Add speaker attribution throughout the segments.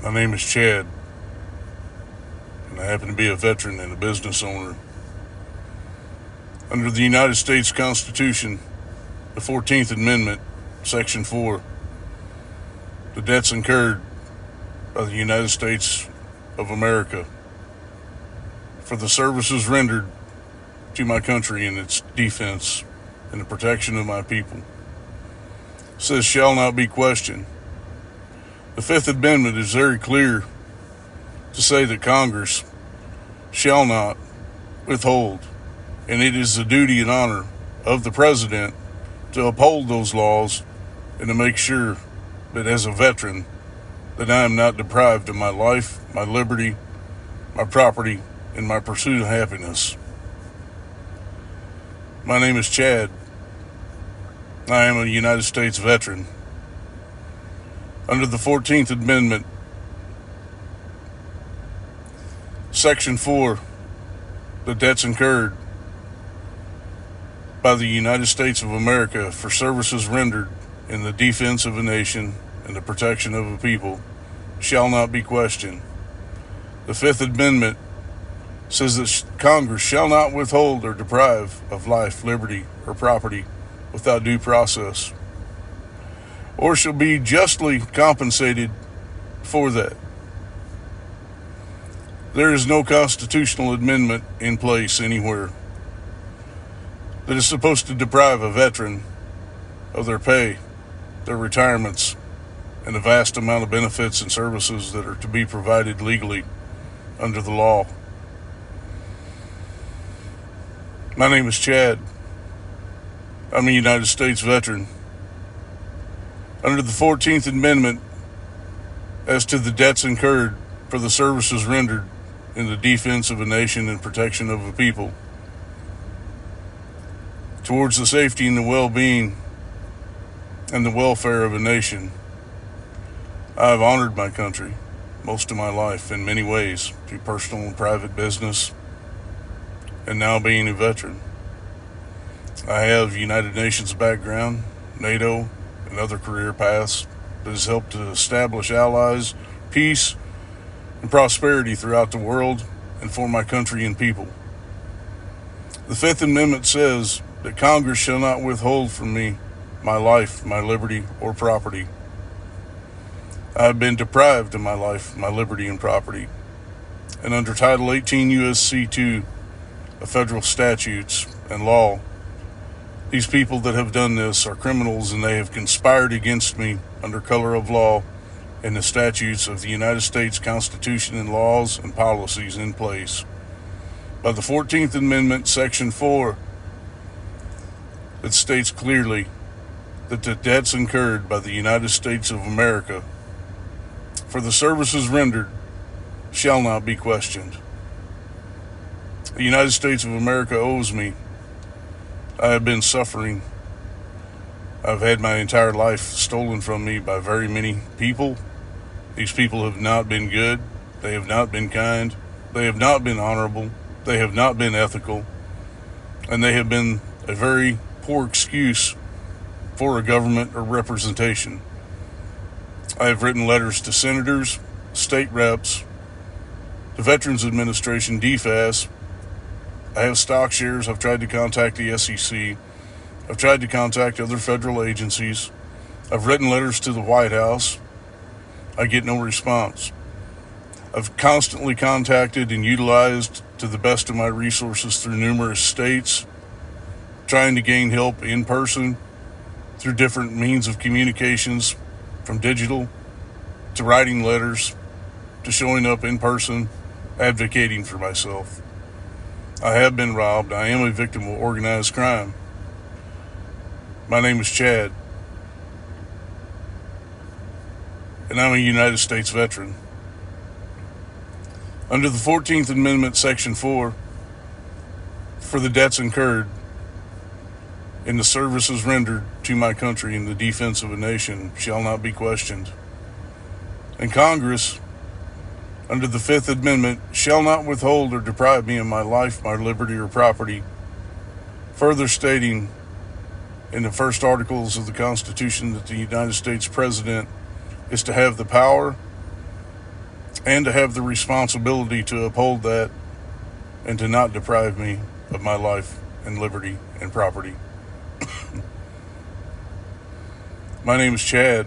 Speaker 1: My name is Chad, and I happen to be a veteran and a business owner. Under the United States Constitution, the 14th Amendment, Section 4, the debts incurred by the United States of America for the services rendered to my country in its defense and the protection of my people says shall not be questioned. The Fifth Amendment is very clear to say that Congress shall not withhold, and it is the duty and honor of the President to uphold those laws and to make sure that as a veteran that I am not deprived of my life, my liberty, my property, and my pursuit of happiness. My name is Chad. I am a United States veteran. Under the 14th Amendment, Section 4, the debts incurred by the United States of America for services rendered in the defense of a nation and the protection of a people shall not be questioned. The Fifth Amendment says that Congress shall not withhold or deprive of life, liberty, or property without due process, or shall be justly compensated for that. There is no constitutional amendment in place anywhere that is supposed to deprive a veteran of their pay, their retirements, and the vast amount of benefits and services that are to be provided legally under the law. My name is Chad. I'm a United States veteran. Under the 14th Amendment, as to the debts incurred for the services rendered in the defense of a nation and protection of a people, towards the safety and the well-being and the welfare of a nation, I have honored my country most of my life in many ways, through personal and private business, and now being a veteran. I have United Nations background, NATO, and other career paths that has helped to establish allies, peace, and prosperity throughout the world and for my country and people. The Fifth Amendment says that Congress shall not withhold from me my life, my liberty, or property. I have been deprived of my life, my liberty, and property. And under Title 18 U.S.C. 2 of federal statutes and law, these people that have done this are criminals, and they have conspired against me under color of law and the statutes of the United States Constitution and laws and policies in place. By the 14th Amendment, Section 4, it states clearly that the debts incurred by the United States of America for the services rendered shall not be questioned. The United States of America owes me. I have been suffering. I've had my entire life stolen from me by very many people. These people have not been good. They have not been kind. They have not been honorable. They have not been ethical. And they have been a very poor excuse for a government or representation. I have written letters to senators, state reps, the Veterans Administration, DFAS. I have stock shares. I've tried to contact the SEC. I've tried to contact other federal agencies. I've written letters to the White House. I get no response. I've constantly contacted and utilized to the best of my resources through numerous states, trying to gain help in person through different means of communications, from digital to writing letters to showing up in person, advocating for myself. I have been robbed. I am a victim of organized crime. My name is Chad, and I'm a United States veteran. Under the 14th Amendment, Section 4, for the debts incurred in the services rendered to my country in the defense of a nation shall not be questioned. And Congress, under the 5th Amendment, shall not withhold or deprive me of my life, my liberty, or property, further stating in the first articles of the Constitution that the United States President is to have the power and to have the responsibility to uphold that and to not deprive me of my life and liberty and property. My name is Chad.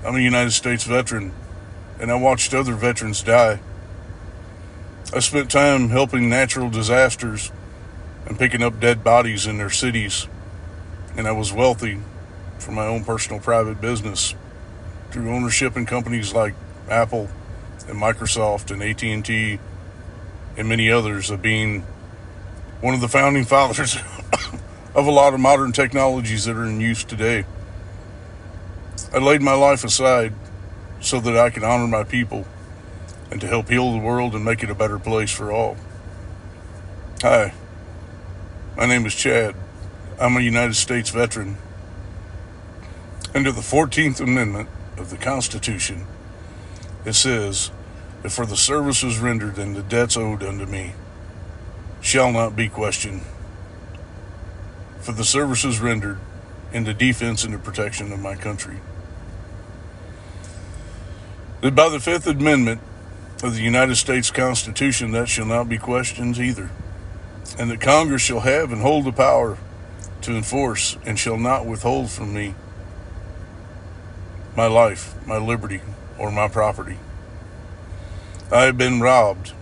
Speaker 1: I'm a United States veteran, and I watched other veterans die. I spent time helping natural disasters and picking up dead bodies in their cities, and I was wealthy from my own personal private business through ownership in companies like Apple and Microsoft and AT&T and many others, of being one of the founding fathers of a lot of modern technologies that are in use today. I laid my life aside so that I can honor my people and to help heal the world and make it a better place for all. Hi, my name is Chad. I'm a United States veteran. Under the 14th Amendment of the Constitution, it says that for the services rendered and the debts owed unto me shall not be questioned. For the services rendered in the defense and the protection of my country. That by the 5th Amendment of the United States Constitution, that shall not be questioned either. And that Congress shall have and hold the power to enforce and shall not withhold from me my life, my liberty, or my property. I have been robbed.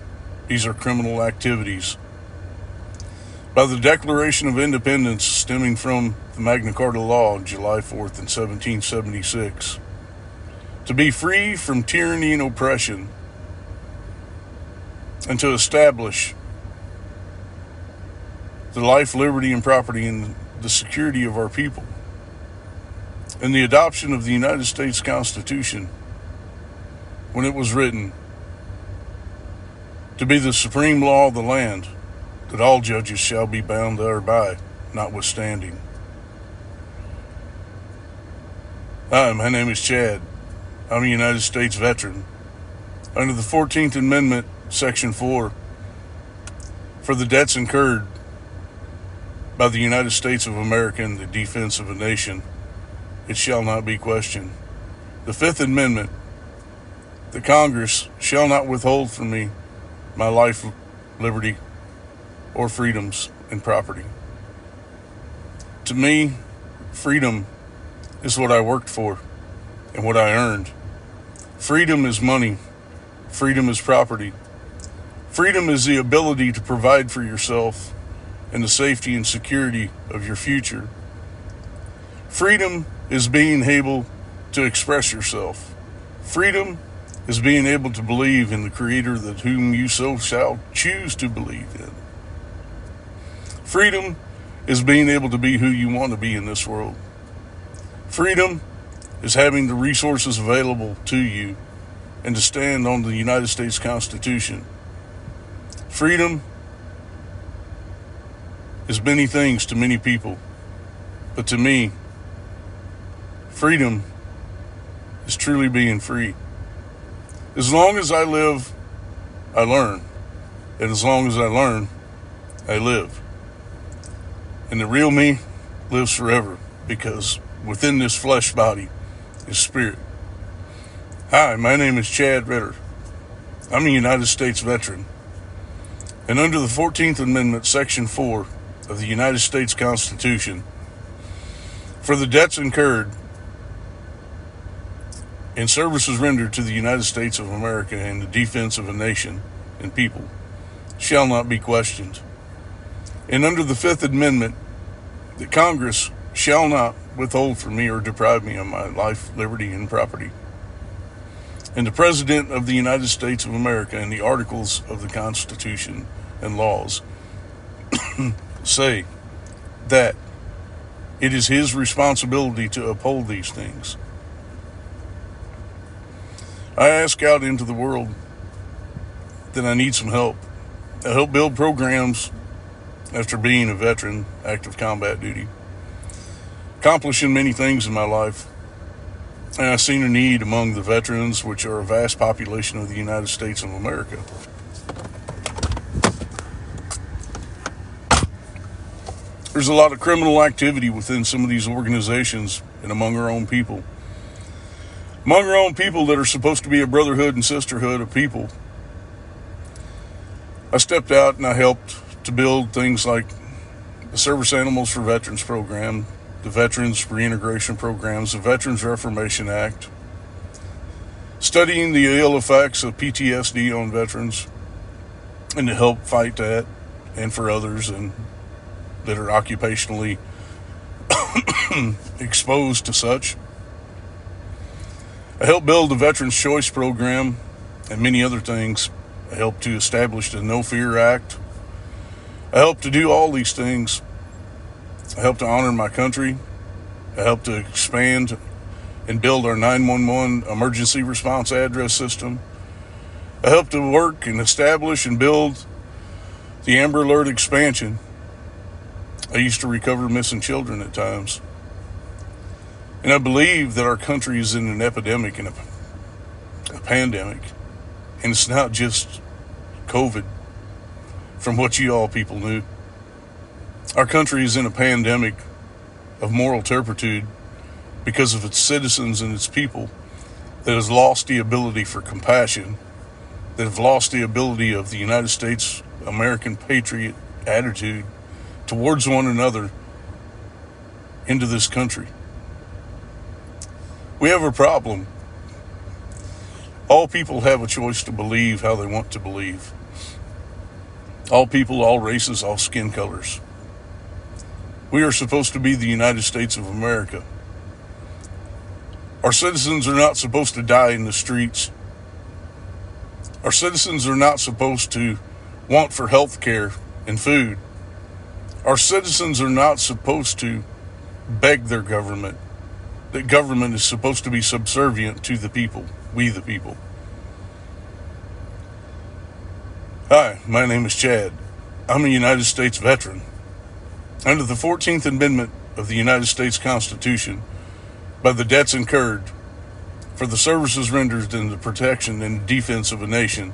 Speaker 1: These are criminal activities. By the Declaration of Independence stemming from the Magna Carta Law on July 4th in 1776, to be free from tyranny and oppression, and to establish the life, liberty, and property and the security of our people. And the adoption of the United States Constitution, when it was written, to be the supreme law of the land, that all judges shall be bound thereby, notwithstanding. Hi, my name is Chad. I'm a United States veteran. Under the 14th Amendment, Section 4, for the debts incurred by the United States of America in the defense of a nation, it shall not be questioned. The 5th Amendment, the Congress shall not withhold from me my life, liberty, or freedoms and property. To me, freedom is what I worked for and what I earned. Freedom is money. Freedom is property. Freedom is the ability to provide for yourself and the safety and security of your future. Freedom is being able to express yourself. Freedom is being able to believe in the Creator that whom you so shall choose to believe in. Freedom is being able to be who you want to be in this world. Freedom is having the resources available to you and to stand on the United States Constitution. Freedom is many things to many people, but to me, freedom is truly being free. As long as I live, I learn. And as long as I learn, I live. And the real me lives forever, because within this flesh body is spirit. Hi, my name is Chad Ritter. I'm a United States veteran. And under the 14th Amendment, Section 4 of the United States Constitution, for the debts incurred in services rendered to the United States of America in the defense of a nation and people shall not be questioned. And under the Fifth Amendment, that Congress shall not withhold from me or deprive me of my life, liberty, and property. And the President of the United States of America and the articles of the Constitution and laws say that it is his responsibility to uphold these things. I ask out into the world that I need some help. I help build programs after being a veteran, active combat duty, accomplishing many things in my life. And I've seen a need among the veterans, which are a vast population of the United States of America. There's a lot of criminal activity within some of these organizations and among our own people. Among our own people that are supposed to be a brotherhood and sisterhood of people. I stepped out and I helped to build things like the Service Animals for Veterans program, the Veterans Reintegration programs, the Veterans Reformation Act, studying the ill effects of PTSD on veterans, and to help fight that and for others and that are occupationally exposed to such. I helped build the Veterans Choice program and many other things. I helped to establish the No Fear Act. I helped to do all these things. I helped to honor my country. I helped to expand and build our 911 emergency response address system. I helped to work and establish and build the Amber Alert expansion. I used to recover missing children at times. And I believe that our country is in an epidemic and a pandemic. And it's not just COVID, from what you all people knew. Our country is in a pandemic of moral turpitude because of its citizens and its people that has lost the ability for compassion, that have lost the ability of the United States American patriot attitude towards one another into this country. We have a problem. All people have a choice to believe how they want to believe. All people, all races, all skin colors. We are supposed to be the United States of America. Our citizens are not supposed to die in the streets. Our citizens are not supposed to want for health care and food. Our citizens are not supposed to beg their government. That government is supposed to be subservient to the people, we the people. Hi, my name is Chad. I'm a United States veteran. Under the 14th Amendment of the United States Constitution, by the debts incurred for the services rendered in the protection and defense of a nation,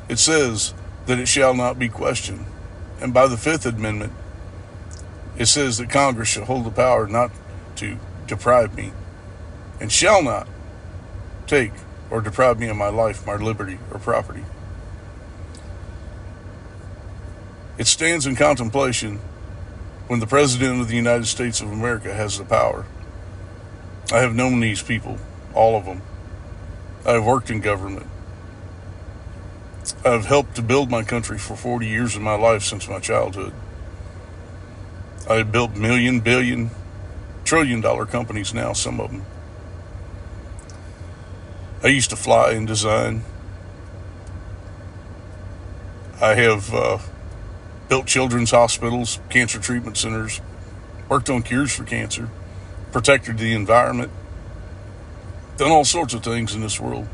Speaker 1: it says that it shall not be questioned. And by the Fifth Amendment, it says that Congress shall hold the power not to deprive me and shall not take or deprive me of my life, my liberty, or property. It stands in contemplation when the President of the United States of America has the power. I have known these people, all of them. I have worked in government. I have helped to build my country for 40 years of my life since my childhood. I have built million, billion, trillion-dollar companies now, some of them. I used to fly and design. I have built children's hospitals, cancer treatment centers, worked on cures for cancer, protected the environment, done all sorts of things in this world.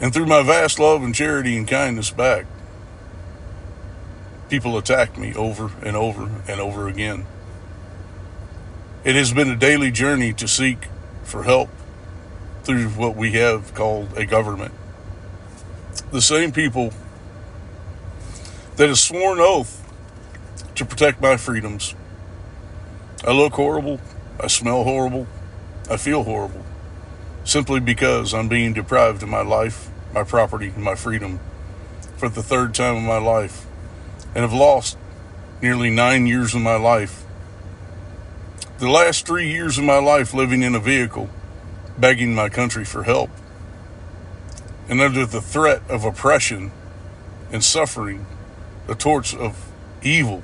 Speaker 1: And through my vast love and charity and kindness back, people attack me over and over and over again. It has been a daily journey to seek for help through what we have called a government. The same people that have sworn oath to protect my freedoms. I look horrible, I smell horrible, I feel horrible, simply because I'm being deprived of my life, my property, and my freedom for the third time in my life, and have lost nearly 9 years of my life The last 3 years of my life living in a vehicle, begging my country for help, and under the threat of oppression and suffering, the torch of evil.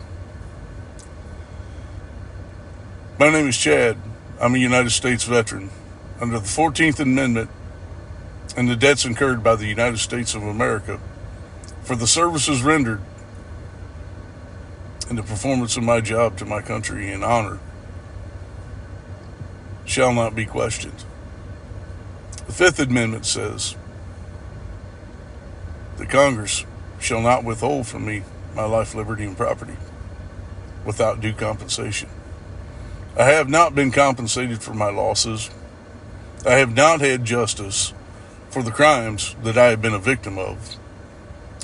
Speaker 1: My name is Chad. I'm a United States veteran. Under the 14th Amendment and the debts incurred by the United States of America for the services rendered and the performance of my job to my country in honor shall not be questioned. The Fifth Amendment says that Congress shall not withhold from me my life, liberty, and property without due compensation. I have not been compensated for my losses. I have not had justice for the crimes that I have been a victim of.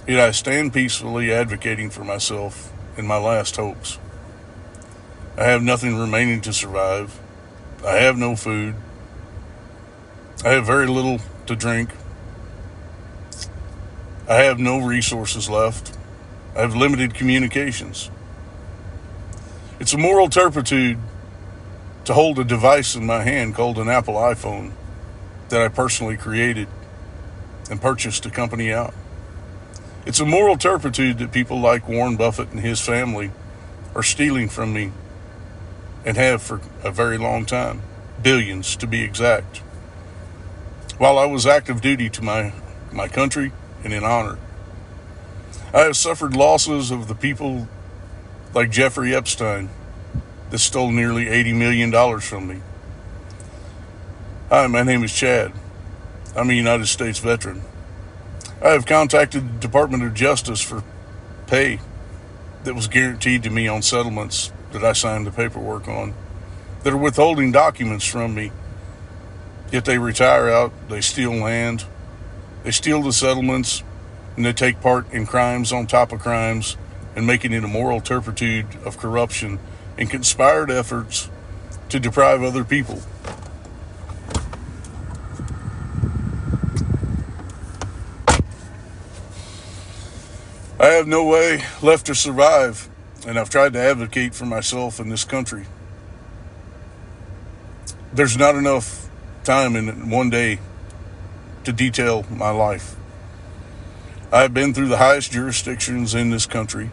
Speaker 1: Yet I stand peacefully advocating for myself in my last hopes. I have nothing remaining to survive. I have no food. I have very little to drink. I have no resources left. I have limited communications. It's a moral turpitude to hold a device in my hand called an Apple iPhone that I personally created and purchased to company out. It's a moral turpitude that people like Warren Buffett and his family are stealing from me and have for a very long time, billions to be exact, while I was active duty to my country and in honor. I have suffered losses of the people like Jeffrey Epstein that stole nearly $80 million from me. Hi, my name is Chad. I'm a United States veteran. I have contacted the Department of Justice for pay that was guaranteed to me on settlements that I signed the paperwork on, that are withholding documents from me. Yet they retire out, they steal land, they steal the settlements, and they take part in crimes on top of crimes and making it a moral turpitude of corruption and conspired efforts to deprive other people. I have no way left to survive, and I've tried to advocate for myself in this country. There's not enough time in one day to detail my life. I've been through the highest jurisdictions in this country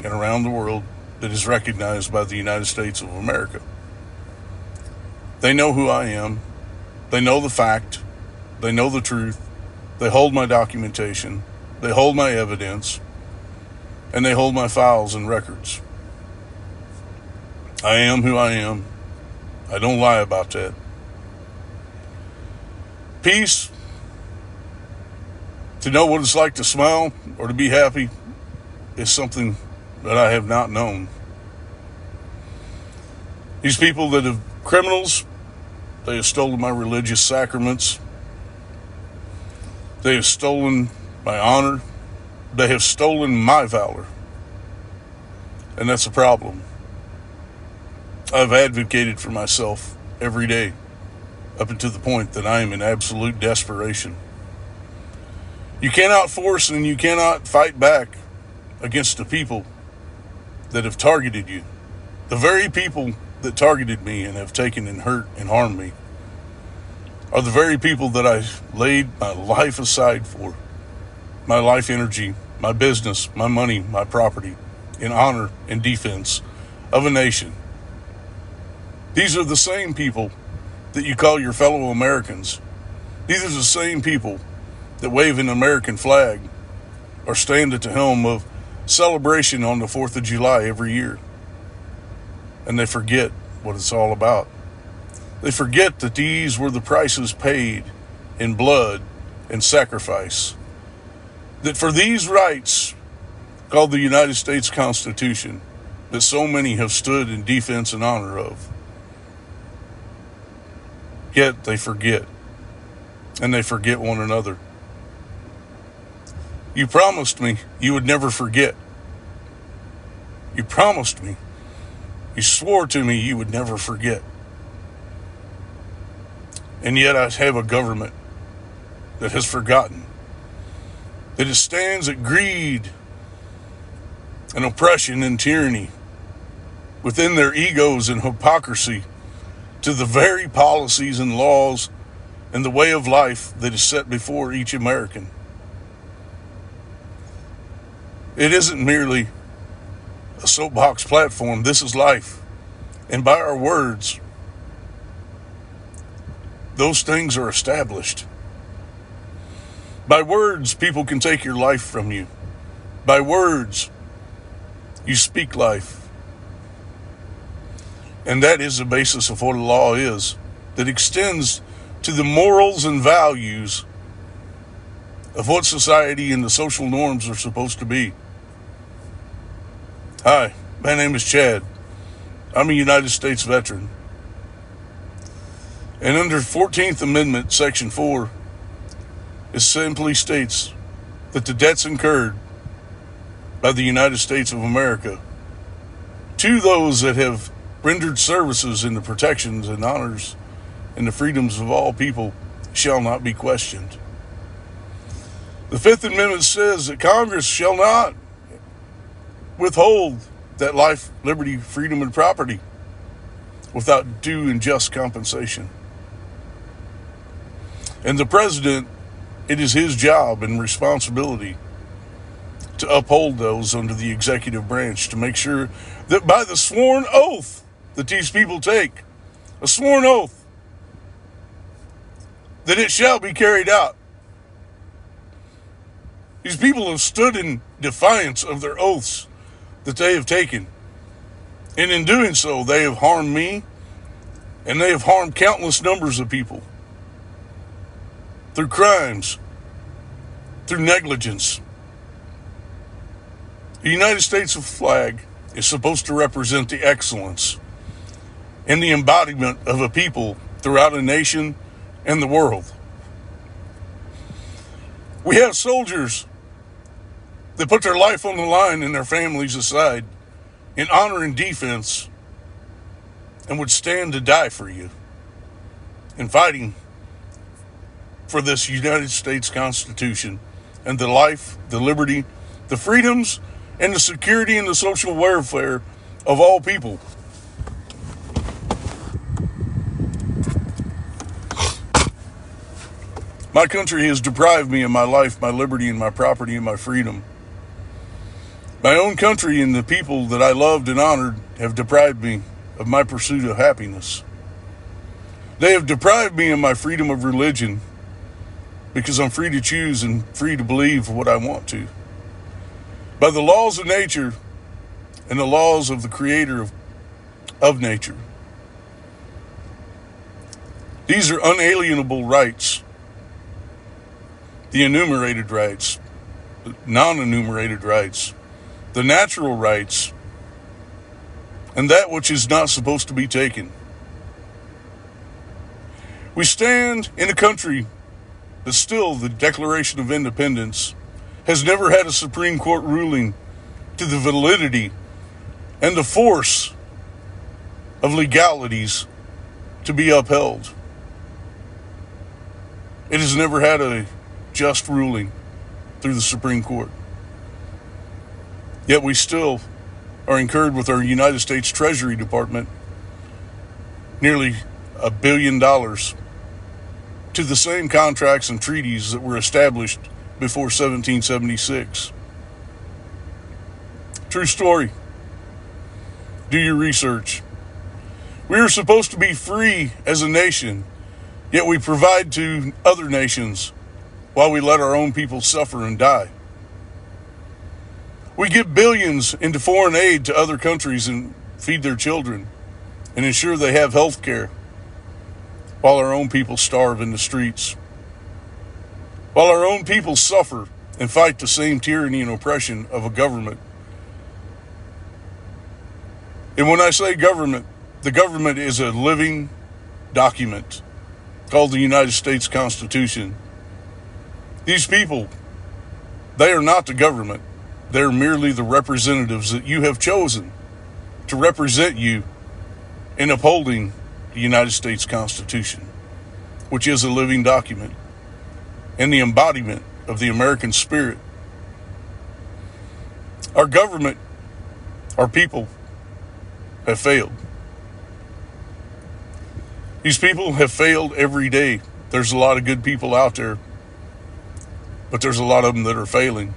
Speaker 1: and around the world that is recognized by the United States of America. They know who I am. They know the fact. They know the truth. They hold my documentation. They hold my evidence. And they hold my files and records. I am who I am. I don't lie about that. Peace, to know what it's like to smile or to be happy, is something that I have not known. These people that have criminals, they have stolen my religious sacraments. They have stolen my honor. They have stolen my valor. And that's a problem. I've advocated for myself every day, up until the point that I am in absolute desperation. You cannot force and you cannot fight back against the people that have targeted you. The very people that targeted me and have taken and hurt and harmed me are the very people that I laid my life aside for. My life energy, my business, my money, my property, in honor and defense of a nation. These are the same people that you call your fellow Americans. These are the same people that wave an American flag or stand at the helm of celebration on the 4th of July every year. And they forget what it's all about. They forget that these were the prices paid in blood and sacrifice. That for these rights, called the United States Constitution, that so many have stood in defense and honor of. Yet they forget. And they forget one another. You promised me you would never forget. You promised me. You swore to me you would never forget. And yet I have a government that has forgotten. That it stands at greed and oppression and tyranny within their egos and hypocrisy to the very policies and laws and the way of life that is set before each American. It isn't merely a soapbox platform. This is life. And by our words, those things are established. By words, people can take your life from you. By words, you speak life. And that is the basis of what a law is, that extends to the morals and values of what society and the social norms are supposed to be. Hi, my name is Chad. I'm a United States veteran. And under 14th Amendment, Section 4, it simply states that the debts incurred by the United States of America to those that have rendered services in the protections and honors and the freedoms of all people shall not be questioned. The Fifth Amendment says that Congress shall not withhold that life, liberty, freedom, and property without due and just compensation. And the president, it is his job and responsibility to uphold those under the executive branch, to make sure that by the sworn oath that these people take, a sworn oath, that it shall be carried out. These people have stood in defiance of their oaths that they have taken. And in doing so, they have harmed me, and they have harmed countless numbers of people through crimes, through negligence. The United States flag is supposed to represent the excellence and the embodiment of a people throughout a nation and the world. We have soldiers that put their life on the line and their families aside in honor and defense and would stand to die for you in fighting for this United States Constitution and the life, the liberty, the freedoms, and the security and the social welfare of all people. My country has deprived me of my life, my liberty, and my property, and my freedom. My own country and the people that I loved and honored have deprived me of my pursuit of happiness. They have deprived me of my freedom of religion because I'm free to choose and free to believe what I want to. By the laws of nature and the laws of the creator of nature. These are unalienable rights. The enumerated rights, the non-enumerated rights, the natural rights, and that which is not supposed to be taken. We stand in a country that still, the Declaration of Independence has never had a Supreme Court ruling to the validity and the force of legalities to be upheld. It has never had a just ruling through the Supreme Court. Yet we still are incurred with our United States Treasury Department nearly $1 billion to the same contracts and treaties that were established before 1776. True story. Do your research. We are supposed to be free as a nation, yet we provide to other nations while we let our own people suffer and die. We give billions into foreign aid to other countries and feed their children and ensure they have health care while our own people starve in the streets. While our own people suffer and fight the same tyranny and oppression of a government. And when I say government, the government is a living document called the United States Constitution. These people, they are not the government. They're merely the representatives that you have chosen to represent you in upholding the United States Constitution, which is a living document and the embodiment of the American spirit. Our government, our people, have failed. These people have failed every day. There's a lot of good people out there, but there's a lot of them that are failing.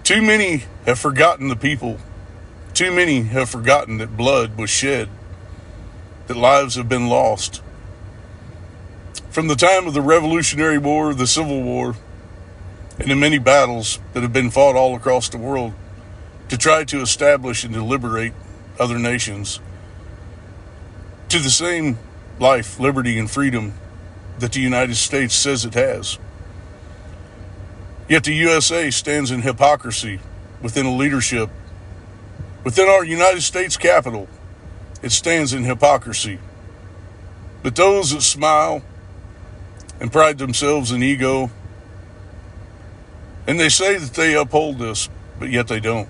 Speaker 1: Too many have forgotten the people. Too many have forgotten that blood was shed, that lives have been lost. From the time of the Revolutionary War, the Civil War, and the many battles that have been fought all across the world to try to establish and to liberate other nations to the same life, liberty, and freedom that the United States says it has. Yet the USA stands in hypocrisy within a leadership. Within our United States Capitol, it stands in hypocrisy. But those that smile and pride themselves in ego, and they say that they uphold this, but yet they don't.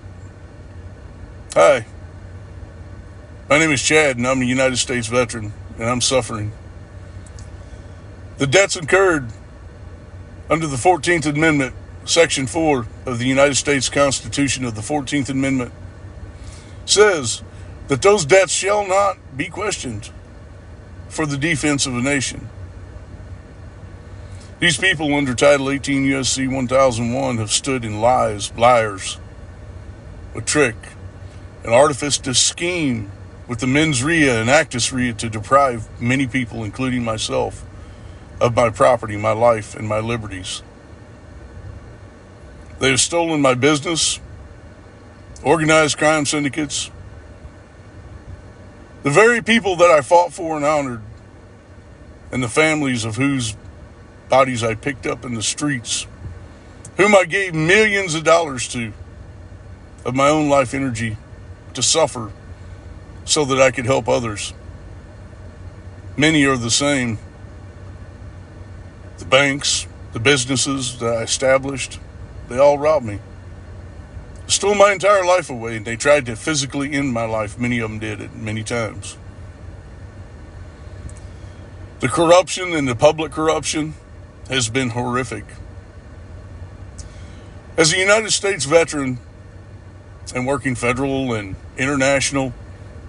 Speaker 1: Hi, my name is Chad, and I'm a United States veteran, and I'm suffering. The debts incurred under the 14th Amendment, Section 4 of the United States Constitution of the 14th Amendment says that those debts shall not be questioned for the defense of a nation. These people under Title 18 U.S.C. 1001 have stood in lies, liars, a trick, an artifice to scheme with the mens rea and actus rea to deprive many people, including myself, of my property, my life, and my liberties. They have stolen my business, organized crime syndicates, the very people that I fought for and honored, and the families of whose bodies I picked up in the streets, whom I gave millions of dollars to, of my own life energy, to suffer so that I could help others. Many are the same. The banks, the businesses that I established, they all robbed me. Stole my entire life away, and they tried to physically end my life. Many of them did it many times. The corruption and the public corruption has been horrific. As a United States veteran and working federal and international,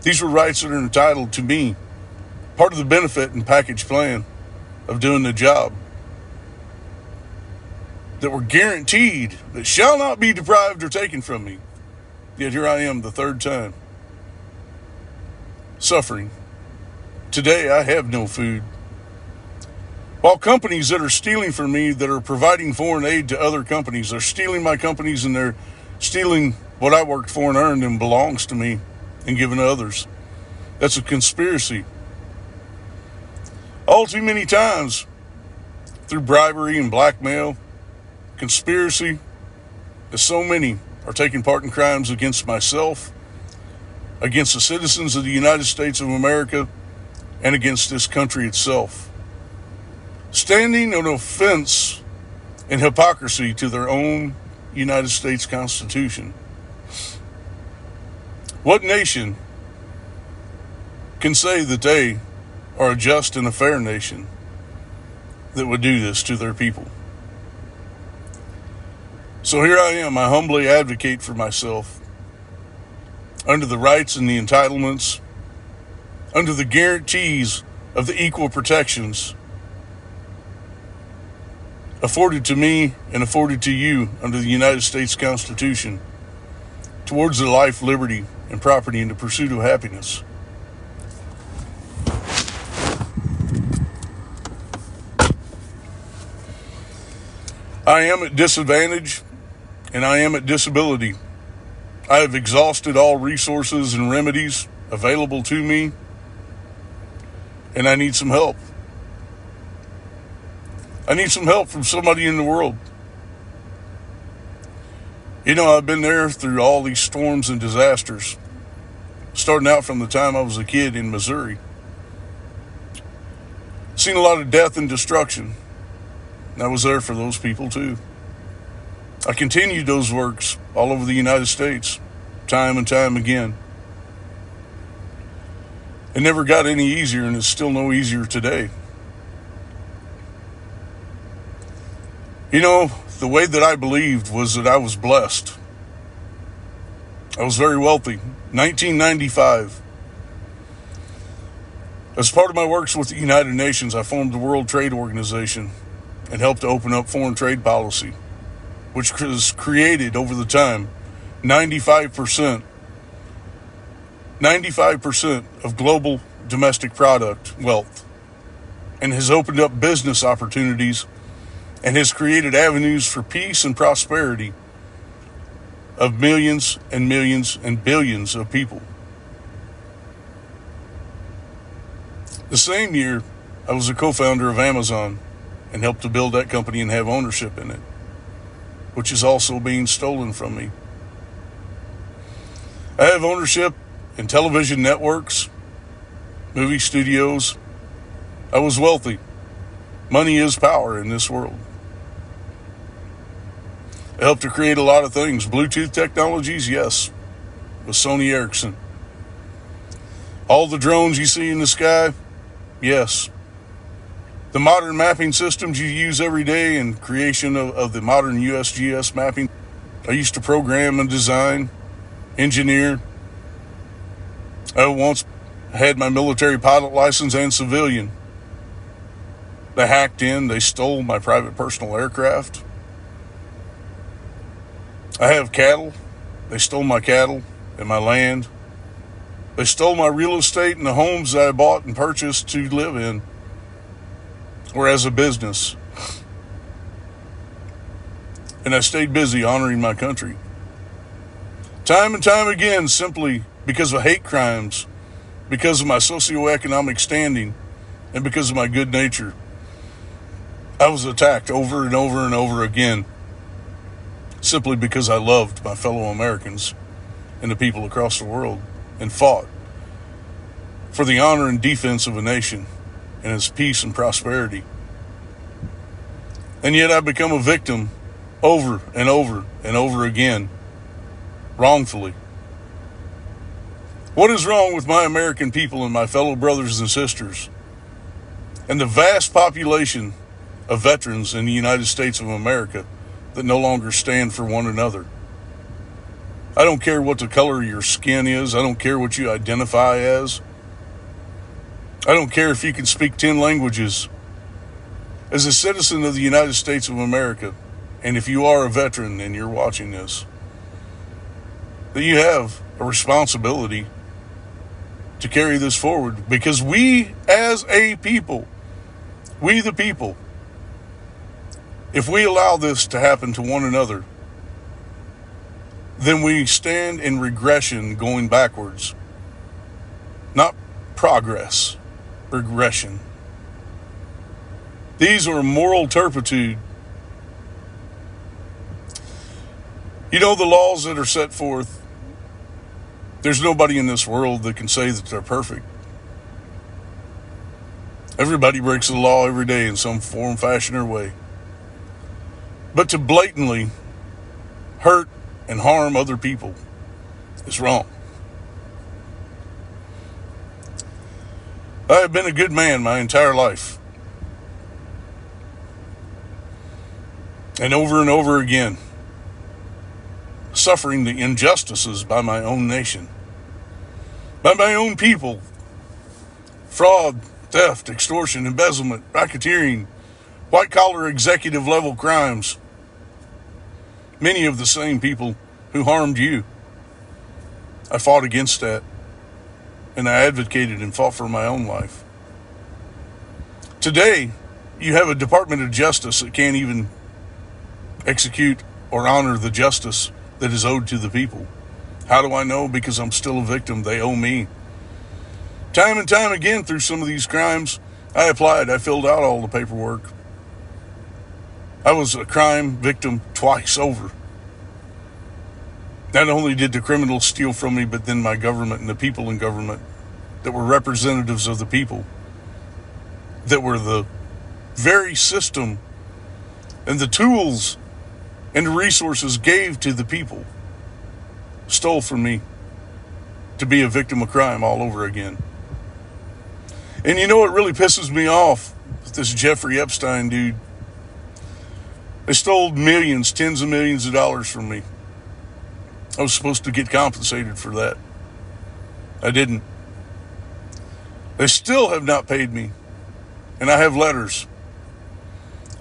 Speaker 1: these were rights that are entitled to me, part of the benefit and package plan of doing the job, that were guaranteed that shall not be deprived or taken from me. Yet here I am the third time, suffering. Today I have no food. While companies that are stealing from me, that are providing foreign aid to other companies, are stealing my companies, and they're stealing what I worked for and earned and belongs to me and giving to others. That's a conspiracy. All too many times, through bribery and blackmail, conspiracy, as so many are taking part in crimes against myself, against the citizens of the United States of America, and against this country itself, standing on offense and hypocrisy to their own United States Constitution. What nation can say that they are a just and a fair nation that would do this to their people? So here I am, I humbly advocate for myself, under the rights and the entitlements, under the guarantees of the equal protections afforded to me and afforded to you under the United States Constitution, towards the life, liberty, and property in the pursuit of happiness. I am at disadvantage, and I am at disability. I have exhausted all resources and remedies available to me, and I need some help. I need some help from somebody in the world. You know, I've been there through all these storms and disasters, starting out from the time I was a kid in Missouri. Seen a lot of death and destruction. And I was there for those people too. I continued those works all over the United States, time and time again. It never got any easier, and it's still no easier today. You know, the way that I believed was that I was blessed. I was very wealthy. 1995. As part of my works with the United Nations, I formed the World Trade Organization and helped to open up foreign trade policy, which has created over the time 95% of global domestic product wealth, and has opened up business opportunities and has created avenues for peace and prosperity of millions and millions and billions of people. The same year, I was a co-founder of Amazon and helped to build that company and have ownership in it, which is also being stolen from me. I have ownership in television networks, movie studios. I was wealthy. Money is power in this world. I helped to create a lot of things. Bluetooth technologies, yes, with Sony Ericsson. All the drones you see in the sky, yes. The modern mapping systems you use every day and creation of the modern USGS mapping. I used to program and design, engineer. I once had my military pilot license and civilian. They hacked in, they stole my private personal aircraft. I have cattle. They stole my cattle and my land. They stole my real estate and the homes that I bought and purchased to live in or as a business. And I stayed busy honoring my country. Time and time again, simply because of hate crimes, because of my socioeconomic standing, and because of my good nature, I was attacked over and over and over again, simply because I loved my fellow Americans and the people across the world and fought for the honor and defense of a nation and its peace and prosperity. And yet I've become a victim over and over and over again, wrongfully. What is wrong with my American people and my fellow brothers and sisters and the vast population of veterans in the United States of America that no longer stand for one another? I don't care what the color of your skin is. I don't care what you identify as. I don't care if you can speak 10 languages. As a citizen of the United States of America, and if you are a veteran and you're watching this, that you have a responsibility to carry this forward, because we as a people, we the people, if we allow this to happen to one another, then we stand in regression going backwards. Not progress, regression. These are moral turpitude. You know, the laws that are set forth, there's nobody in this world that can say that they're perfect. Everybody breaks the law every day in some form, fashion, or way. But to blatantly hurt and harm other people is wrong. I have been a good man my entire life. And over again, suffering the injustices by my own nation, by my own people. Fraud, theft, extortion, embezzlement, racketeering, white-collar executive-level crimes. Many of the same people who harmed you. I fought against that, and I advocated and fought for my own life. Today, you have a Department of Justice that can't even execute or honor the justice that is owed to the people. How do I know? Because I'm still a victim. They owe me. Time and time again through some of these crimes, I applied. I filled out all the paperwork. I was a crime victim twice over. Not only did the criminals steal from me, but then my government and the people in government that were representatives of the people, that were the very system and the tools and the resources gave to the people, stole from me to be a victim of crime all over again. And you know what really pisses me off with this Jeffrey Epstein dude? They stole millions, tens of millions of dollars from me. I was supposed to get compensated for that. I didn't. They still have not paid me, and I have letters.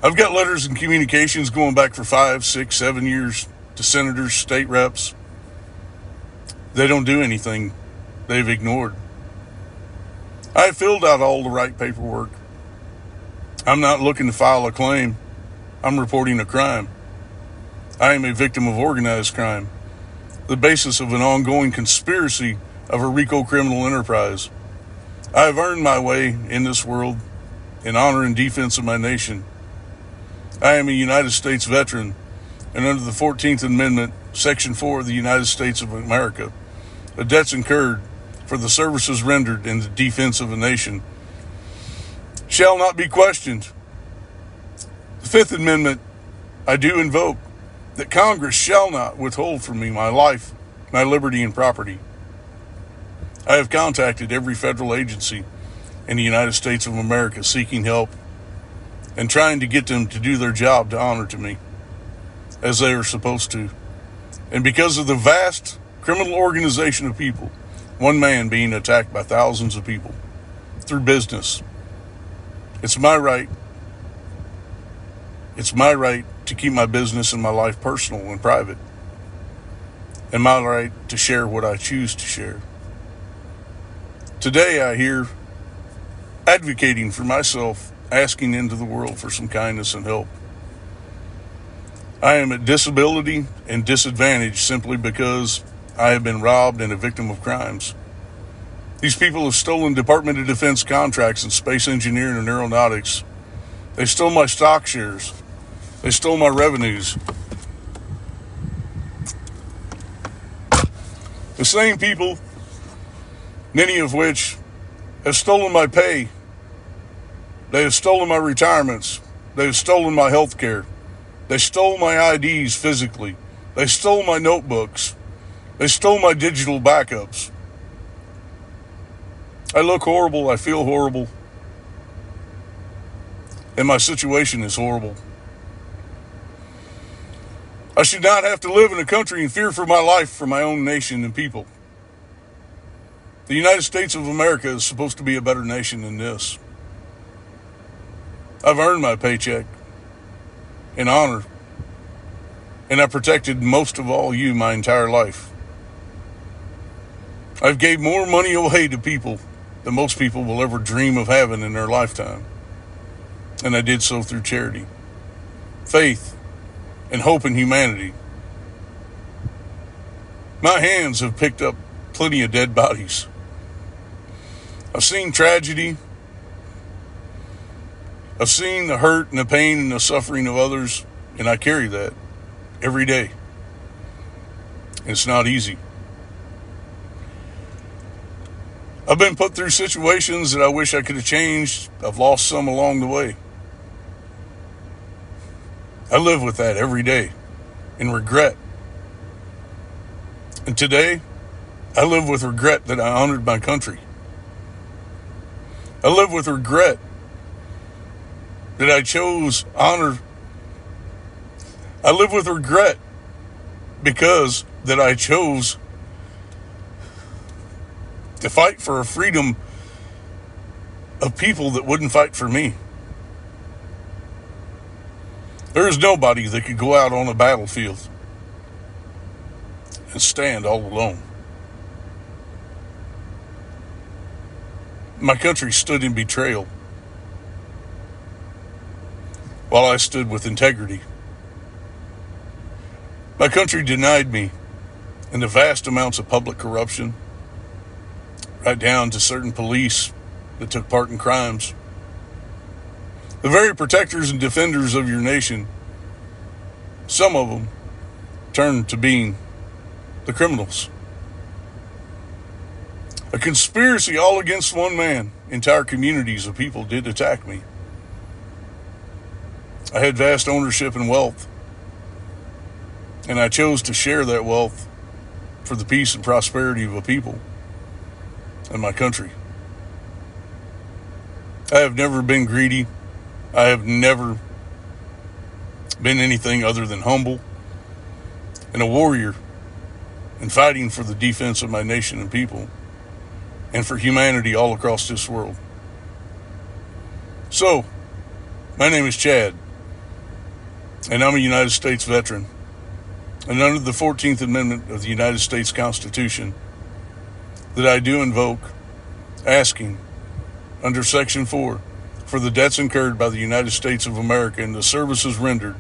Speaker 1: I've got letters and communications going back for 5, 6, 7 years to senators, state reps. They don't do anything. They've ignored. I have filled out all the right paperwork. I'm not looking to file a claim. I'm reporting a crime. I am a victim of organized crime, the basis of an ongoing conspiracy of a RICO criminal enterprise. I have earned my way in this world in honor and defense of my nation. I am a United States veteran, and under the 14th Amendment, Section 4 of the United States of America, the debts incurred for the services rendered in the defense of a nation shall not be questioned. The Fifth Amendment, I do invoke that Congress shall not withhold from me my life, my liberty, and property. I have contacted every federal agency in the United States of America seeking help and trying to get them to do their job to honor to me, as they are supposed to. And because of the vast criminal organization of people, one man being attacked by thousands of people through business, it's my right to keep my business and my life personal and private, and my right to share what I choose to share. Today I hear advocating for myself, asking into the world for some kindness and help. I am at disability and disadvantage simply because I have been robbed and a victim of crimes. These people have stolen Department of Defense contracts in space engineering and aeronautics. They stole my stock shares. They stole my revenues. The same people, many of which have stolen my pay. They have stolen my retirements. They have stolen my health care. They stole my IDs physically. They stole my notebooks. They stole my digital backups. I look horrible. I feel horrible. And my situation is horrible. I should not have to live in a country in fear for my life, for my own nation and people. The United States of America is supposed to be a better nation than this. I've earned my paycheck in honor, and I protected most of all you my entire life. I've gave more money away to people than most people will ever dream of having in their lifetime, and I did so through charity, faith, and hope in humanity. My hands have picked up plenty of dead bodies. I've seen tragedy. I've seen the hurt and the pain and the suffering of others, and I carry that every day. And it's not easy. I've been put through situations that I wish I could have changed. I've lost some along the way. I live with that every day in regret. And today, I live with regret that I honored my country. I live with regret that I chose honor. I live with regret because that I chose to fight for a freedom of people that wouldn't fight for me. There is nobody that could go out on a battlefield and stand all alone. My country stood in betrayal while I stood with integrity. My country denied me in the vast amounts of public corruption, right down to certain police that took part in crimes. The very protectors and defenders of your nation, some of them turned to being the criminals. A conspiracy all against one man. Entire communities of people did attack me. I had vast ownership and wealth, and I chose to share that wealth for the peace and prosperity of a people and my country. I have never been greedy. I have never been anything other than humble and a warrior and fighting for the defense of my nation and people, and for humanity all across this world. So, my name is Chad, and I'm a United States veteran. And under the 14th Amendment of the United States Constitution, that I do invoke, asking, under Section 4, for the debts incurred by the United States of America and the services rendered,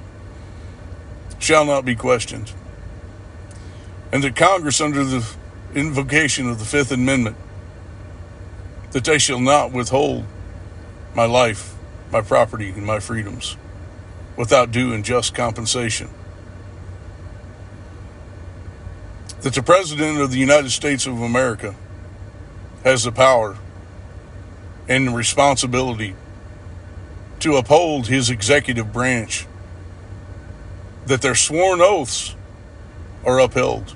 Speaker 1: shall not be questioned. And that Congress, under the invocation of the Fifth Amendment, that they shall not withhold my life, my property, and my freedoms without due and just compensation. That the President of the United States of America has the power and the responsibility to uphold his executive branch, that their sworn oaths are upheld.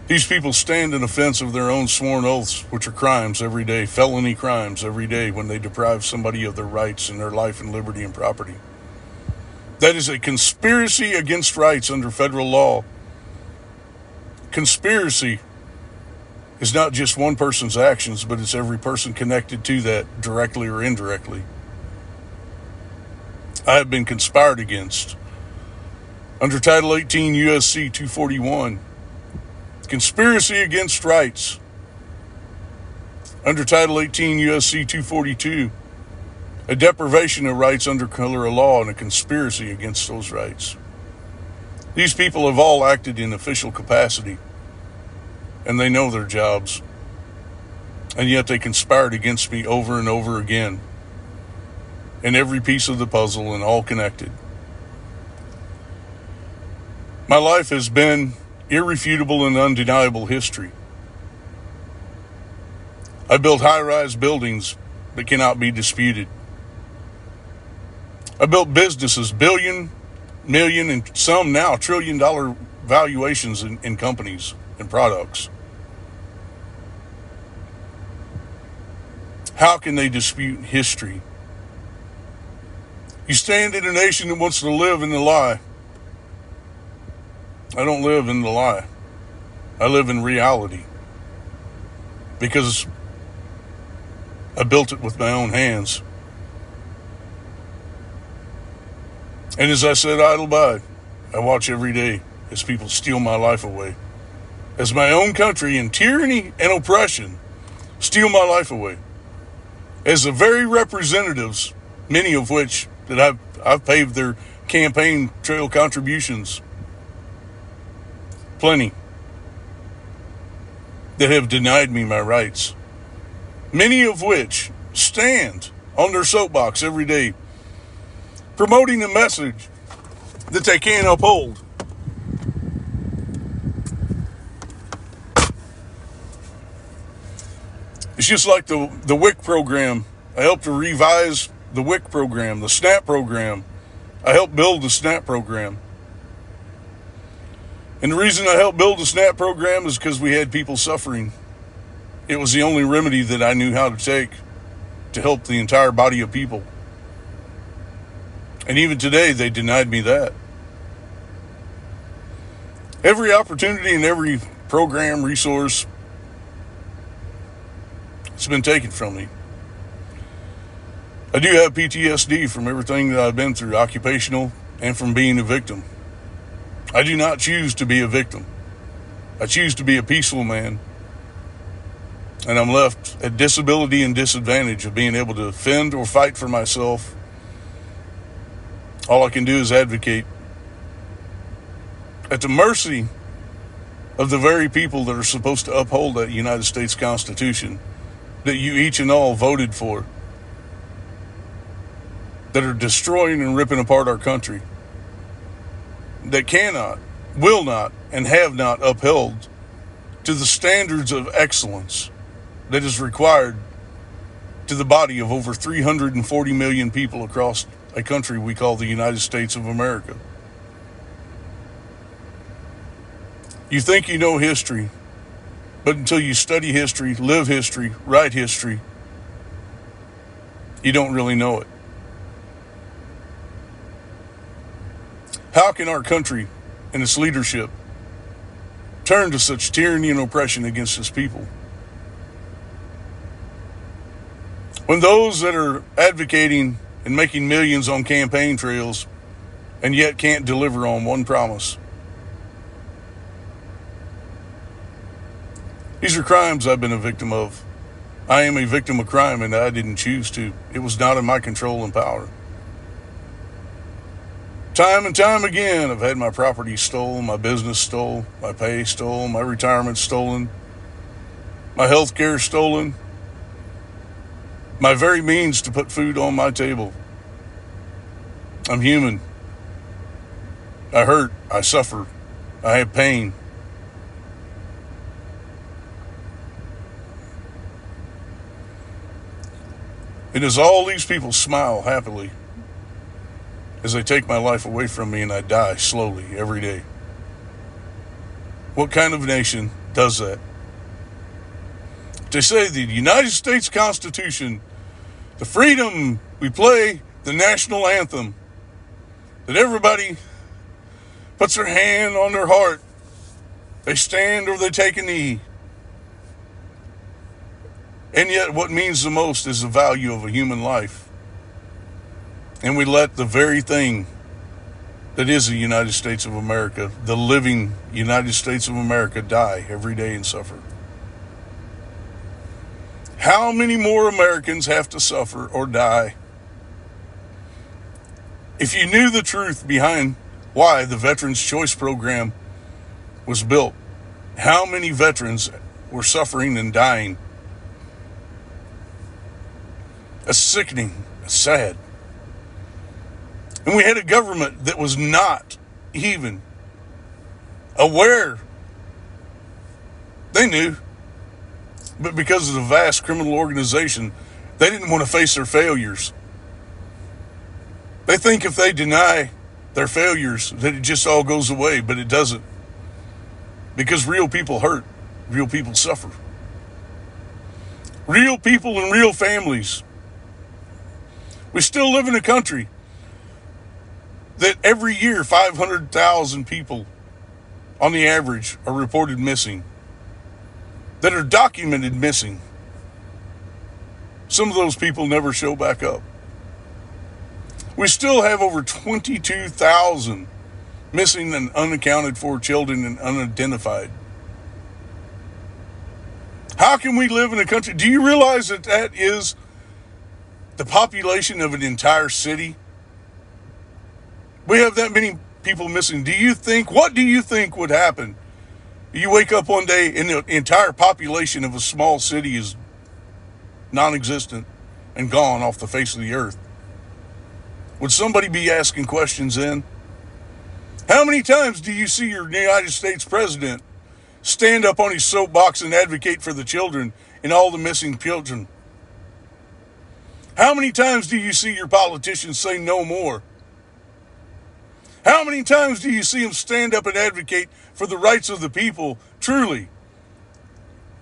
Speaker 1: These people stand in offense of their own sworn oaths, which are crimes every day, felony crimes every day, when they deprive somebody of their rights and their life and liberty and property. That is a conspiracy against rights under federal law. Conspiracy is not just one person's actions, but it's every person connected to that, directly or indirectly. I have been conspired against. Under Title 18 U.S.C. 241, conspiracy against rights. Under Title 18 U.S.C. 242, a deprivation of rights under color of law and a conspiracy against those rights. These people have all acted in official capacity, and they know their jobs, and yet they conspired against me over and over again, in every piece of the puzzle and all connected. My life has been irrefutable and undeniable history. I built high-rise buildings that cannot be disputed. I built businesses, billion, million, and some now trillion-dollar valuations in companies and products. How can they dispute history? You stand in a nation that wants to live in the lie. I don't live in the lie. I live in reality. Because I built it with my own hands. And as I said idle by, I watch every day as people steal my life away. As my own country in tyranny and oppression steal my life away. As the very representatives, many of which that I've paved their campaign trail contributions, plenty, that have denied me my rights. Many of which stand on their soapbox every day, promoting a message that they can't uphold. It's just like the WIC program. I helped to revise the WIC program, the SNAP program. I helped build the SNAP program. And the reason I helped build the SNAP program is because we had people suffering. It was the only remedy that I knew how to take to help the entire body of people. And even today, they denied me that. Every opportunity and every program, resource, it's been taken from me. I do have PTSD from everything that I've been through, occupational and from being a victim. I do not choose to be a victim. I choose to be a peaceful man. And I'm left at disability and disadvantage of being able to defend or fight for myself. All I can do is advocate at the mercy of the very people that are supposed to uphold that United States Constitution that you each and all voted for, that are destroying and ripping apart our country, that cannot, will not, and have not upheld to the standards of excellence that is required to the body of over 340 million people across a country we call the United States of America. You think you know history, but until you study history, live history, write history, you don't really know it. How can our country and its leadership turn to such tyranny and oppression against his people? When those that are advocating and making millions on campaign trails and yet can't deliver on one promise. These are crimes I've been a victim of. I am a victim of crime, and I didn't choose to. It was not in my control and power. Time and time again, I've had my property stolen, my business stolen, my pay stolen, my retirement stolen, my health care stolen, my very means to put food on my table. I'm human. I hurt. I suffer. I have pain. And as all these people smile happily as they take my life away from me and I die slowly every day. What kind of nation does that? They say the United States Constitution, the freedom we play the national anthem, that everybody puts their hand on their heart, they stand or they take a knee. And yet what means the most is the value of a human life. And we let the very thing that is the United States of America, the living United States of America, die every day and suffer. How many more Americans have to suffer or die? If you knew the truth behind why the Veterans Choice Program was built, how many veterans were suffering and dying? It's sickening, it's sad. And we had a government that was not even aware. They knew, but because of the vast criminal organization, they didn't want to face their failures. They think if they deny their failures that it just all goes away, but it doesn't. Because real people hurt, real people suffer. Real people and real families. We still live in a country that every year 500,000 people on the average are reported missing, that are documented missing. Some of those people never show back up. We still have over 22,000 missing and unaccounted for children and unidentified. How can we live in a country? Do you realize that that is the population of an entire city? We have that many people missing. What do you think would happen? You wake up one day and the entire population of a small city is non-existent and gone off the face of the earth. Would somebody be asking questions then? How many times do you see your United States president stand up on his soapbox and advocate for the children and all the missing children? How many times do you see your politicians say no more? How many times do you see them stand up and advocate for the rights of the people, truly,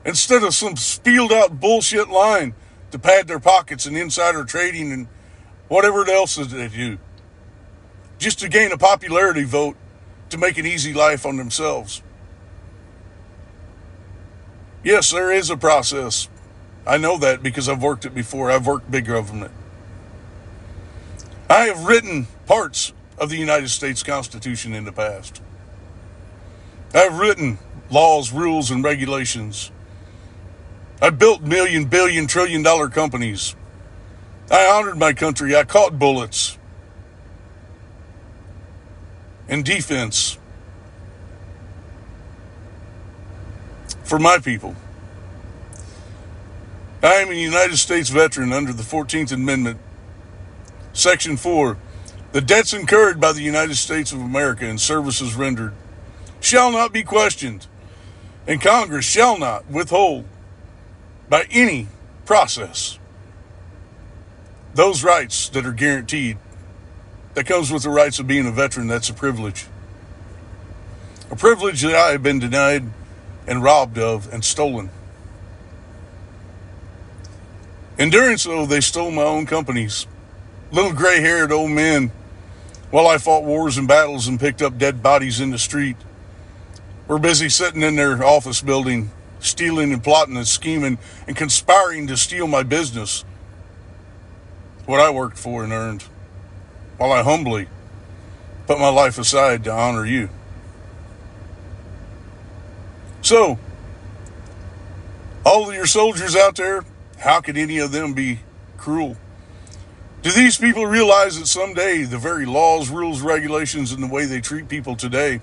Speaker 1: instead of some spieled out bullshit line to pad their pockets and insider trading and whatever else they do, just to gain a popularity vote to make an easy life on themselves? Yes, there is a process. I know that because I've worked it before. I've worked big government. I have written parts of the United States Constitution in the past. I've written laws, rules, and regulations. I built million, billion, trillion-dollar companies. I honored my country. I caught bullets in defense for my people. I am a United States veteran under the 14th Amendment, Section 4. The debts incurred by the United States of America and services rendered shall not be questioned, and Congress shall not withhold by any process those rights that are guaranteed. That comes with the rights of being a veteran. That's a privilege. A privilege that I have been denied and robbed of and stolen. In doing so, they stole my own companies. Little gray-haired old men, while I fought wars and battles and picked up dead bodies in the street, were busy sitting in their office building, stealing and plotting and scheming and conspiring to steal my business, what I worked for and earned, while I humbly put my life aside to honor you. So, all of your soldiers out there, how could any of them be cruel? Do these people realize that someday the very laws, rules, regulations, and the way they treat people today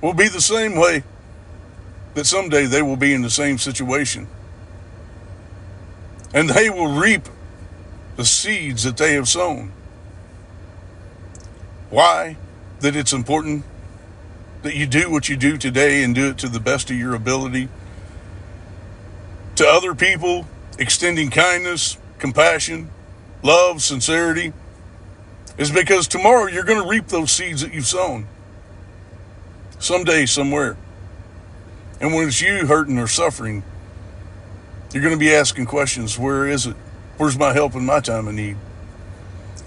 Speaker 1: will be the same way that someday they will be in the same situation? And they will reap the seeds that they have sown. Why? That it's important that you do what you do today and do it to the best of your ability. To other people, extending kindness, compassion, love, sincerity, is because tomorrow you're going to reap those seeds that you've sown. Someday, somewhere. And when it's you hurting or suffering, you're going to be asking questions. Where is it? Where's my help in my time of need?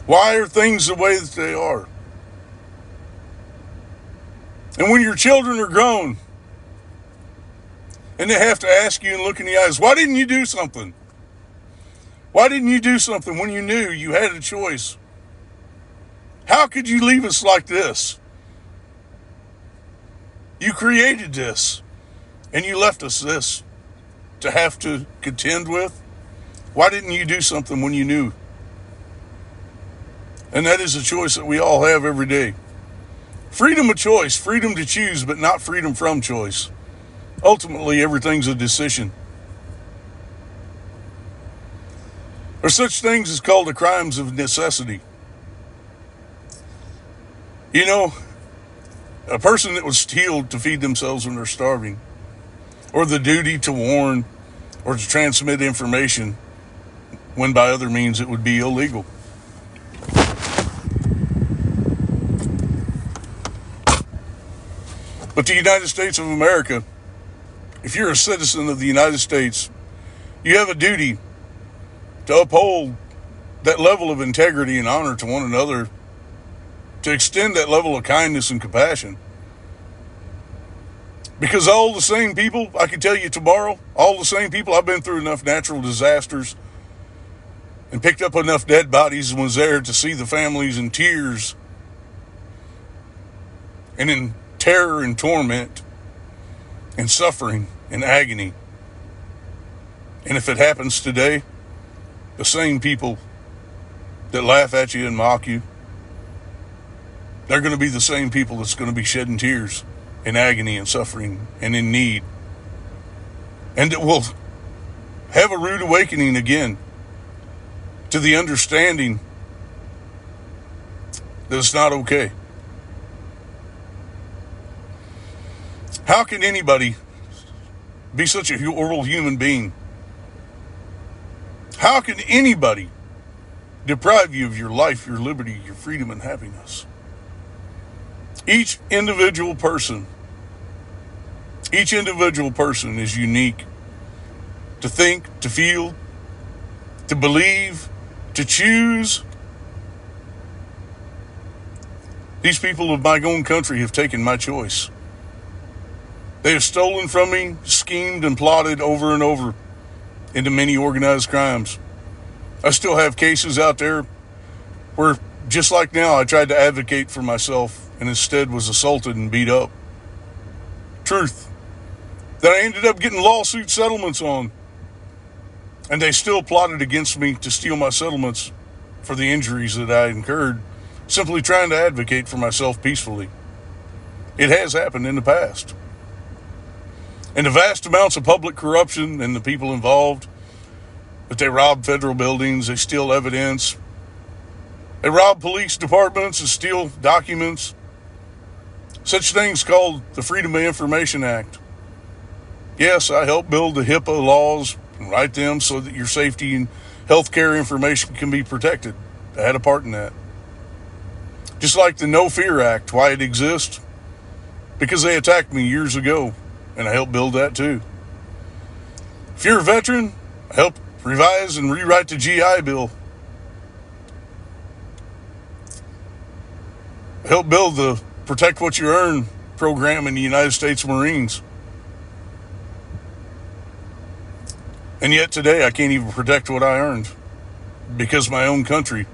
Speaker 1: Why are things the way that they are? And when your children are grown and they have to ask you and look in the eyes, why didn't you do something? Why didn't you do something when you knew you had a choice? How could you leave us like this? You created this, and you left us this to have to contend with. Why didn't you do something when you knew? And that is a choice that we all have every day. Freedom of choice, freedom to choose, but not freedom from choice. Ultimately, everything's a decision. There's such things as called the crimes of necessity. You know, a person that would steal to feed themselves when they're starving, or the duty to warn or to transmit information when by other means it would be illegal. But the United States of America, if you're a citizen of the United States, you have a duty to uphold that level of integrity and honor to one another, to extend that level of kindness and compassion. Because all the same people, I can tell you tomorrow, all the same people, I've been through enough natural disasters and picked up enough dead bodies and was there to see the families in tears and in terror and torment and suffering and agony. And if it happens today, the same people that laugh at you and mock you, they're going to be the same people that's going to be shedding tears in agony and suffering and in need. And it will have a rude awakening again to the understanding that it's not okay. How can anybody be such a horrible human being? How can anybody deprive you of your life, your liberty, your freedom, and happiness? Each individual person is unique to think, to feel, to believe, to choose. These people of my own country have taken my choice. They have stolen from me, schemed and plotted over and over into many organized crimes. I still have cases out there where, just like now, I tried to advocate for myself and instead was assaulted and beat up. Truth. That I ended up getting lawsuit settlements on. And they still plotted against me to steal my settlements for the injuries that I incurred, simply trying to advocate for myself peacefully. It has happened in the past. And the vast amounts of public corruption and the people involved, that they rob federal buildings, they steal evidence, they rob police departments and steal documents. Such things called the Freedom of Information Act. Yes, I helped build the HIPAA laws and write them so that your safety and healthcare information can be protected. I had a part in that. Just like the No Fear Act, why it exists? Because they attacked me years ago, and I helped build that too. If you're a veteran, I helped revise and rewrite the GI Bill. I helped build the Protect What You Earn program in the United States Marines. And yet today I can't even protect what I earned because my own country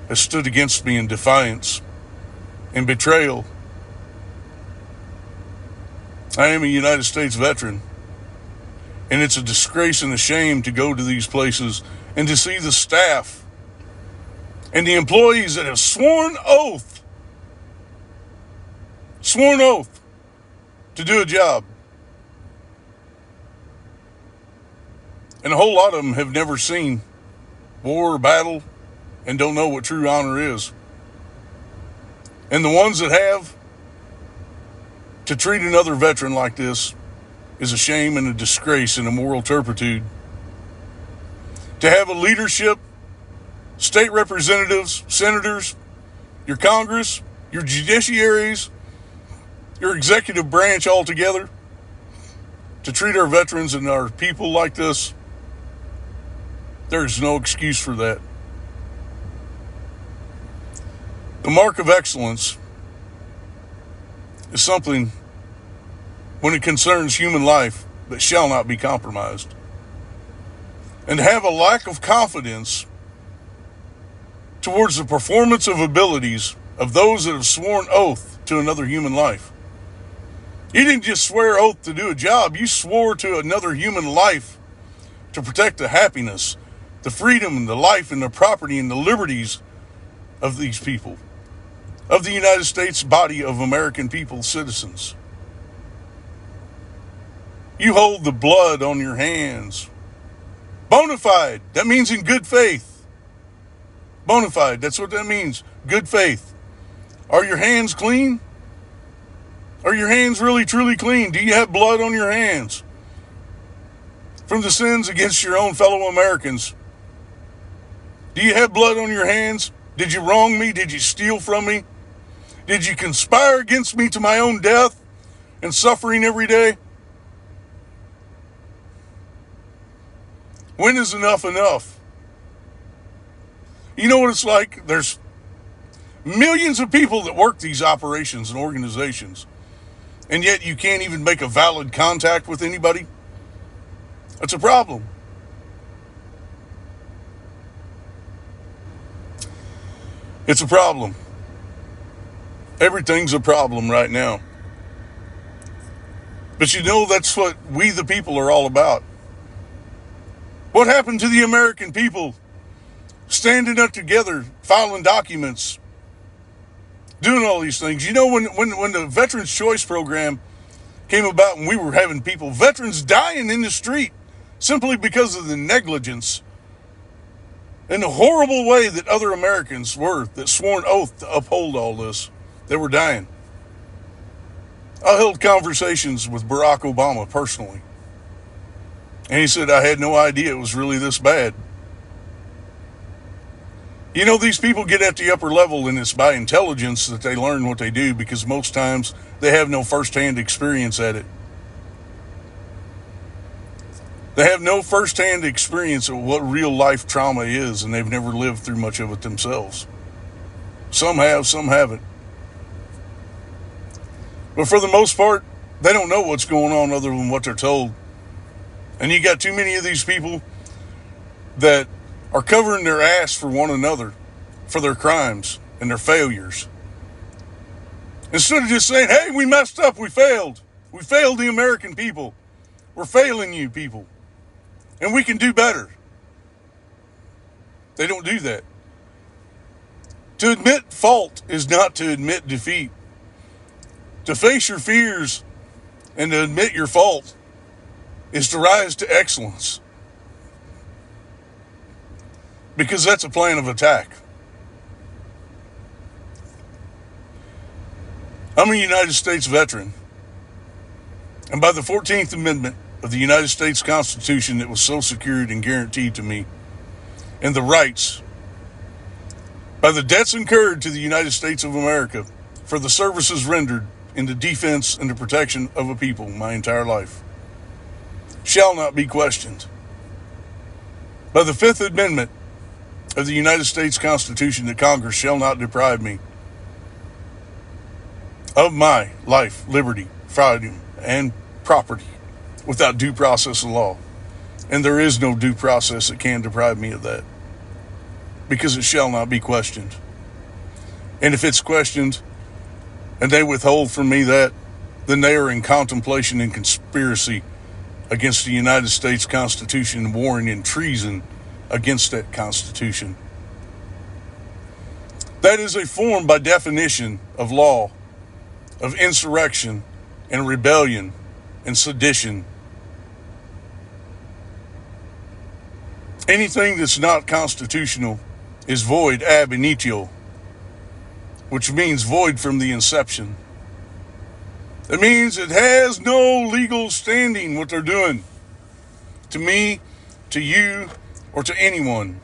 Speaker 1: has stood against me in defiance and betrayal. I am a United States veteran, and it's a disgrace and a shame to go to these places and to see the staff and the employees that have sworn oath to do a job. And a whole lot of them have never seen war or battle and don't know what true honor is. And the ones that have, to treat another veteran like this is a shame and a disgrace and a moral turpitude. To have a leadership, state representatives, senators, your Congress, your judiciaries, your executive branch all together, to treat our veterans and our people like this, there's no excuse for that. The mark of excellence is something, when it concerns human life, that shall not be compromised. And to have a lack of confidence towards the performance of abilities of those that have sworn oath to another human life. You didn't just swear oath to do a job, you swore to another human life to protect the happiness, the freedom, and the life, and the property, and the liberties of these people, of the United States body of American people, citizens. You hold the blood on your hands. Bona fide, that means in good faith. Bona fide, that's what that means, good faith. Are your hands clean? Are your hands really truly clean? Do you have blood on your hands from the sins against your own fellow Americans? Do you have blood on your hands? Did you wrong me? Did you steal from me? Did you conspire against me to my own death and suffering every day? When is enough enough? You know what it's like? There's millions of people that work these operations and organizations, and yet you can't even make a valid contact with anybody? That's a problem. It's a problem. Everything's a problem right now. But you know, that's what we the people are all about. What happened to the American people standing up together, filing documents, doing all these things? You know, when the Veterans Choice Program came about and we were having people, veterans dying in the street simply because of the negligence and the horrible way that other Americans were that swore an oath to uphold all this, they were dying. I held conversations with Barack Obama personally. And he said, I had no idea it was really this bad. You know, these people get at the upper level, and it's by intelligence that they learn what they do, because most times they have no first-hand experience at it. They have no first-hand experience of what real-life trauma is, and they've never lived through much of it themselves. Some have, some haven't. But for the most part, they don't know what's going on other than what they're told. And you got too many of these people that are covering their ass for one another, for their crimes and their failures. Instead of just saying, hey, we messed up, we failed. We failed the American people. We're failing you people. And we can do better. They don't do that. To admit fault is not to admit defeat. To face your fears and to admit your fault is to rise to excellence. Because that's a plan of attack. I'm a United States veteran. And by the 14th Amendment of the United States Constitution that was so secured and guaranteed to me, and the rights, by the debts incurred to the United States of America for the services rendered in the defense and the protection of a people my entire life, shall not be questioned. By the 5th Amendment of the United States Constitution, that Congress shall not deprive me of my life, liberty, freedom, and property without due process of law. And there is no due process that can deprive me of that, because it shall not be questioned. And if it's questioned and they withhold from me that, then they are in contemplation and conspiracy against the United States Constitution, warring in treason against that Constitution. That is a form, by definition, of law, of insurrection and rebellion and sedition. Anything that's not constitutional is void ab initio, which means void from the inception. It means it has no legal standing, what they're doing, to me, to you, or to anyone.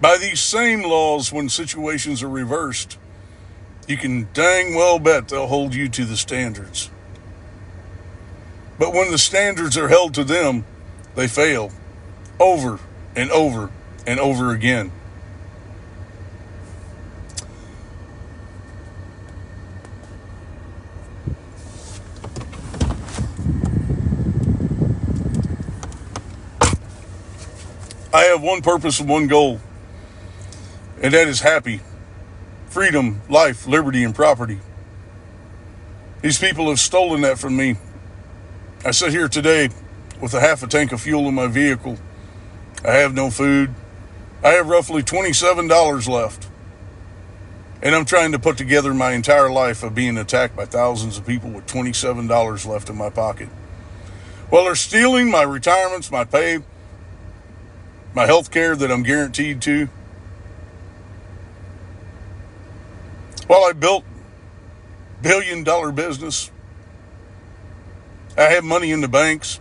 Speaker 1: By these same laws, when situations are reversed, you can dang well bet they'll hold you to the standards. But when the standards are held to them, they fail over and over and over again. I have one purpose and one goal, and that is happy, freedom, life, liberty, and property. These people have stolen that from me. I sit here today with a half a tank of fuel in my vehicle. I have no food. I have roughly $27 left. And I'm trying to put together my entire life of being attacked by thousands of people with $27 left in my pocket. Well, they're stealing my retirements, my pay, my health care that I'm guaranteed to. While I built $1 billion business, I have money in the banks,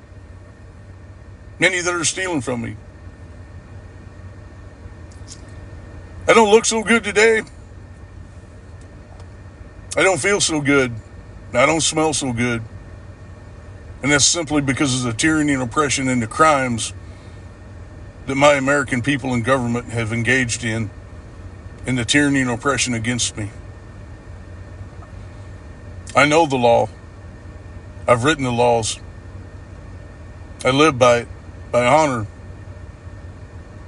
Speaker 1: many that are stealing from me. I don't look so good today. I don't feel so good. I don't smell so good. And that's simply because of the tyranny and oppression and the crimes that my American people and government have engaged in the tyranny and oppression against me. I know the law. I've written the laws. I live by it, by honor,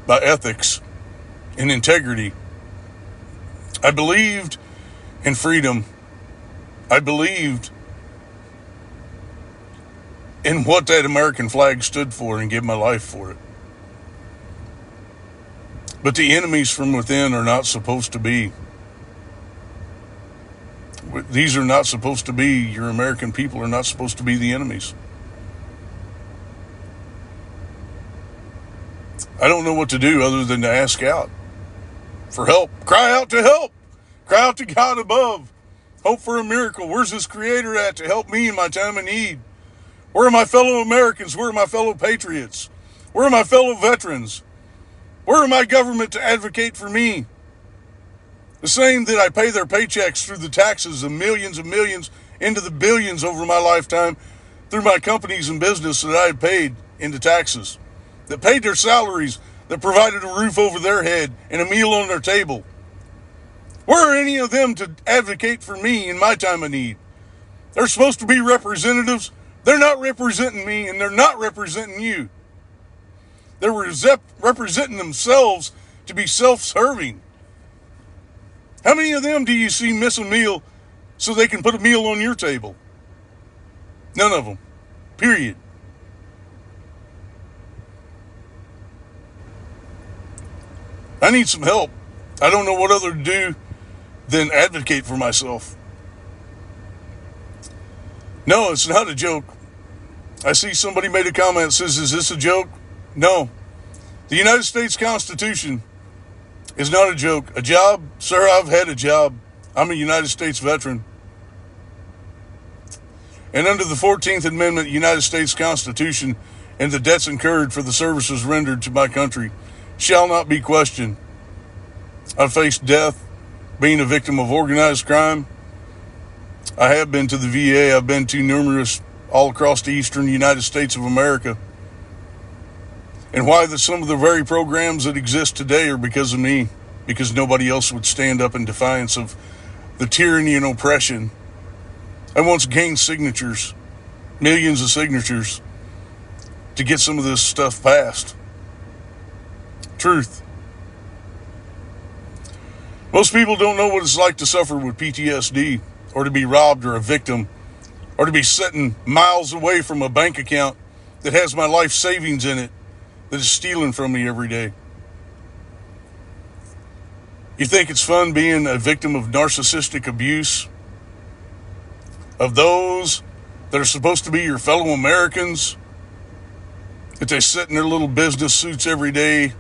Speaker 1: by ethics, and integrity. I believed in freedom. I believed in what that American flag stood for and gave my life for it. But the enemies from within are not supposed to be. These are not supposed to be, your American people are not supposed to be the enemies. I don't know what to do other than to ask out for help. Cry out to help. Cry out to God above. Hope for a miracle. Where's this Creator at to help me in my time of need? Where are my fellow Americans? Where are my fellow patriots? Where are my fellow veterans? Where are my government to advocate for me? The same that I pay their paychecks through the taxes of millions into the billions over my lifetime through my companies and business that I have paid into taxes, that paid their salaries, that provided a roof over their head and a meal on their table. Where are any of them to advocate for me in my time of need? They're supposed to be representatives. They're not representing me, and they're not representing you. They're representing themselves to be self-serving. How many of them do you see miss a meal so they can put a meal on your table? None of them. Period. I need some help. I don't know what other to do than advocate for myself. No, it's not a joke. I see somebody made a comment that says, is this a joke? No. The United States Constitution is not a joke. A job? Sir, I've had a job. I'm a United States veteran. And under the 14th Amendment United States Constitution, and the debts incurred for the services rendered to my country shall not be questioned. I've faced death, being a victim of organized crime. I have been to the VA. I've been to numerous all across the eastern United States of America. And why some of the very programs that exist today are because of me, because nobody else would stand up in defiance of the tyranny and oppression. I once gained signatures, millions of signatures, to get some of this stuff passed. Truth. Most people don't know what it's like to suffer with PTSD, or to be robbed or a victim, or to be sitting miles away from a bank account that has my life savings in it that is stealing from me every day. You think it's fun being a victim of narcissistic abuse? Of those that are supposed to be your fellow Americans? That they sit in their little business suits every day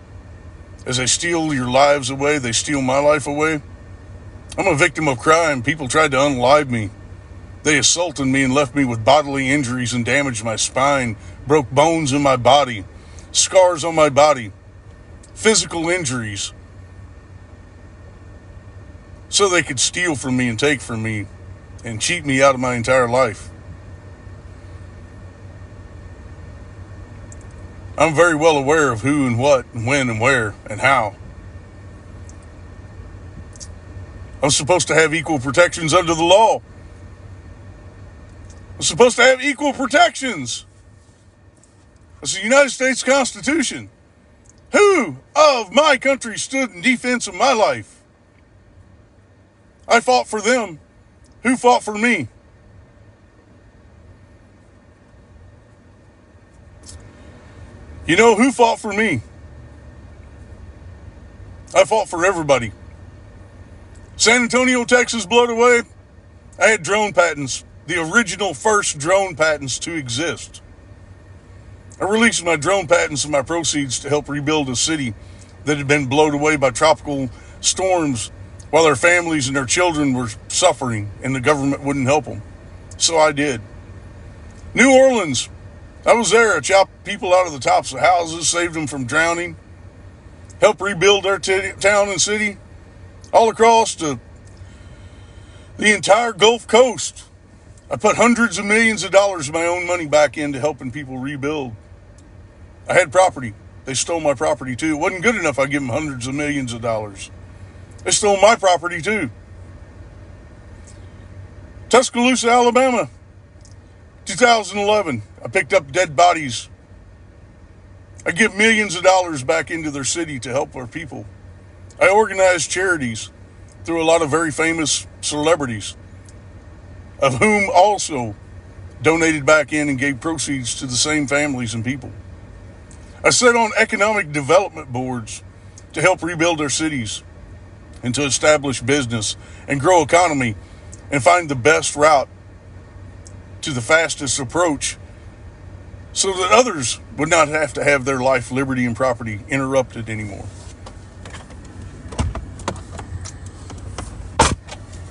Speaker 1: as they steal your lives away, they steal my life away? I'm a victim of crime. People tried to unalive me. They assaulted me and left me with bodily injuries and damaged my spine, broke bones in my body, scars on my body, physical injuries, so they could steal from me and take from me and cheat me out of my entire life. I'm very well aware of who and what and when and where and how. I'm supposed to have equal protections under the law. I'm supposed to have equal protections. It's the United States Constitution. Who of my country stood in defense of my life? I fought for them. Who fought for me? You know who fought for me? I fought for everybody. San Antonio, Texas blew it away. I had drone patents, the original first drone patents to exist. I released my drone patents and my proceeds to help rebuild a city that had been blown away by tropical storms while their families and their children were suffering and the government wouldn't help them. So I did. New Orleans, I was there. I chopped people out of the tops of houses, saved them from drowning, helped rebuild their town and city, all across the entire Gulf Coast. I put hundreds of millions of dollars of my own money back into helping people rebuild. I had property. They stole my property too. It wasn't good enough I give them hundreds of millions of dollars. They stole my property too. Tuscaloosa, Alabama, 2011. I picked up dead bodies. I give millions of dollars back into their city to help our people. I organized charities through a lot of very famous celebrities, of whom also donated back in and gave proceeds to the same families and people. I sat on economic development boards to help rebuild our cities and to establish business and grow economy and find the best route to the fastest approach so that others would not have to have their life, liberty, and property interrupted anymore.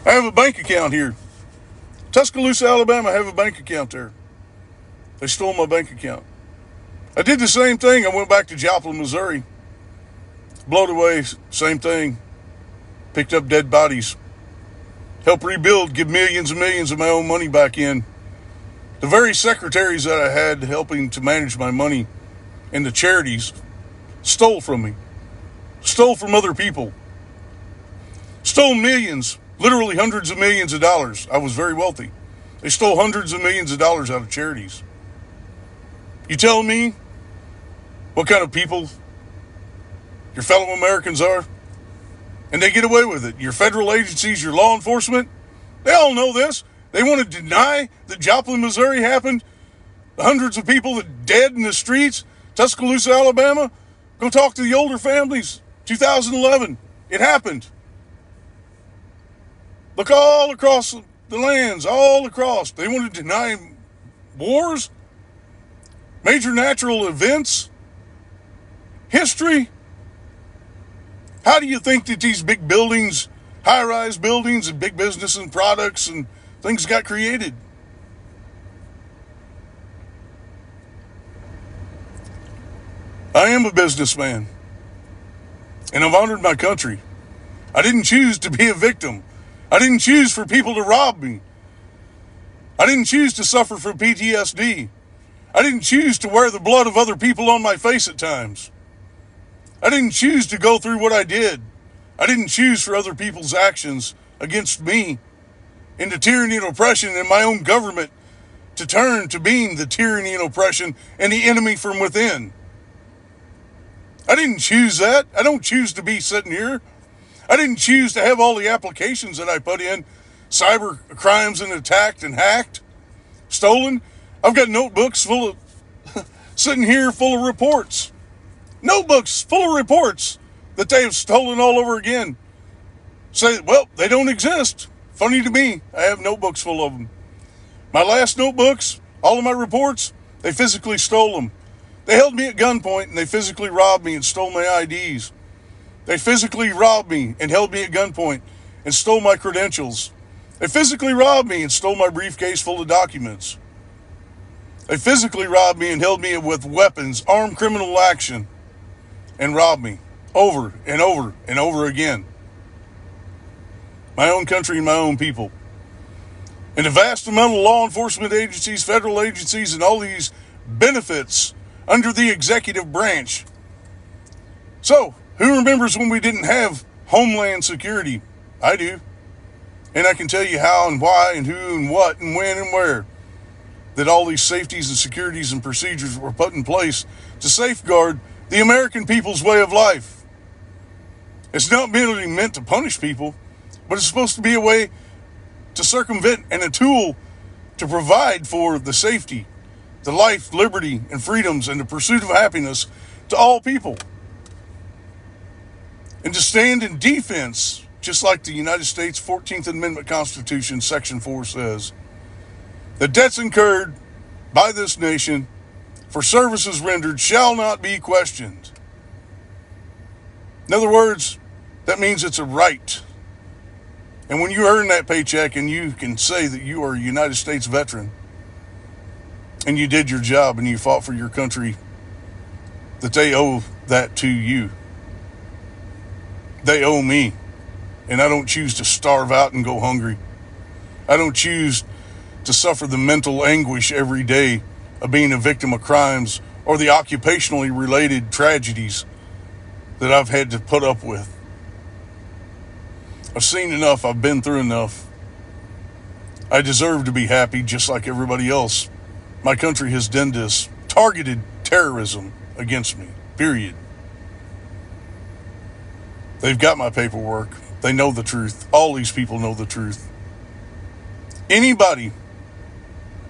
Speaker 1: I have a bank account here. Tuscaloosa, Alabama, I have a bank account there. They stole my bank account. I did the same thing. I went back to Joplin, Missouri. Blown away, same thing. Picked up dead bodies. Helped rebuild, give millions and millions of my own money back in. The very secretaries that I had helping to manage my money and the charities stole from me. Stole from other people. Stole millions, literally hundreds of millions of dollars. I was very wealthy. They stole hundreds of millions of dollars out of charities. You tell me what kind of people your fellow Americans are, and they get away with it. Your federal agencies, your law enforcement, they all know this. They want to deny that Joplin, Missouri happened. The hundreds of people that dead in the streets. Tuscaloosa, Alabama. Go talk to the older families. 2011. It happened. Look all across the lands, all across. They want to deny wars, major natural events, history. How do you think that these big buildings, high-rise buildings and big business and products and things got created? I am a businessman, and I've honored my country. I didn't choose to be a victim. I didn't choose for people to rob me. I didn't choose to suffer from PTSD. I didn't choose to wear the blood of other people on my face at times. I didn't choose to go through what I did. I didn't choose for other people's actions against me into tyranny and oppression, and my own government to turn to being the tyranny and oppression and the enemy from within. I didn't choose that. I don't choose to be sitting here. I didn't choose to have all the applications that I put in, cyber crimes and attacked and hacked, stolen. I've got notebooks full of, sitting here full of reports. Notebooks full of reports that they have stolen all over again. Say, well, they don't exist. Funny to me, I have notebooks full of them. My last notebooks, all of my reports, they physically stole them. They held me at gunpoint and they physically robbed me and stole my IDs. They physically robbed me and held me at gunpoint and stole my credentials. They physically robbed me and stole my briefcase full of documents. They physically robbed me and held me with weapons, armed criminal action, and robbed me over and over and over again. My own country and my own people. And the vast amount of law enforcement agencies, federal agencies, and all these benefits under the executive branch. So, who remembers when we didn't have Homeland Security? I do. And I can tell you how and why and who and what and when and where that all these safeties and securities and procedures were put in place to safeguard the American people's way of life. It's not merely meant to punish people, but it's supposed to be a way to circumvent and a tool to provide for the safety, the life, liberty, and freedoms, and the pursuit of happiness to all people. And to stand in defense, just like the United States 14th Amendment Constitution, Section 4 says, the debts incurred by this nation for services rendered shall not be questioned. In other words, that means it's a right. And when you earn that paycheck and you can say that you are a United States veteran and you did your job and you fought for your country, that they owe that to you. They owe me. And I don't choose to starve out and go hungry. I don't choose to suffer the mental anguish every day of being a victim of crimes or the occupationally related tragedies that I've had to put up with. I've seen enough. I've been through enough. I deserve to be happy just like everybody else. My country has done this targeted terrorism against me, period. They've got my paperwork. They know the truth. All these people know the truth. Anybody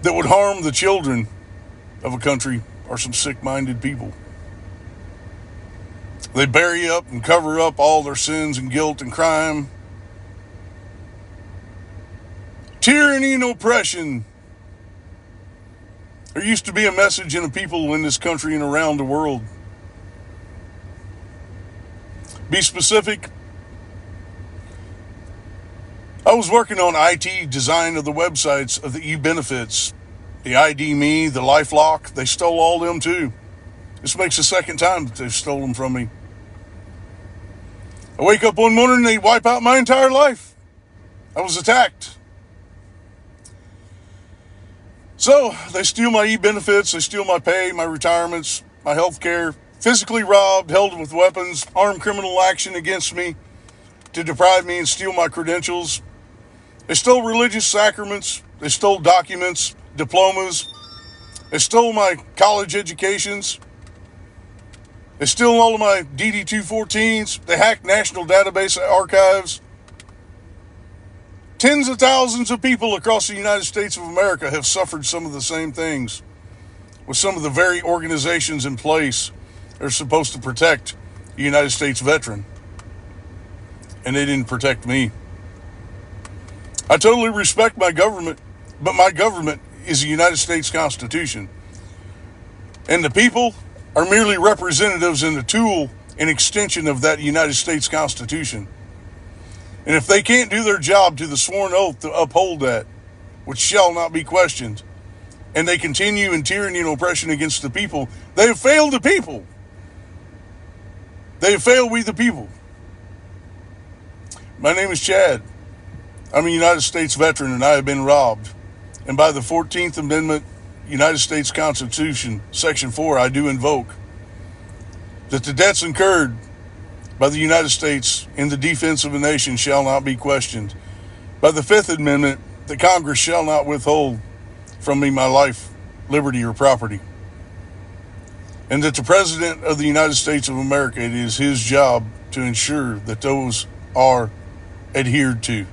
Speaker 1: that would harm the children of a country are some sick-minded people. They bury up and cover up all their sins and guilt and crime. Tyranny and oppression. There used to be a message in the people in this country and around the world. Be specific. I was working on IT design of the websites of the e-benefits, the ID Me, the LifeLock. They stole all them too. This makes the second time that they've stolen them from me. I wake up one morning and they wipe out my entire life. I was attacked. So they steal my e-benefits, they steal my pay, my retirements, my health care, physically robbed, held with weapons, armed criminal action against me to deprive me and steal my credentials. They stole religious sacraments, they stole documents, diplomas, they stole my college educations, they stole all of my DD-214s, they hacked national database archives. Tens of thousands of people across the United States of America have suffered some of the same things with some of the very organizations in place that are supposed to protect the United States veteran. And they didn't protect me. I totally respect my government, but my government is the United States Constitution. And the people are merely representatives and a tool, an extension of that United States Constitution. And if they can't do their job to the sworn oath to uphold that, which shall not be questioned, and they continue in tyranny and oppression against the people, they have failed the people. They have failed we the people. My name is Chad. I'm a United States veteran and I have been robbed. And by the 14th Amendment, United States Constitution, Section 4, I do invoke that the debts incurred by the United States in the defense of a nation shall not be questioned. by the Fifth Amendment that Congress shall not withhold from me my life, liberty, or property, and that the President of the United States of America, it is his job to ensure that those are adhered to.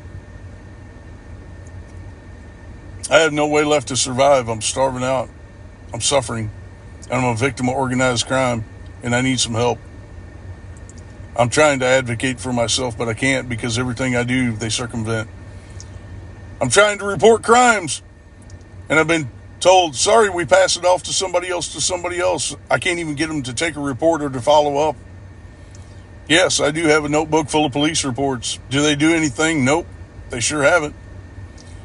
Speaker 1: I have no way left to survive. I'm starving out. I'm suffering. And I'm a victim of organized crime, and I need some help. I'm trying to advocate for myself, but I can't because everything I do, they circumvent. I'm trying to report crimes, and I've been told, sorry, we pass it off to somebody else. I can't even get them to take a report or to follow up. Yes, I do have a notebook full of police reports. Do they do anything? Nope, they sure haven't.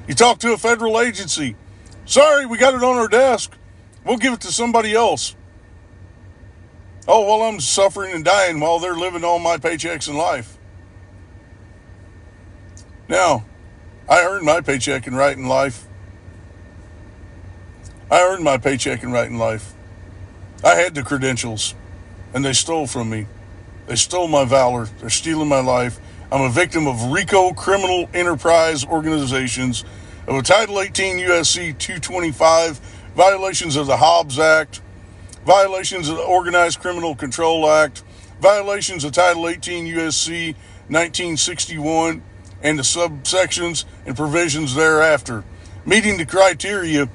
Speaker 1: You talk to a federal agency. Sorry, we got it on our desk. We'll give it to somebody else. Oh, well, I'm suffering and dying while they're living on my paychecks in life. Now, I earned my paycheck and right in life. I had the credentials, and they stole from me. They stole my valor. They're stealing my life. I'm a victim of RICO criminal enterprise organizations, of a Title 18 USC 225, violations of the Hobbs Act, violations of the Organized Criminal Control Act, violations of Title 18 USC 1961, and the subsections and provisions thereafter, meeting the criteria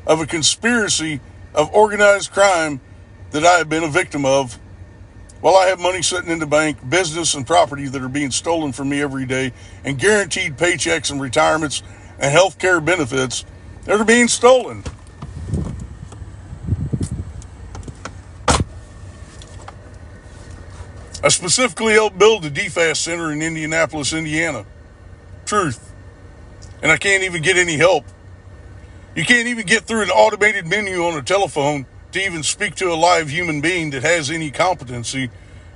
Speaker 1: of a conspiracy of organized crime that I have been a victim of, while I have money sitting in the bank, business and property that are being stolen from me every day, and guaranteed paychecks and retirements and health care benefits that are being stolen. I specifically helped build the DFAS Center in Indianapolis, Indiana. Truth. And I can't even get any help. You can't even get through an automated menu on a telephone to even speak to a live human being that has any competency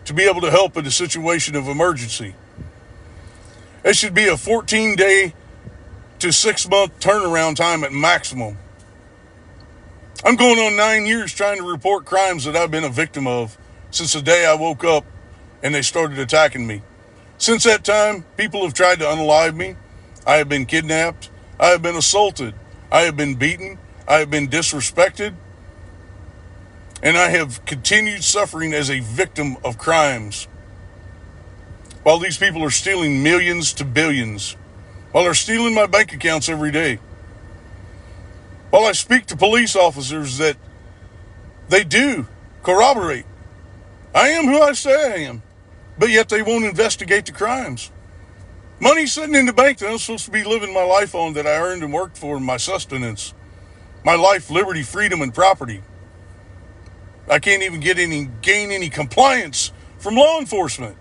Speaker 1: to be able to help in a situation of emergency. It should be a 14-day to 6-month turnaround time at maximum. I'm going on 9 years trying to report crimes that I've been a victim of since the day I woke up and they started attacking me. Since that time, people have tried to unalive me. I have been kidnapped. I have been assaulted. I have been beaten. I have been disrespected. And I have continued suffering as a victim of crimes. While these people are stealing millions to billions. While they're stealing my bank accounts every day. While I speak to police officers that they do corroborate. I am who I say I am. But yet they won't investigate the crimes. Money sitting in the bank that I'm supposed to be living my life on, that I earned and worked for, my sustenance. My life, liberty, freedom, and property. I can't even gain any compliance from law enforcement.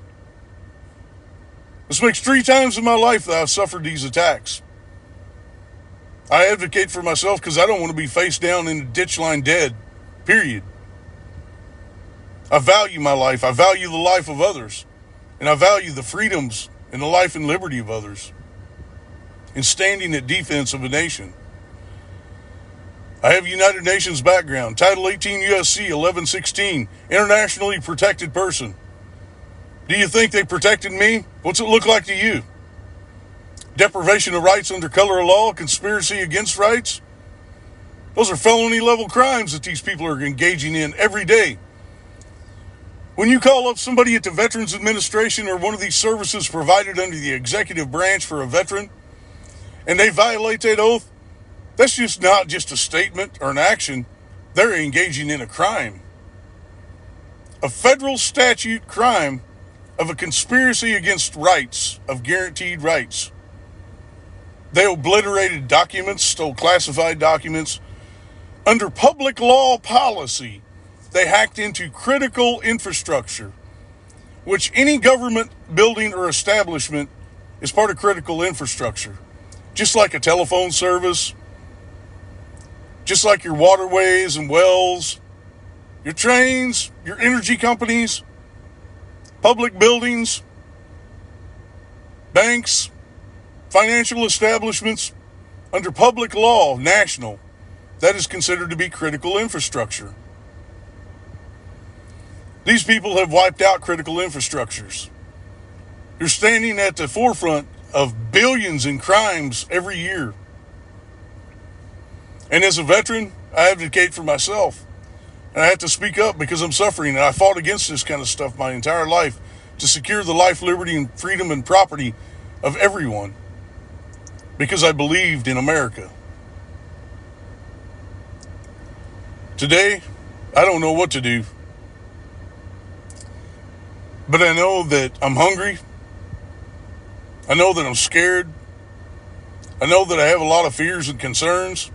Speaker 1: This makes 3 times in my life that I've suffered these attacks. I advocate for myself because I don't want to be face down in the ditch line dead. Period. I value my life. I value the life of others. And I value the freedoms and the life and liberty of others. In standing at defense of a nation. I have United Nations background. Title 18 USC 1116. Internationally protected person. Do you think they protected me? What's it look like to you? Deprivation of rights under color of law, conspiracy against rights? Those are felony level crimes that these people are engaging in every day. When you call up somebody at the Veterans Administration or one of these services provided under the executive branch for a veteran, and they violate that oath, that's just not just a statement or an action. They're engaging in a crime. A federal statute crime of a conspiracy against rights, of guaranteed rights. They obliterated documents, stole classified documents. Under public law policy, they hacked into critical infrastructure, which any government building or establishment is part of critical infrastructure. Just like a telephone service, just like your waterways and wells, your trains, your energy companies, public buildings, banks, financial establishments, under public law, national, that is considered to be critical infrastructure. These people have wiped out critical infrastructures. You're standing at the forefront of billions in crimes every year. And as a veteran, I advocate for myself. And I have to speak up because I'm suffering. And I fought against this kind of stuff my entire life to secure the life, liberty, and freedom and property of everyone. Because I believed in America. Today, I don't know what to do. But I know that I'm hungry. I know that I'm scared. I know that I have a lot of fears and concerns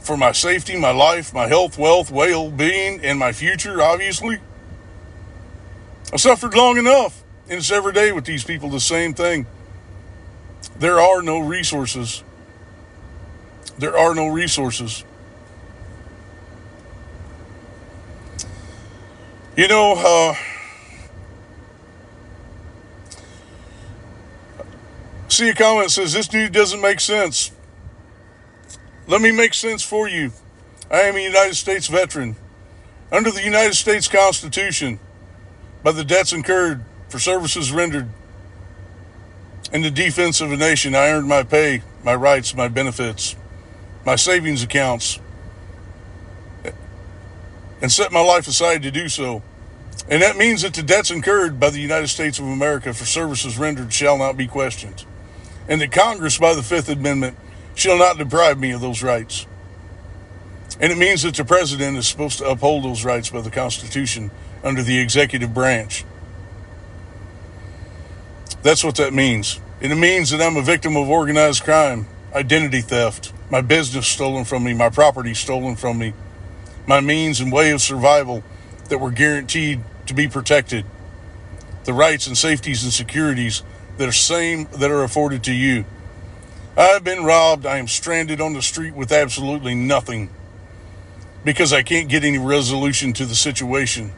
Speaker 1: for my safety, my life, my health, wealth, well-being, and my future, obviously. I've suffered long enough, and it's every day with these people the same thing. There are no resources. There are no resources. You know, see a comment that says, this dude doesn't make sense. Let me make sense for you. I am a United States veteran. Under the United States Constitution, by the debts incurred for services rendered in the defense of a nation, I earned my pay, my rights, my benefits, my savings accounts, and set my life aside to do so. And that means that the debts incurred by the United States of America for services rendered shall not be questioned. And that Congress, by the Fifth Amendment, shall not deprive me of those rights. And it means that the president is supposed to uphold those rights by the Constitution under the executive branch. That's what that means. And it means that I'm a victim of organized crime, identity theft, my business stolen from me, my property stolen from me, my means and way of survival that were guaranteed to be protected, the rights and safeties and securities that are afforded to you. I've been robbed. I am stranded on the street with absolutely nothing because I can't get any resolution to the situation.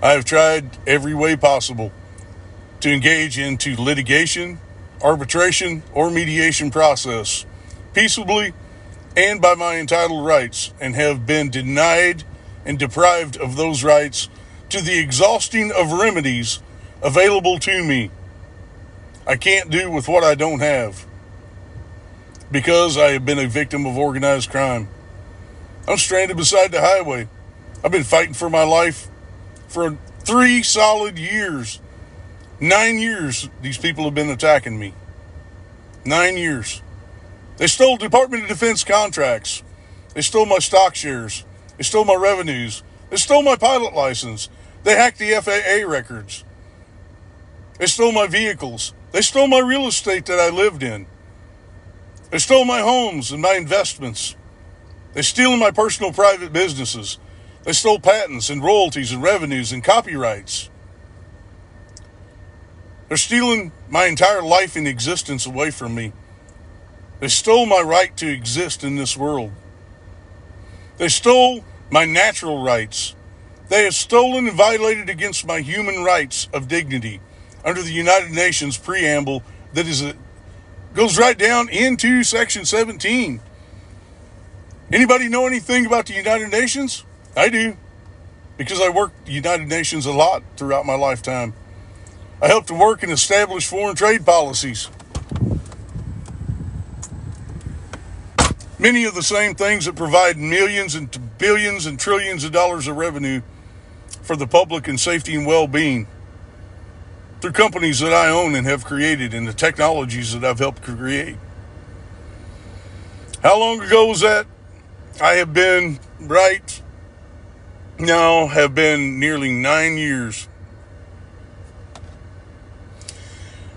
Speaker 1: I have tried every way possible to engage into litigation, arbitration, or mediation process peaceably and by my entitled rights, and have been denied and deprived of those rights to the exhausting of remedies available to me. I can't do with what I don't have because I have been a victim of organized crime. I'm stranded beside the highway. I've been fighting for my life for 3 solid years. 9 years these people have been attacking me. 9 years. They stole Department of Defense contracts. They stole my stock shares. They stole my revenues. They stole my pilot license. They hacked the FAA records. They stole my vehicles. They stole my real estate that I lived in. They stole my homes and my investments. They steal my personal private businesses. They stole patents and royalties and revenues and copyrights. They're stealing my entire life and existence away from me. They stole my right to exist in this world. They stole my natural rights. They have stolen and violated against my human rights of dignity under the United Nations preamble that goes right down into Section 17. Anybody know anything about the United Nations? I do, because I worked the United Nations a lot throughout my lifetime. I helped to work and establish foreign trade policies. Many of the same things that provide millions and billions and trillions of dollars of revenue for the public and safety and well-being through companies that I own and have created and the technologies that I've helped create. How long ago was that? I have been have been nearly 9 years.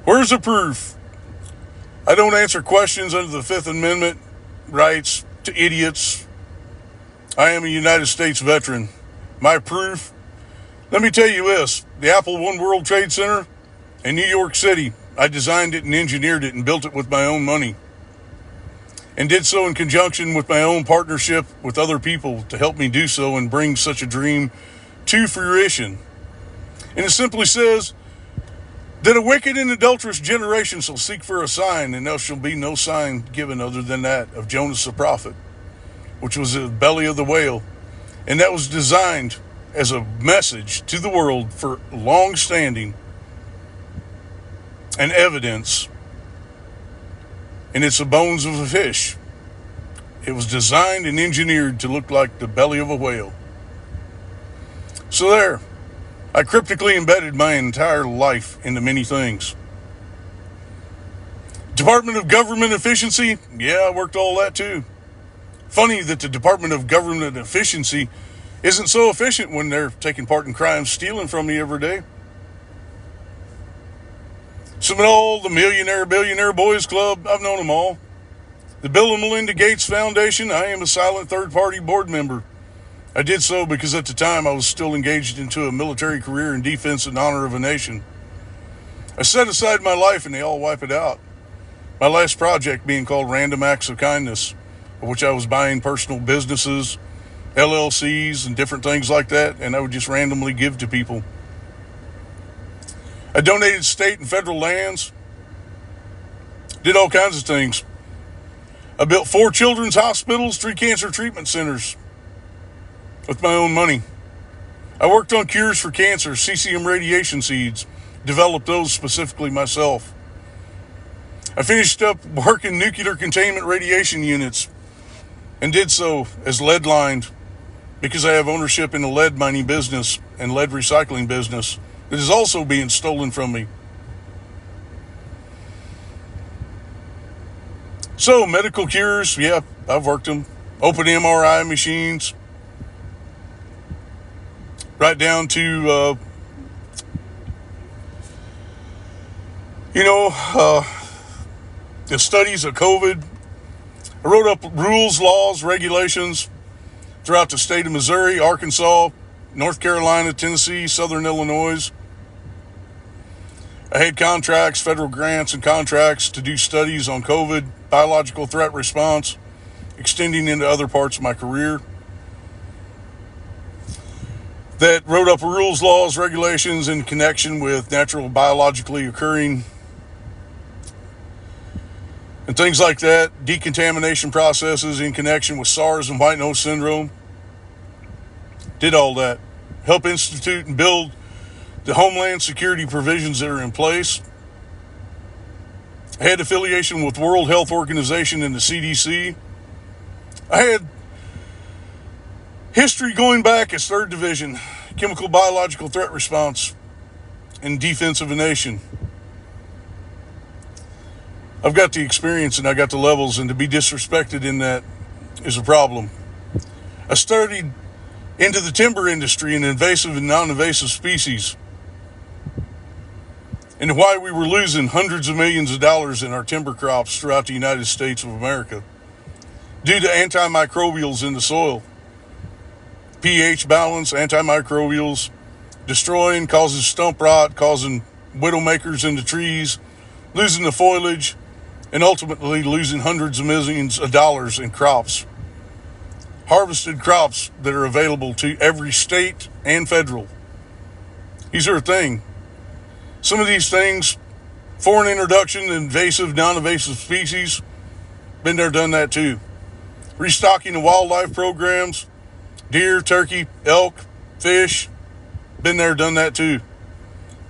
Speaker 1: Where's the proof? I don't answer questions under the Fifth Amendment rights to idiots. I am a United States veteran. My proof? Let me tell you this. The Apple One World Trade Center in New York City, I designed it and engineered it and built it with my own money. And did so in conjunction with my own partnership with other people to help me do so and bring such a dream to fruition. And it simply says that a wicked and adulterous generation shall seek for a sign, and there shall be no sign given other than that of Jonas the prophet, which was the belly of the whale. And that was designed as a message to the world for long standing. and evidence, and it's the bones of a fish. It was designed and engineered to look like the belly of a whale. So there, I cryptically embedded my entire life into many things. Department of Government Efficiency, yeah, I worked all that too. Funny that the Department of Government Efficiency isn't so efficient when they're taking part in crimes, stealing from me every day. Seminole, the Millionaire Billionaire Boys Club, I've known them all. The Bill and Melinda Gates Foundation, I am a silent third-party board member. I did so because at the time I was still engaged into a military career in defense and honor of a nation. I set aside my life and they all wipe it out. My last project being called Random Acts of Kindness, of which I was buying personal businesses, LLCs, and different things like that, and I would just randomly give to people. I donated state and federal lands, did all kinds of things. I built 4 children's hospitals, 3 cancer treatment centers with my own money. I worked on cures for cancer, cesium radiation seeds, developed those specifically myself. I finished up working nuclear containment radiation units and did so as lead lined because I have ownership in a lead mining business and lead recycling business that is also being stolen from me. So, medical cures, yeah, I've worked them. Open MRI machines, right down to, the studies of COVID. I wrote up rules, laws, regulations throughout the state of Missouri, Arkansas, North Carolina, Tennessee, Southern Illinois. I had contracts, federal grants and contracts to do studies on COVID, biological threat response, extending into other parts of my career. That wrote up rules, laws, regulations in connection with natural biologically occurring and things like that, decontamination processes in connection with SARS and white nose syndrome. Did all that. Help institute and build the homeland security provisions that are in place. I had affiliation with World Health Organization and the CDC. I had history going back as 3rd Division, Chemical Biological Threat Response, and Defense of a Nation. I've got the experience and I got the levels, and to be disrespected in that is a problem. I studied into the timber industry and invasive and non-invasive species, and why we were losing hundreds of millions of dollars in our timber crops throughout the United States of America due to antimicrobials in the soil. pH balance, antimicrobials, destroying, causes stump rot, causing widowmakers in the trees, losing the foliage, and ultimately losing hundreds of millions of dollars in crops. Harvested crops that are available to every state and federal. These are a thing. Some of these things, foreign introduction, invasive, non-invasive species, been there, done that too. Restocking the wildlife programs, deer, turkey, elk, fish, been there, done that too.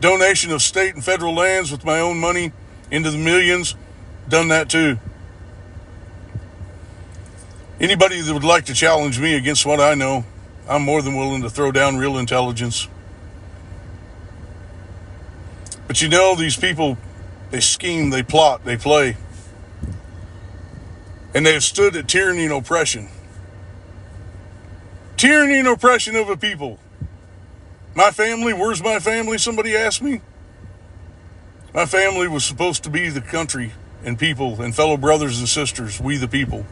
Speaker 1: Donation of state and federal lands with my own money into the millions, done that too. Anybody that would like to challenge me against what I know, I'm more than willing to throw down real intelligence. But these people, they scheme, they plot, they play. And they have stood at tyranny and oppression. Tyranny and oppression of a people. My family, where's my family? Somebody asked me. My family was supposed to be the country and people and fellow brothers and sisters, we the people.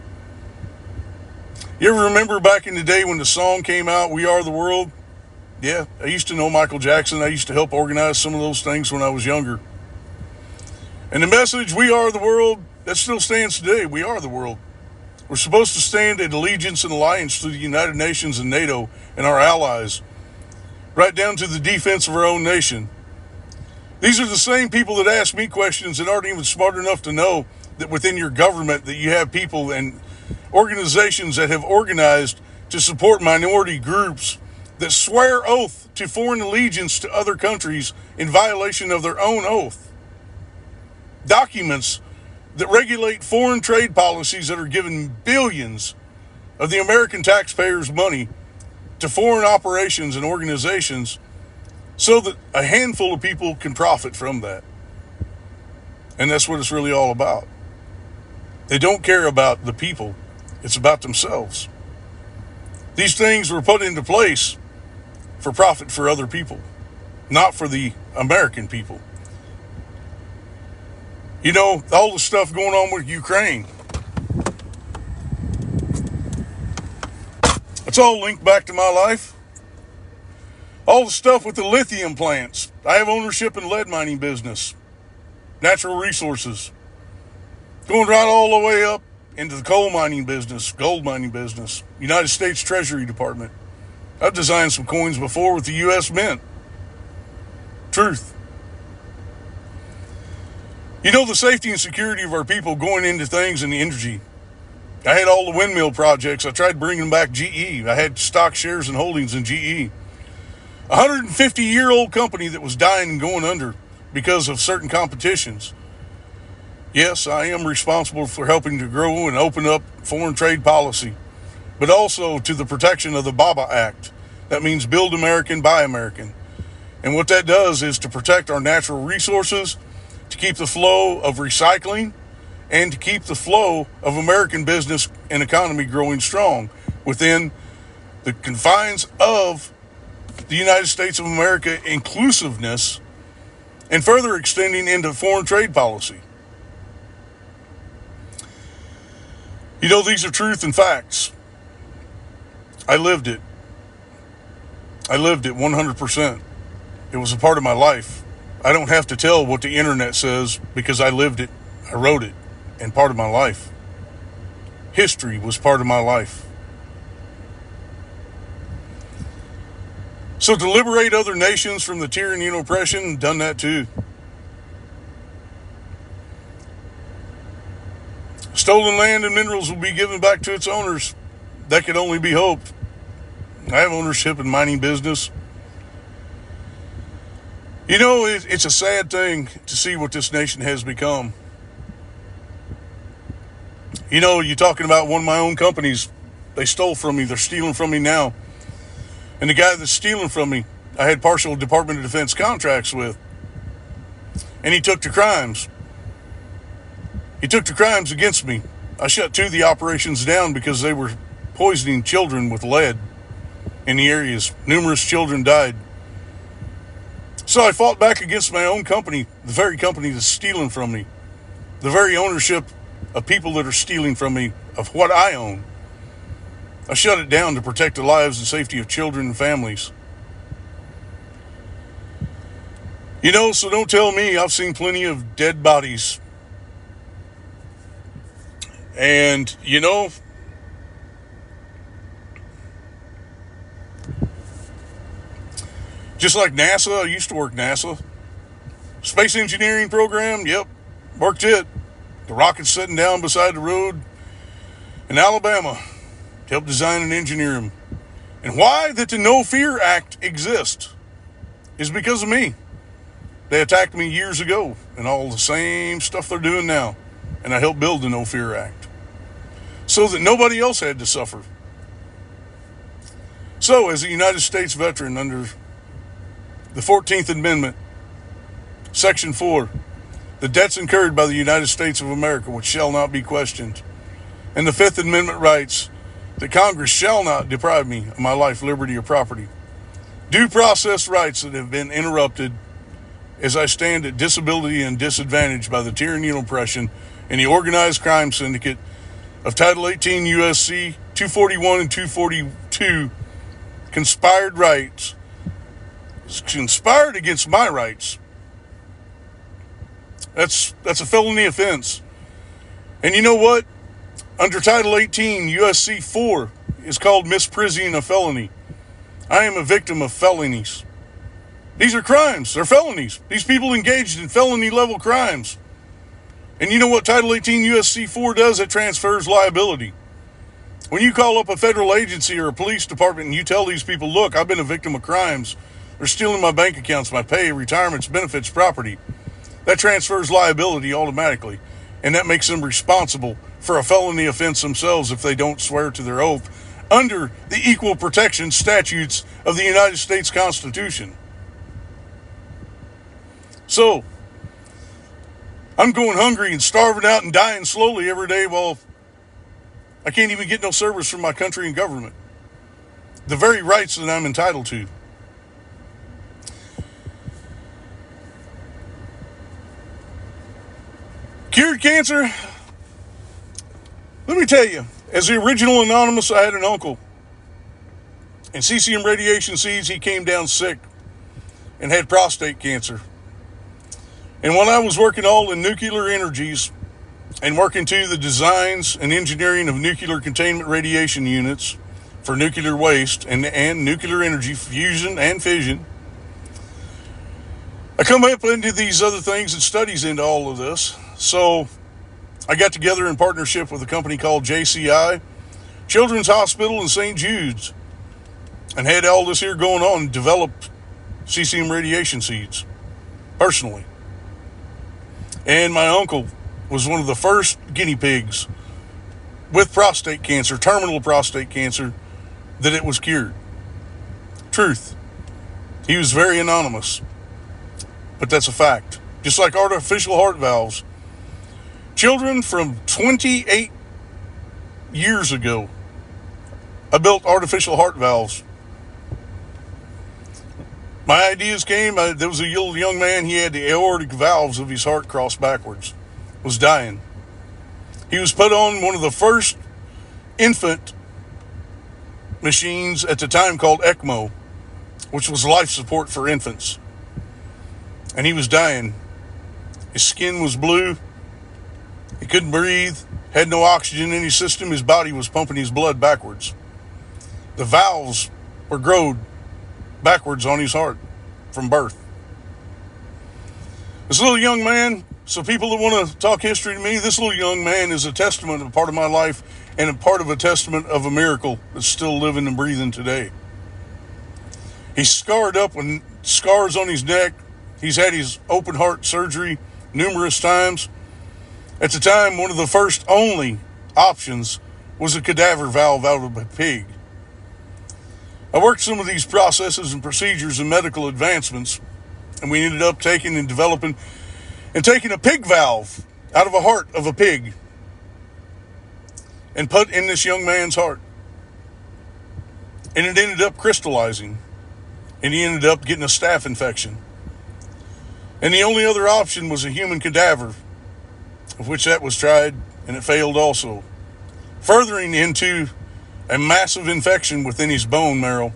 Speaker 1: You ever remember back in the day when the song came out, We Are the World? Yeah, I used to know Michael Jackson. I used to help organize some of those things when I was younger. And the message, We Are the World, that still stands today. We are the world. We're supposed to stand in allegiance and alliance to the United Nations and NATO and our allies, right down to the defense of our own nation. These are the same people that ask me questions that aren't even smart enough to know that within your government that you have people and organizations that have organized to support minority groups that swear oath to foreign allegiance to other countries in violation of their own oath. documents that regulate foreign trade policies that are giving billions of the American taxpayers' money to foreign operations and organizations so that a handful of people can profit from that. And that's what it's really all about. They don't care about the people. It's about themselves. These things were put into place for profit for other people, not for the American people. You know, all the stuff going on with Ukraine, it's all linked back to my life. All the stuff with the lithium plants. I have ownership in lead mining business, natural resources, going right all the way up into the coal mining business, gold mining business, United States Treasury Department. I've designed some coins before with the U.S. Mint. Truth. You know, the safety and security of our people going into things in the energy. I had all the windmill projects. I tried bringing back GE. I had stock shares and holdings in GE. A 150-year-old company that was dying and going under because of certain competitions. Yes, I am responsible for helping to grow and open up foreign trade policy, but also to the protection of the BABA Act. That means Build American, Buy American. And what that does is to protect our natural resources, to keep the flow of recycling, and to keep the flow of American business and economy growing strong within the confines of the United States of America inclusiveness and further extending into foreign trade policy. You know, these are truth and facts. I lived it. I lived it 100%. It was a part of my life. I don't have to tell what the internet says because I lived it. I wrote it, and part of my life. History was part of my life. So to liberate other nations from the tyranny and oppression, done that too. Stolen land and minerals will be given back to its owners. That could only be hoped. I have ownership in mining business. You know, it's a sad thing to see what this nation has become. You know, you're talking about one of my own companies. They stole from me. They're stealing from me now. And the guy that's stealing from me, I had partial Department of Defense contracts with. And he took to crimes. He took to crimes against me. I shut two of the operations down because they were poisoning children with lead in the areas. Numerous children died. So I fought back against my own company, the very company that's stealing from me, the very ownership of people that are stealing from me of what I own. I shut it down to protect the lives and safety of children and families. You know, so don't tell me. I've seen plenty of dead bodies. And, you know, just like NASA, I used to work NASA. Space engineering program, yep, worked it. The rockets sitting down beside the road in Alabama. Helped design and engineer them. And why that the No Fear Act exists is because of me. They attacked me years ago and all the same stuff they're doing now. And I helped build the No Fear Act so that nobody else had to suffer. So, as a United States veteran under the 14th Amendment, Section 4, the debts incurred by the United States of America which shall not be questioned, and the 5th Amendment rights that Congress shall not deprive me of my life, liberty, or property. Due process rights that have been interrupted as I stand at disability and disadvantage by the tyranny and oppression and the organized crime syndicate of Title 18 U.S.C. 241 and 242 conspired against my rights. That's a felony offense. And you know what? Under Title 18 U.S.C. 4 is called misprision of felony. I am a victim of felonies. These are crimes. They're felonies. These people engaged in felony level crimes. And you know what Title 18 U.S.C. 4 does? It transfers liability. When you call up a federal agency or a police department and you tell these people, look, I've been a victim of crimes. They're stealing my bank accounts, my pay, retirements, benefits, property. that transfers liability automatically, and that makes them responsible for a felony offense themselves if they don't swear to their oath under the equal protection statutes of the United States Constitution. So, I'm going hungry and starving out and dying slowly every day while I can't even get no service from my country and government. The very rights that I'm entitled to. Cured cancer? Let me tell you, as the original anonymous, I had an uncle. In cesium radiation seeds, he came down sick and had prostate cancer. And when I was working all in nuclear energies and working to the designs and engineering of nuclear containment radiation units for nuclear waste and nuclear energy fusion and fission, I come up into these other things and studies into all of this. So I got together in partnership with a company called JCI, Children's Hospital in St. Jude's, and had all this here going on and developed cesium radiation seeds personally. And my uncle was one of the first guinea pigs with prostate cancer, terminal prostate cancer, that it was cured. Truth. He was very anonymous, but that's a fact. Just like artificial heart valves. Children, from 28 years ago, I built artificial heart valves. My ideas came, there was a little young man, he had the aortic valves of his heart crossed backwards, was dying. He was put on one of the first infant machines at the time called ECMO, which was life support for infants. And he was dying. His skin was blue. He couldn't breathe, had no oxygen in his system. His body was pumping his blood backwards. The valves were growed backwards on his heart from birth. This little young man, so people that want to talk history to me, this little young man is a testament, a part of my life, and a part of a testament of a miracle that's still living and breathing today. He's scarred up with scars on his neck. He's had his open heart surgery numerous times. At the time, one of the first only options was a cadaver valve out of a pig. I worked some of these processes and procedures and medical advancements, and we ended up taking and developing and taking a pig valve out of a heart of a pig and put in this young man's heart. And it ended up crystallizing, and he ended up getting a staph infection. And the only other option was a human cadaver, of which that was tried, and it failed also, furthering into a massive infection within his bone marrow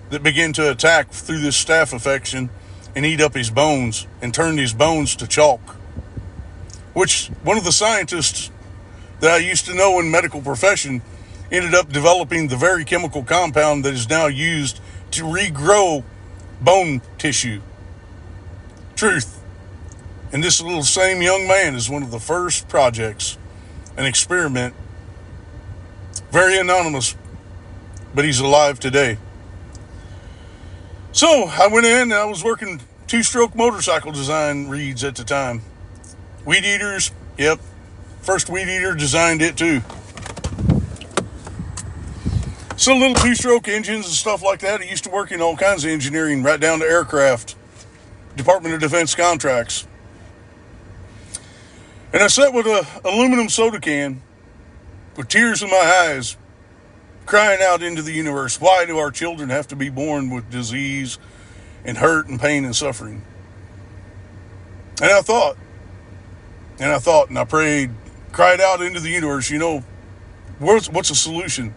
Speaker 1: that began to attack through this staph infection and eat up his bones and turned his bones to chalk, which one of the scientists that I used to know in medical profession ended up developing the very chemical compound that is now used to regrow bone tissue. Truth. And this little same young man is one of the first projects, an experiment, very anonymous, but he's alive today. So I went in and I was working two-stroke motorcycle design reeds at the time. Weed eaters, yep, first weed eater designed it too. So little two-stroke engines and stuff like that. I used to work in all kinds of engineering, right down to aircraft, Department of Defense contracts. And I sat with an aluminum soda can with tears in my eyes, crying out into the universe, why do our children have to be born with disease and hurt and pain and suffering? And I thought, and I prayed, cried out into the universe, what's a solution?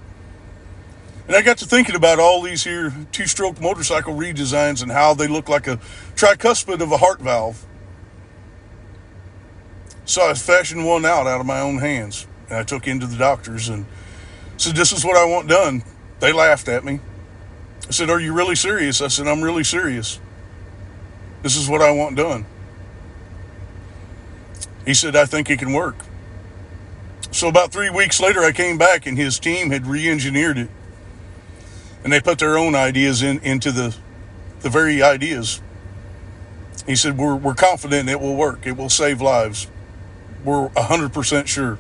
Speaker 1: And I got to thinking about all these here two-stroke motorcycle redesigns and how they look like a tricuspid of a heart valve. So I fashioned one out of my own hands, and I took into the doctors and said, this is what I want done. They laughed at me. I said, are you really serious? I said, I'm really serious. This is what I want done. He said, I think it can work. So about 3 weeks later, I came back, and his team had re-engineered it. And they put their own ideas into the very ideas. He said, we're confident it will work. It will save lives. We're 100% sure.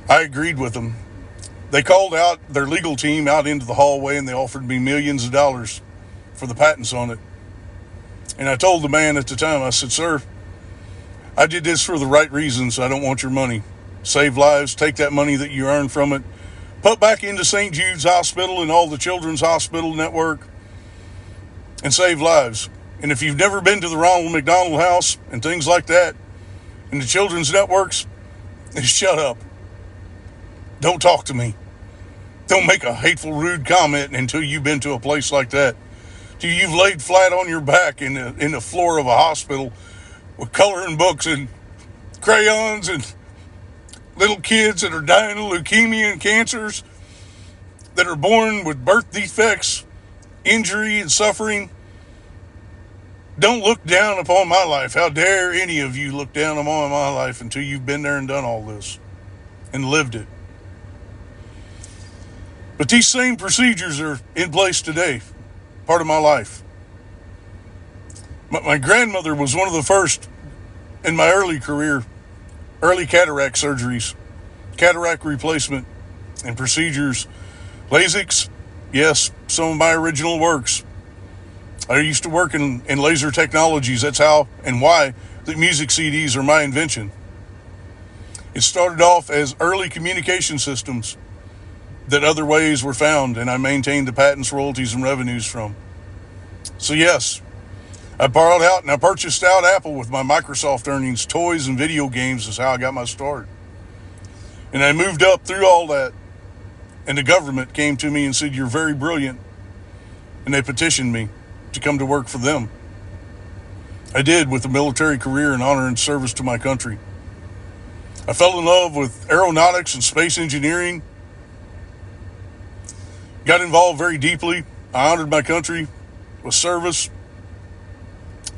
Speaker 1: I agreed with them. They called out their legal team out into the hallway and they offered me millions of dollars for the patents on it. And I told the man at the time, I said, sir, I did this for the right reasons. I don't want your money. Save lives. Take that money that you earn from it. Put back into St. Jude's Hospital and all the Children's Hospital network and save lives. And if you've never been to the Ronald McDonald House and things like that and the children's networks, shut up. Don't talk to me. Don't make a hateful, rude comment until you've been to a place like that. Till you've laid flat on your back in the floor of a hospital with coloring books and crayons and little kids that are dying of leukemia and cancers, that are born with birth defects, injury and suffering. Don't look down upon my life. How dare any of you look down upon my life until you've been there and done all this and lived it. But these same procedures are in place today, part of my life. My grandmother was one of the first in my early career, early cataract surgeries, cataract replacement and procedures. LASIKs, yes, some of my original works. I used to work in laser technologies. That's how and why the music CDs are my invention. It started off as early communication systems that other ways were found, and I maintained the patents, royalties, and revenues from. So yes, I borrowed out and I purchased out Apple with my Microsoft earnings. Toys and video games is how I got my start. And I moved up through all that, and the government came to me and said, you're very brilliant. And they petitioned me to come to work for them. I did, with a military career in honor and service to my country. I fell in love with aeronautics and space engineering. Got involved very deeply. I honored my country with service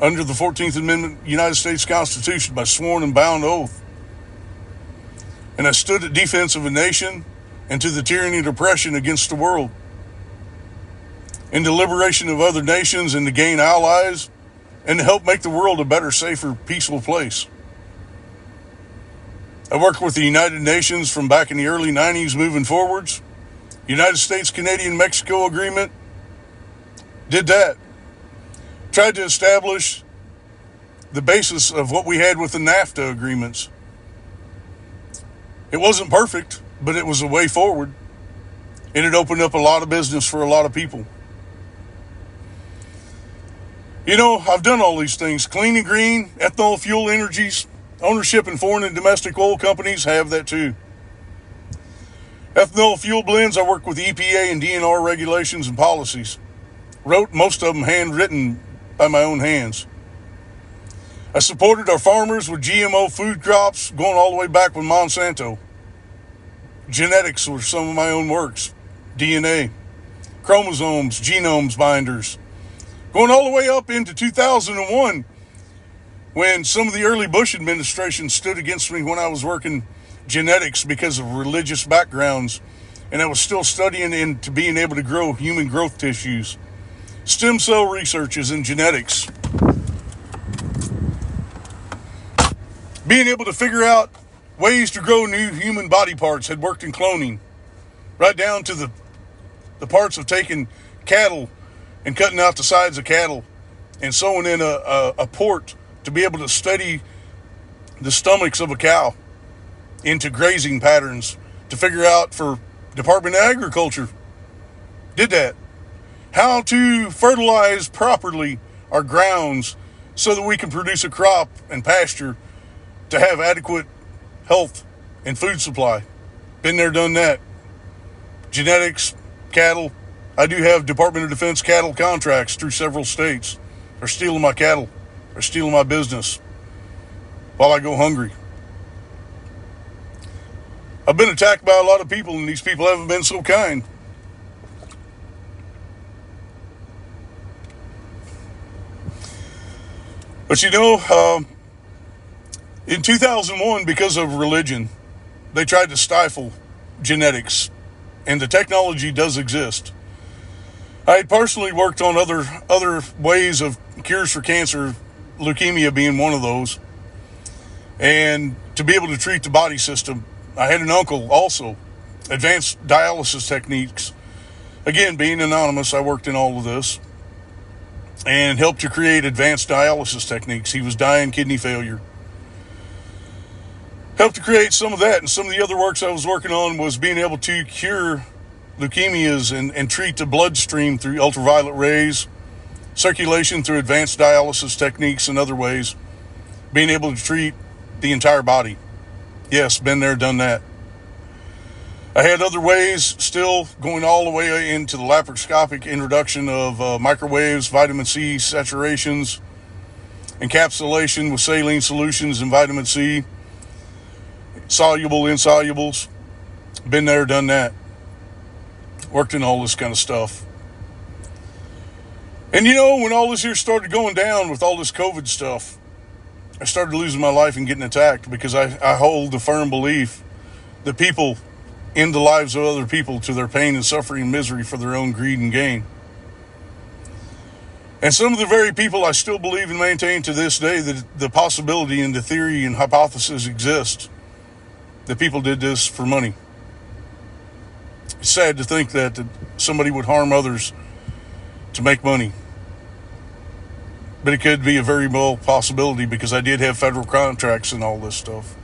Speaker 1: under the 14th Amendment United States Constitution by sworn and bound oath. And I stood at defense of a nation and to the tyranny and oppression against the world, in the liberation of other nations and to gain allies and to help make the world a better, safer, peaceful place. I worked with the United Nations from back in the early 90s moving forwards. United States, Canadian, Mexico agreement. Did that. Tried to establish the basis of what we had with the NAFTA agreements. It wasn't perfect, but it was a way forward. And it opened up a lot of business for a lot of people. You know, I've done all these things. Clean and green, ethanol fuel energies, ownership in foreign and domestic oil companies have that too. Ethanol fuel blends, I work with EPA and DNR regulations and policies. Wrote most of them handwritten by my own hands. I supported our farmers with GMO food crops, going all the way back with Monsanto. Genetics were some of my own works. DNA, chromosomes, genomes, binders. Going all the way up into 2001, when some of the early Bush administration stood against me when I was working genetics because of religious backgrounds, and I was still studying into being able to grow human growth tissues. Stem cell researches in genetics. Being able to figure out ways to grow new human body parts. Had worked in cloning, right down to the parts of taking cattle and cutting out the sides of cattle and sewing in a port to be able to study the stomachs of a cow into grazing patterns to figure out for Department of Agriculture. Did that. How to fertilize properly our grounds so that we can produce a crop and pasture to have adequate health and food supply. Been there, done that. Genetics, cattle. I do have Department of Defense cattle contracts through several states. They're stealing my cattle. They're stealing my business while I go hungry. I've been attacked by a lot of people, and these people haven't been so kind. But you know, in 2001, because of religion, they tried to stifle genetics, and the technology does exist. I had personally worked on other ways of cures for cancer, leukemia being one of those, and to be able to treat the body system. I had an uncle also, advanced dialysis techniques. Again, being anonymous, I worked in all of this and helped to create advanced dialysis techniques. He was dying kidney failure. Helped to create some of that, and some of the other works I was working on was being able to cure leukemias and treat the bloodstream through ultraviolet rays, circulation through advanced dialysis techniques and other ways, being able to treat the entire body. Yes, been there, done that. I had other ways still going all the way into the laparoscopic introduction of microwaves, vitamin C saturations, encapsulation with saline solutions and vitamin C, soluble, insolubles. Been there, done that. Worked in all this kind of stuff. And when all this here started going down with all this COVID stuff, I started losing my life and getting attacked because I hold the firm belief that people end the lives of other people to their pain and suffering and misery for their own greed and gain. And some of the very people I still believe and maintain to this day that the possibility and the theory and hypothesis exist that people did this for money. It's sad to think that somebody would harm others to make money. But it could be a very well possibility because I did have federal contracts and all this stuff.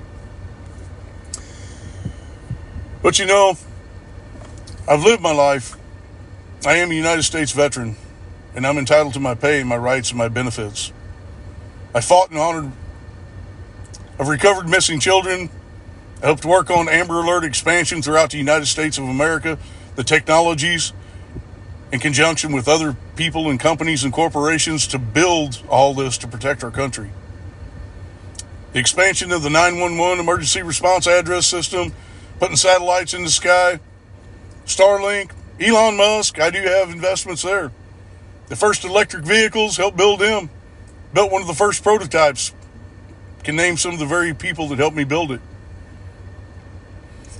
Speaker 1: But I've lived my life. I am a United States veteran, and I'm entitled to my pay, my rights, and my benefits. I fought in honor of recovered missing children. I helped work on Amber Alert expansion throughout the United States of America, the technologies, in conjunction with other people and companies and corporations to build all this to protect our country. The expansion of the 911 emergency response address system, putting satellites in the sky, Starlink, Elon Musk, I do have investments there. The first electric vehicles, helped build them. Built one of the first prototypes. Can name some of the very people that helped me build it.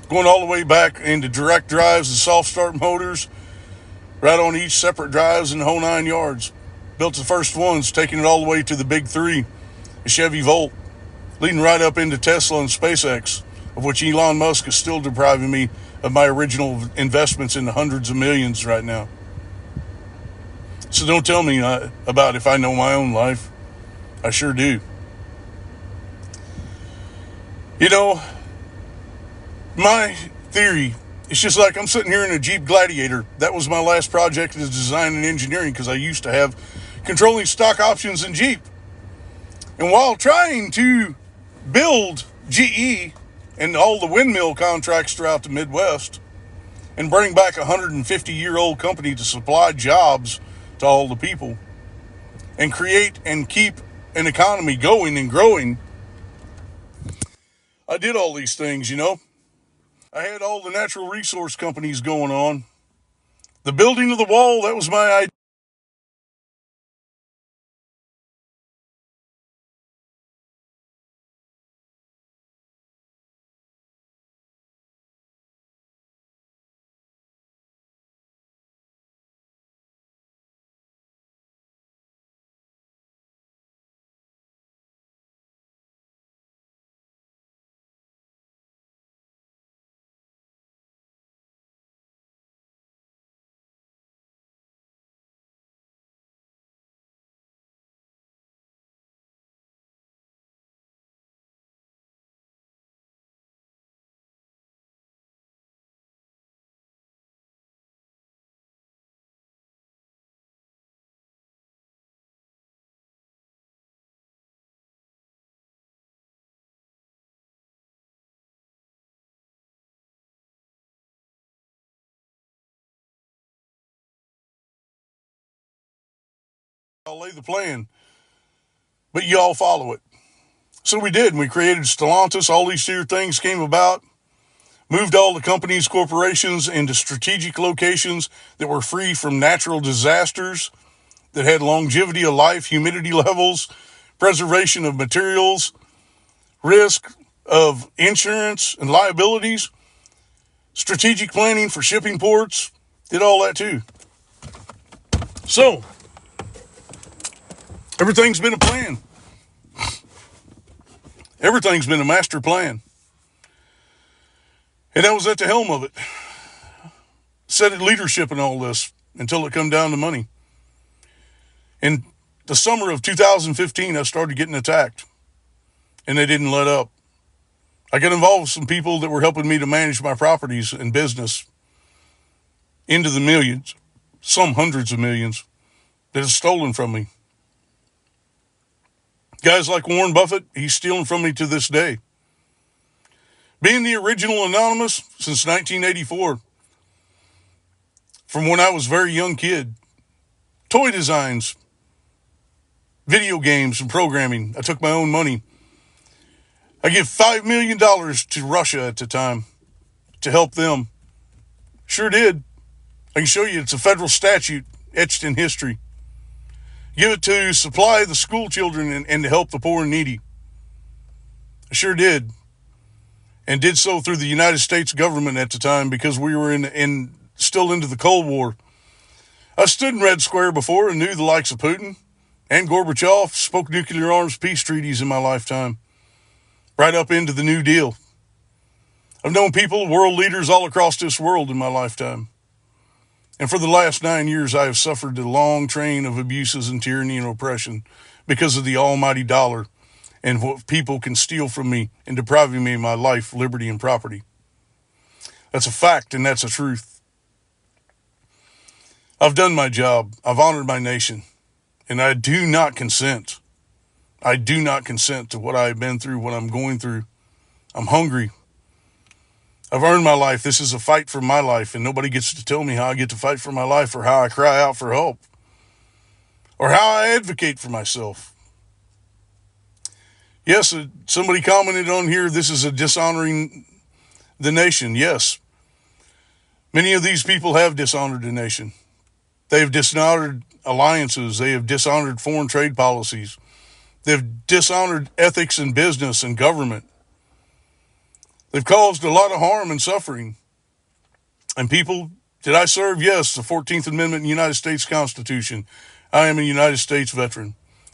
Speaker 1: Going all the way back into direct drives and soft start motors, right on each separate drives in the whole 9 yards. Built the first ones, taking it all the way to the big three, the Chevy Volt, leading right up into Tesla and SpaceX, of which Elon Musk is still depriving me of my original investments in the hundreds of millions right now. So don't tell me about if I know my own life. I sure do. My theory, it's just like I'm sitting here in a Jeep Gladiator. That was my last project as design and engineering because I used to have controlling stock options in Jeep. And while trying to build GE and all the windmill contracts throughout the Midwest and bring back a 150-year-old company to supply jobs to all the people and create and keep an economy going and growing, I did all these things, I had all the natural resource companies going on. The building of the wall, that was my idea. I'll lay the plan, but y'all follow it. So we did, and we created Stellantis. All these here things came about. Moved all the companies, corporations into strategic locations that were free from natural disasters, that had longevity of life, humidity levels, preservation of materials, risk of insurance and liabilities, strategic planning for shipping ports, did all that too. So, everything's been a plan. Everything's been a master plan. And I was at the helm of it. Set at leadership in all this until it come down to money. In the summer of 2015, I started getting attacked. And they didn't let up. I got involved with some people that were helping me to manage my properties and business into the millions, some hundreds of millions, that is stolen from me. Guys like Warren Buffett, he's stealing from me to this day. Being the original anonymous since 1984, from when I was a very young kid, toy designs, video games, and programming, I took my own money. I give $5 million to Russia at the time to help them. Sure did. I can show you, it's a federal statute etched in history. Give it to supply the school children and to help the poor and needy. I sure did. And did so through the United States government at the time because we were still into the Cold War. I stood in Red Square before and knew the likes of Putin and Gorbachev, spoke nuclear arms peace treaties in my lifetime, right up into the New Deal. I've known people, world leaders all across this world in my lifetime. And for the last 9 years, I have suffered a long train of abuses and tyranny and oppression because of the almighty dollar and what people can steal from me and depriving me of my life, liberty, and property. That's a fact, and that's a truth. I've done my job. I've honored my nation, and I do not consent. I do not consent to what I've been through, what I'm going through. I'm hungry. I've earned my life. This is a fight for my life, and nobody gets to tell me how I get to fight for my life or how I cry out for help or how I advocate for myself. Yes, somebody commented on here, this is a dishonoring the nation. Yes, many of these people have dishonored the nation. They have dishonored alliances. They have dishonored foreign trade policies. They've dishonored ethics in business and government. They've caused a lot of harm and suffering. And people, did I serve? Yes, the 14th Amendment in the United States Constitution. I am a United States veteran.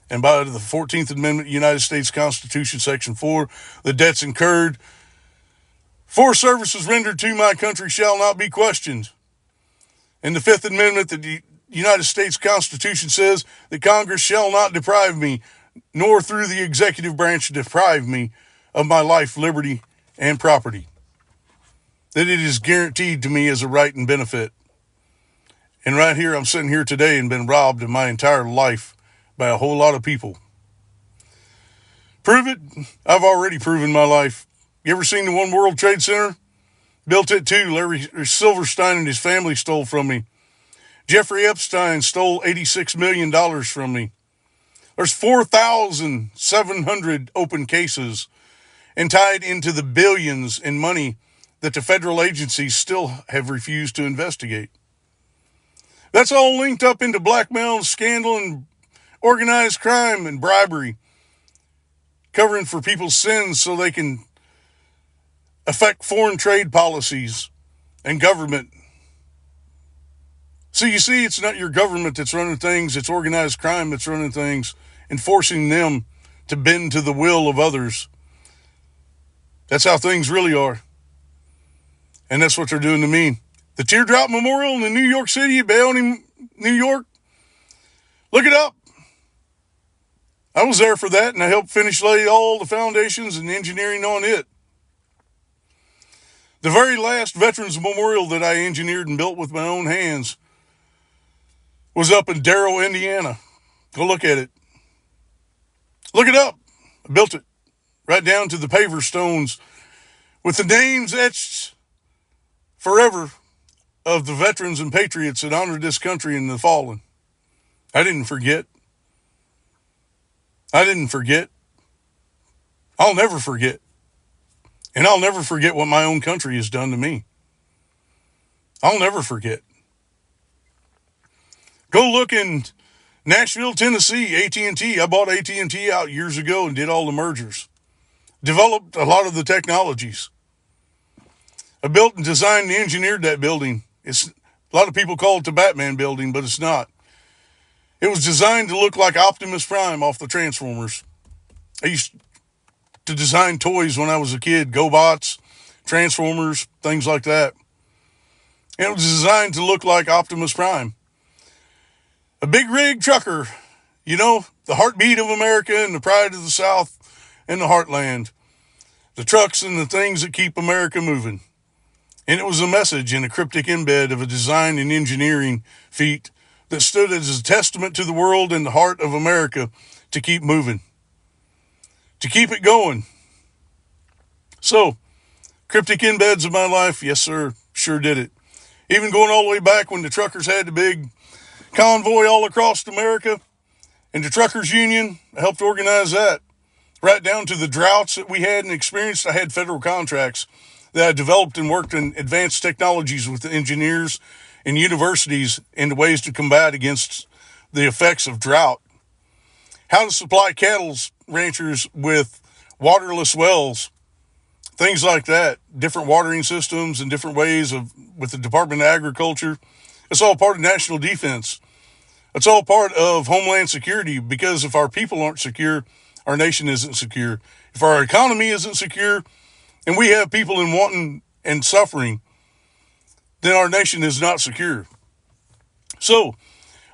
Speaker 1: And by the 14th Amendment United States Constitution, Section 4, the debts incurred for services rendered to my country shall not be questioned. And the 5th Amendment of the United States Constitution says that Congress shall not deprive me, nor through the executive branch deprive me of my life, liberty, and property. That it is guaranteed to me as a right and benefit. And right here, I'm sitting here today and been robbed of my entire life by a whole lot of people. Prove it? I've already proven my life. You ever seen the One World Trade Center? Built it too. Larry Silverstein and his family stole from me. Jeffrey Epstein stole $86 million from me. There's 4,700 open cases and tied into the billions in money that the federal agencies still have refused to investigate. That's all linked up into blackmail, scandal, and organized crime and bribery, covering for people's sins so they can affect foreign trade policies and government. So you see, it's not your government that's running things, it's organized crime that's running things and forcing them to bend to the will of others. That's how things really are. And that's what they're doing to me. The Teardrop Memorial in New York City, Bayonne, New York. Look it up. I was there for that, and I helped lay all the foundations and engineering on it. The very last Veterans Memorial that I engineered and built with my own hands was up in Darrow, Indiana. Go look at it. Look it up. I built it right down to the paver stones with the names etched forever of the veterans and patriots that honored this country and the fallen. I didn't forget. I didn't forget. I'll never forget. And I'll never forget what my own country has done to me. I'll never forget. Go look in Nashville, Tennessee, AT&T. I bought AT&T out years ago and did all the mergers. Developed a lot of the technologies. I built and designed and engineered that building. A lot of people call it the Batman building, but it's not. It was designed to look like Optimus Prime off the Transformers. I used to design toys when I was a kid, GoBots, Transformers, things like that. And it was designed to look like Optimus Prime. A big rig trucker, the heartbeat of America and the pride of the South and the heartland. The trucks and the things that keep America moving. And it was a message in a cryptic embed of a design and engineering feat that stood as a testament to the world and the heart of America to keep moving, to keep it going. So, cryptic embeds of my life, yes sir, sure did it. Even going all the way back when the truckers had the big convoy all across America, and the Truckers Union, I helped organize that. Right down to the droughts that we had and experienced, I had federal contracts that I developed and worked in advanced technologies with the engineers and universities into ways to combat against the effects of drought. How to supply cattle ranchers with waterless wells, things like that, different watering systems and different ways with the Department of Agriculture. It's all part of national defense. It's all part of homeland security, because if our people aren't secure, our nation isn't secure. If our economy isn't secure, and we have people in wanting and suffering, then our nation is not secure. So,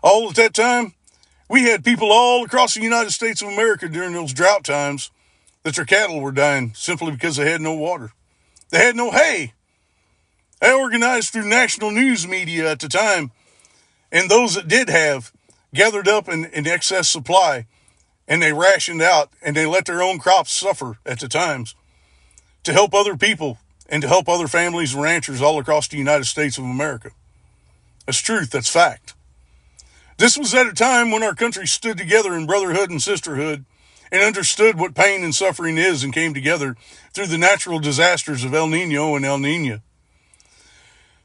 Speaker 1: all at that time, we had people all across the United States of America during those drought times that their cattle were dying simply because they had no water. They had no hay. I organized through national news media at the time, and those that did have gathered up in excess supply, and they rationed out, and they let their own crops suffer at the times to help other people and to help other families and ranchers all across the United States of America. That's truth. That's fact. This was at a time when our country stood together in brotherhood and sisterhood and understood what pain and suffering is, and came together through the natural disasters of El Nino and El Nina,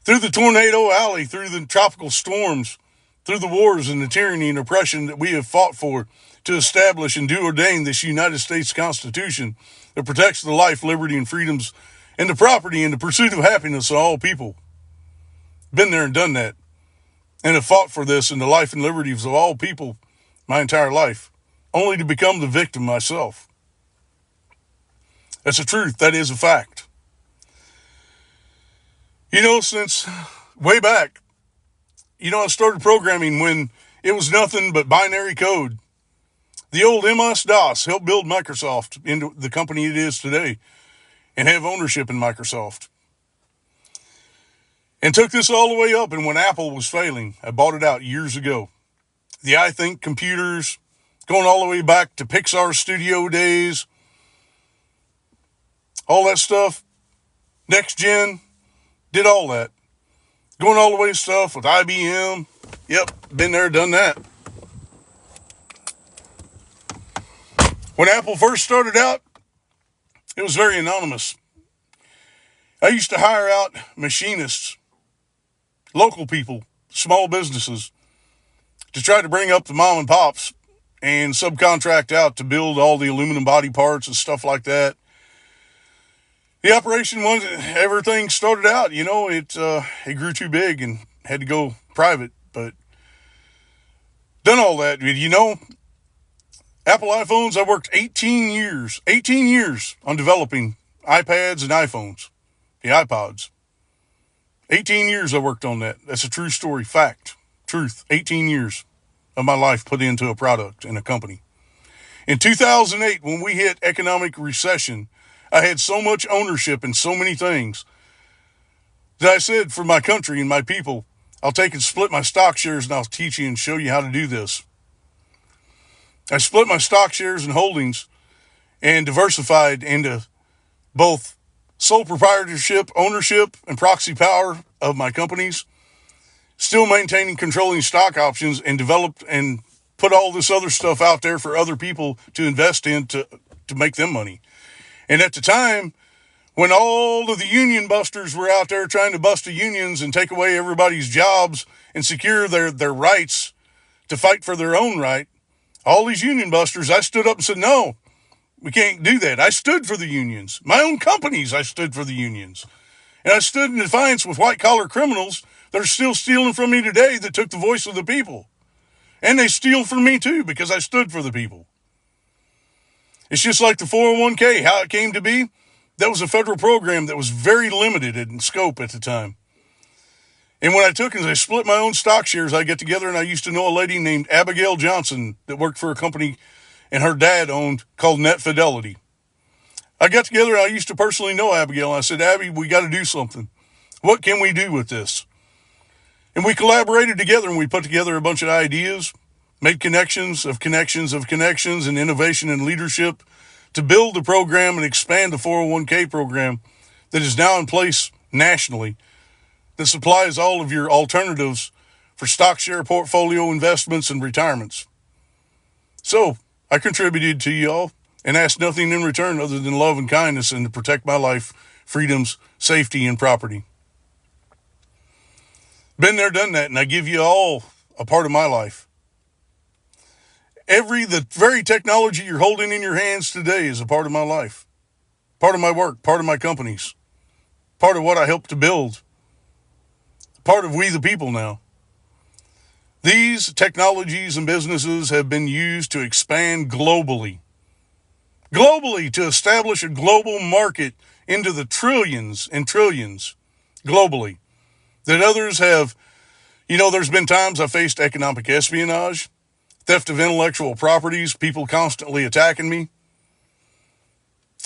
Speaker 1: through the tornado alley, through the tropical storms, through the wars and the tyranny and oppression that we have fought for to establish and do ordain this United States Constitution that protects the life, liberty, and freedoms and the property and the pursuit of happiness of all people. Been there and done that, and have fought for this and the life and liberties of all people my entire life, only to become the victim myself. That's a truth. That is a fact. Since way back, I started programming when it was nothing but binary code. The old MS-DOS helped build Microsoft into the company it is today and have ownership in Microsoft. And took this all the way up, and when Apple was failing, I bought it out years ago. The iThink computers, going all the way back to Pixar Studio days, all that stuff, next gen, did all that. Going all the way to stuff with IBM. Yep, been there, done that. When Apple first started out, it was very anonymous. I used to hire out machinists, local people, small businesses, to try to bring up the mom and pops and subcontract out to build all the aluminum body parts and stuff like that. The operation, once everything started out, it grew too big and had to go private. But done all that, Apple iPhones, I worked 18 years on developing iPads and iPhones, the iPods. 18 years I worked on that. That's a true story, fact, truth. 18 years of my life put into a product and a company. In 2008, when we hit economic recession, I had so much ownership in so many things that I said, for my country and my people, I'll take and split my stock shares and I'll teach you and show you how to do this. I split my stock shares and holdings and diversified into both sole proprietorship, ownership, and proxy power of my companies, still maintaining controlling stock options, and developed and put all this other stuff out there for other people to invest in to make them money. And at the time, when all of the union busters were out there trying to bust the unions and take away everybody's jobs and secure their rights to fight for their own right, all these union busters, I stood up and said, no, we can't do that. I stood for the unions. My own companies, I stood for the unions. And I stood in defiance with white-collar criminals that are still stealing from me today that took the voice of the people. And they steal from me too because I stood for the people. It's just like the 401k, how it came to be. That was a federal program that was very limited in scope at the time. And when I took it, I split my own stock shares. I get together, and I used to know a lady named Abigail Johnson that worked for a company and her dad owned called Net Fidelity. I got together, and I used to personally know Abigail, and I said, Abby, we got to do something. What can we do with this? And we collaborated together, and we put together a bunch of ideas, made connections of connections of connections and innovation and leadership to build the program and expand the 401k program that is now in place nationally that supplies all of your alternatives for stock share portfolio investments and retirements. So I contributed to y'all and asked nothing in return other than love and kindness and to protect my life, freedoms, safety, and property. Been there, done that, and I give you all a part of my life. The very technology you're holding in your hands today is a part of my life, part of my work, part of my companies, part of what I help to build, part of we the people now. These technologies and businesses have been used to expand globally, to establish a global market into the trillions and trillions globally that others have. There's been times I faced economic espionage, theft of intellectual properties, people constantly attacking me.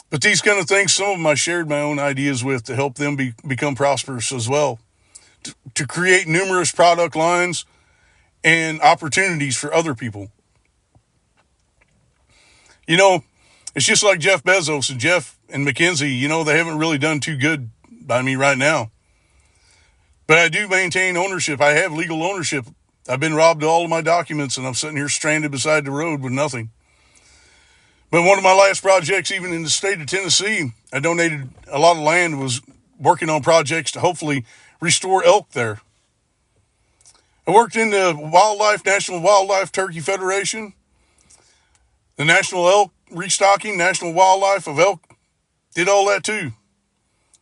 Speaker 1: But these kind of things, some of them I shared my own ideas with to help them become prosperous as well, to create numerous product lines and opportunities for other people. It's just like Jeff Bezos and Jeff and McKinsey, they haven't really done too good by me right now. But I do maintain ownership. I have legal ownership. I've been robbed of all of my documents, and I'm sitting here stranded beside the road with nothing. But one of my last projects, even in the state of Tennessee, I donated a lot of land, was working on projects to hopefully restore elk there. I worked in the National Wildlife Turkey Federation, the National Elk Restocking, National Wildlife of Elk, did all that too.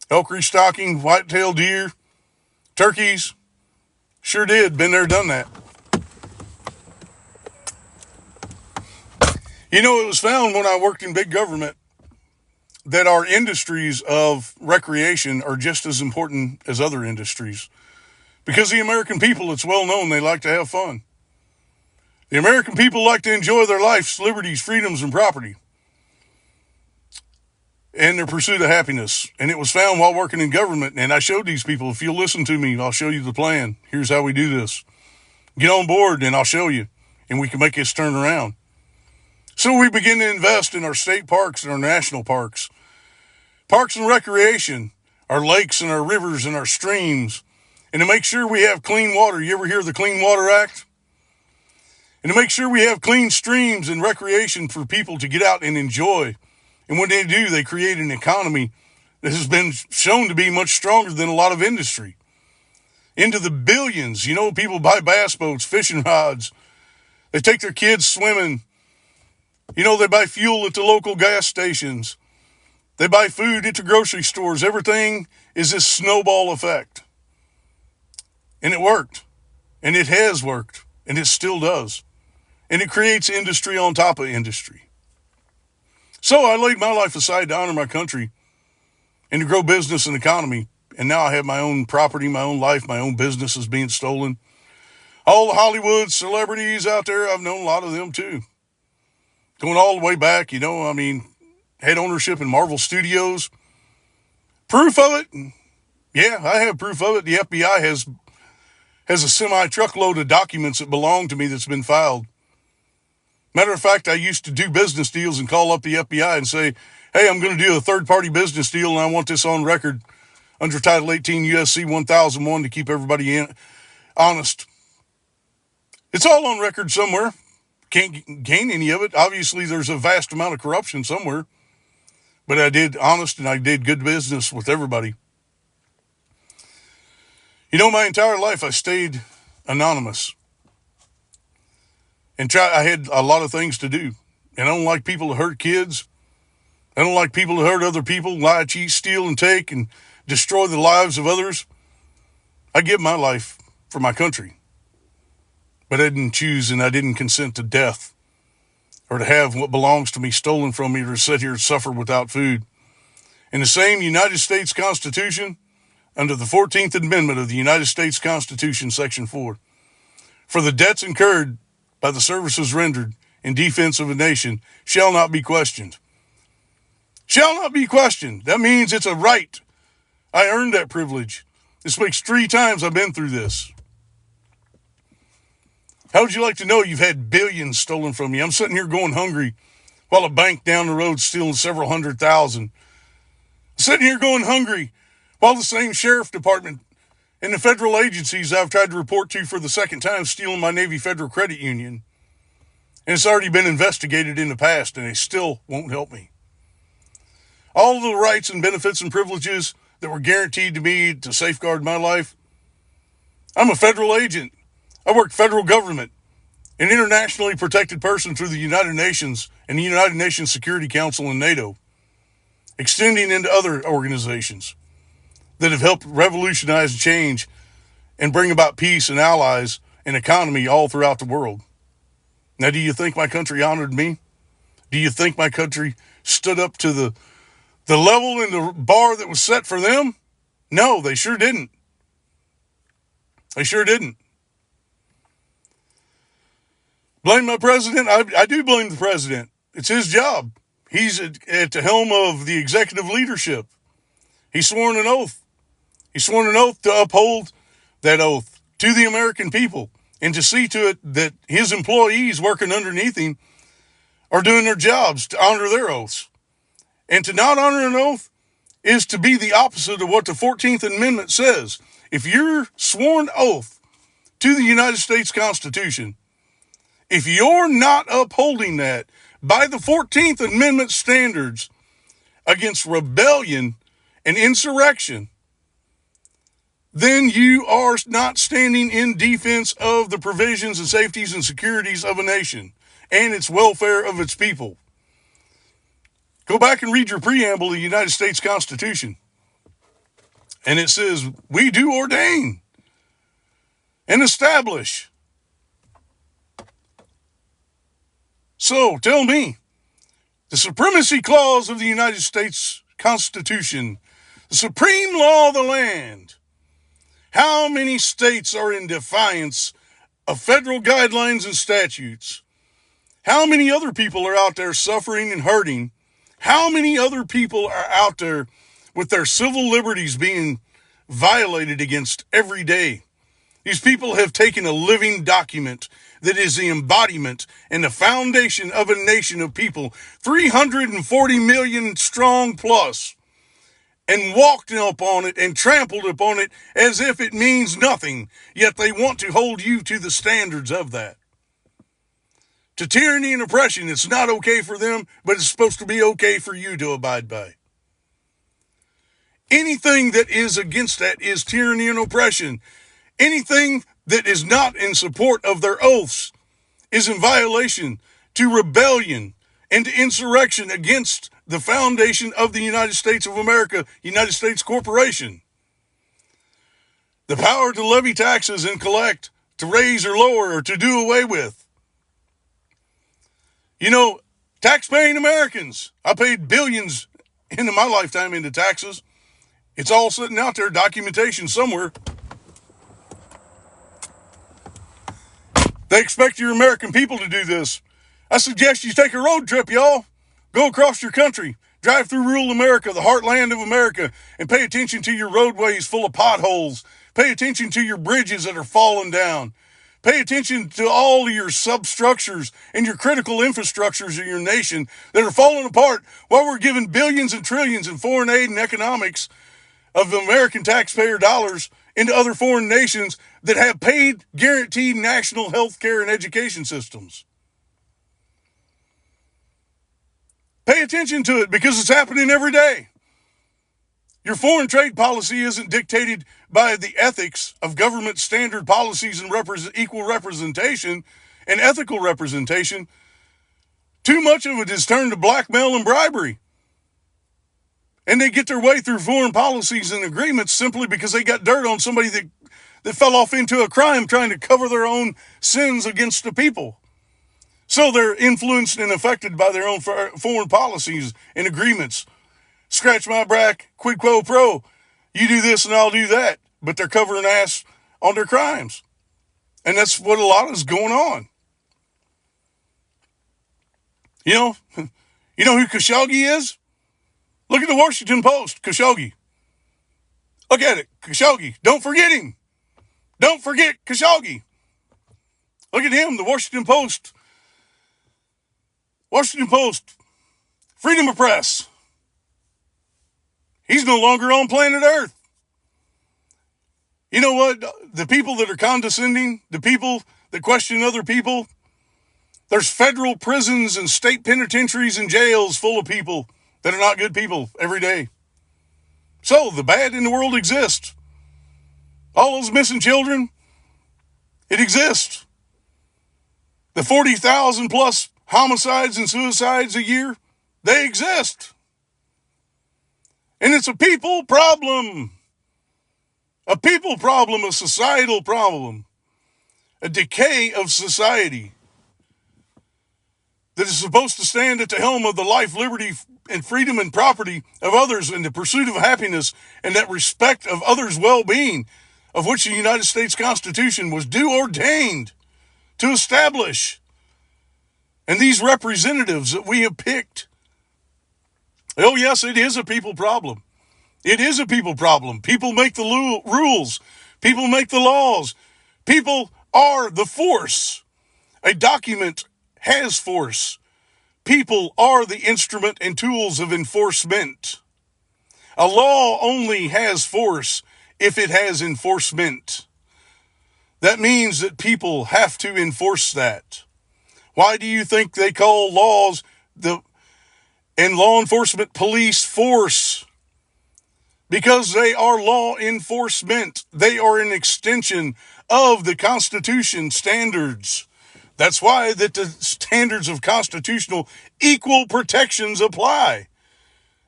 Speaker 1: Elk restocking, white-tailed deer, turkeys, sure did, been there, done that. It was found when I worked in big government that our industries of recreation are just as important as other industries. Because the American people, it's well known, they like to have fun. The American people like to enjoy their lives, liberties, freedoms, and property, and their pursuit of happiness. And it was found while working in government, and I showed these people, if you'll listen to me, I'll show you the plan. Here's how we do this. Get on board, and I'll show you, and we can make this turn around. So we begin to invest in our state parks and our national parks. Parks and recreation, our lakes and our rivers and our streams, and to make sure we have clean water. You ever hear of the Clean Water Act? And to make sure we have clean streams and recreation for people to get out and enjoy. And when they do, they create an economy that has been shown to be much stronger than a lot of industry. Into the billions. People buy bass boats, fishing rods. They take their kids swimming. They buy fuel at the local gas stations. They buy food at the grocery stores. Everything is this snowball effect. And it worked. And it has worked. And it still does. And it creates industry on top of industry. So I laid my life aside to honor my country and to grow business and economy. And now I have my own property, my own life, my own business is being stolen. All the Hollywood celebrities out there, I've known a lot of them too. Going all the way back, had ownership in Marvel Studios. Proof of it? Yeah, I have proof of it. The FBI has a semi-truckload of documents that belong to me that's been filed. Matter of fact, I used to do business deals and call up the FBI and say, hey, I'm going to do a third-party business deal, and I want this on record under Title 18 USC 1001 to keep everybody honest. It's all on record somewhere. Can't gain any of it. Obviously, there's a vast amount of corruption somewhere. But I did honest and I did good business with everybody. My entire life I stayed anonymous. And I had a lot of things to do. And I don't like people to hurt kids. I don't like people to hurt other people, lie, cheat, steal, and take, and destroy the lives of others. I give my life for my country. but I didn't choose and I didn't consent to death or to have what belongs to me stolen from me or to sit here and suffer without food. In the same United States Constitution, under the 14th Amendment of the United States Constitution, Section 4, for the debts incurred by the services rendered in defense of a nation shall not be questioned. Shall not be questioned. That means it's a right. I earned that privilege. This makes 3 times I've been through this. How would you like to know you've had billions stolen from you? I'm sitting here going hungry while a bank down the road stealing several $100,000. Sitting here going hungry while the same sheriff department and the federal agencies I've tried to report to for the second time stealing my Navy Federal Credit Union. And it's already been investigated in the past and they still won't help me. All the rights and benefits and privileges that were guaranteed to me to safeguard my life. I'm a federal agent. I work federal government, an internationally protected person through the United Nations and the United Nations Security Council and NATO, extending into other organizations that have helped revolutionize change and bring about peace and allies and economy all throughout the world. Now, do you think my country honored me? Do you think my country stood up to the level and the bar that was set for them? No, they sure didn't. They sure didn't. Blame my president? I do blame the president. It's his job. He's at the helm of the executive leadership. He's sworn an oath. He's sworn an oath to uphold that oath to the American people and to see to it that his employees working underneath him are doing their jobs to honor their oaths. And to not honor an oath is to be the opposite of what the 14th Amendment says. If your sworn oath to the United States Constitution, if you're not upholding that by the 14th Amendment standards against rebellion and insurrection, then you are not standing in defense of the provisions and safeties and securities of a nation and its welfare of its people. Go back and read your preamble of the United States Constitution. And it says, we do ordain and establish. So tell me, the Supremacy Clause of the United States Constitution, the supreme law of the land, how many states are in defiance of federal guidelines and statutes? How many other people are out there suffering and hurting? How many other people are out there with their civil liberties being violated against every day? These people have taken a living document that is the embodiment and the foundation of a nation of people, 340 million strong plus, and walked upon it and trampled upon it as if it means nothing, yet they want to hold you to the standards of that. To tyranny and oppression, it's not okay for them, but it's supposed to be okay for you to abide by. Anything that is against that is tyranny and oppression. Anything that is not in support of their oaths is in violation to rebellion and to insurrection against the foundation of the United States of America, United States Corporation. The power to levy taxes and collect, to raise or lower, or to do away with. You know, tax-paying Americans, I paid billions into my lifetime into taxes. It's all sitting out there, documentation somewhere. They expect your American people to do this. I suggest you take a road trip, y'all. Go across your country. Drive through rural America, the heartland of America, and pay attention to your roadways full of potholes. Pay attention to your bridges that are falling down. Pay attention to all of your substructures and your critical infrastructures of your nation that are falling apart while we're giving billions and trillions in foreign aid and economics of American taxpayer dollars into other foreign nations that have paid, guaranteed national health care and education systems. Pay attention to it because it's happening every day. Your foreign trade policy isn't dictated by the ethics of government standard policies and equal representation and ethical representation. Too much of it is turned to blackmail and bribery. And they get their way through foreign policies and agreements simply because they got dirt on somebody that fell off into a crime trying to cover their own sins against the people. So they're influenced and affected by their own foreign policies and agreements. Scratch my back, quid quo pro. You do this and I'll do that. But they're covering ass on their crimes. And that's what a lot is going on. You know who Khashoggi is? Look at the Washington Post, Khashoggi. Look at it, Khashoggi. Don't forget him. Don't forget Khashoggi. Look at him, the Washington Post. Washington Post. Freedom of press. He's no longer on planet Earth. You know what? The people that are condescending, the people that question other people, there's federal prisons and state penitentiaries and jails full of people that are not good people every day. So the bad in the world exists. All those missing children, it exists. The 40,000 plus homicides and suicides a year, they exist. And it's a people problem. A people problem, a societal problem, a decay of society that is supposed to stand at the helm of the life, liberty, and freedom and property of others and the pursuit of happiness and that respect of others' well-being, of which the United States Constitution was due ordained to establish. And these representatives that we have picked, oh yes, it is a people problem. It is a people problem. People make the rules. People make the laws. People are the force. A document has force. People are the instrument and tools of enforcement. A law only has force if it has enforcement. That means that people have to enforce that. Why do you think they call laws and law enforcement police force? Because they are law enforcement. They are an extension of the Constitution standards. That's why that the standards of constitutional equal protections apply.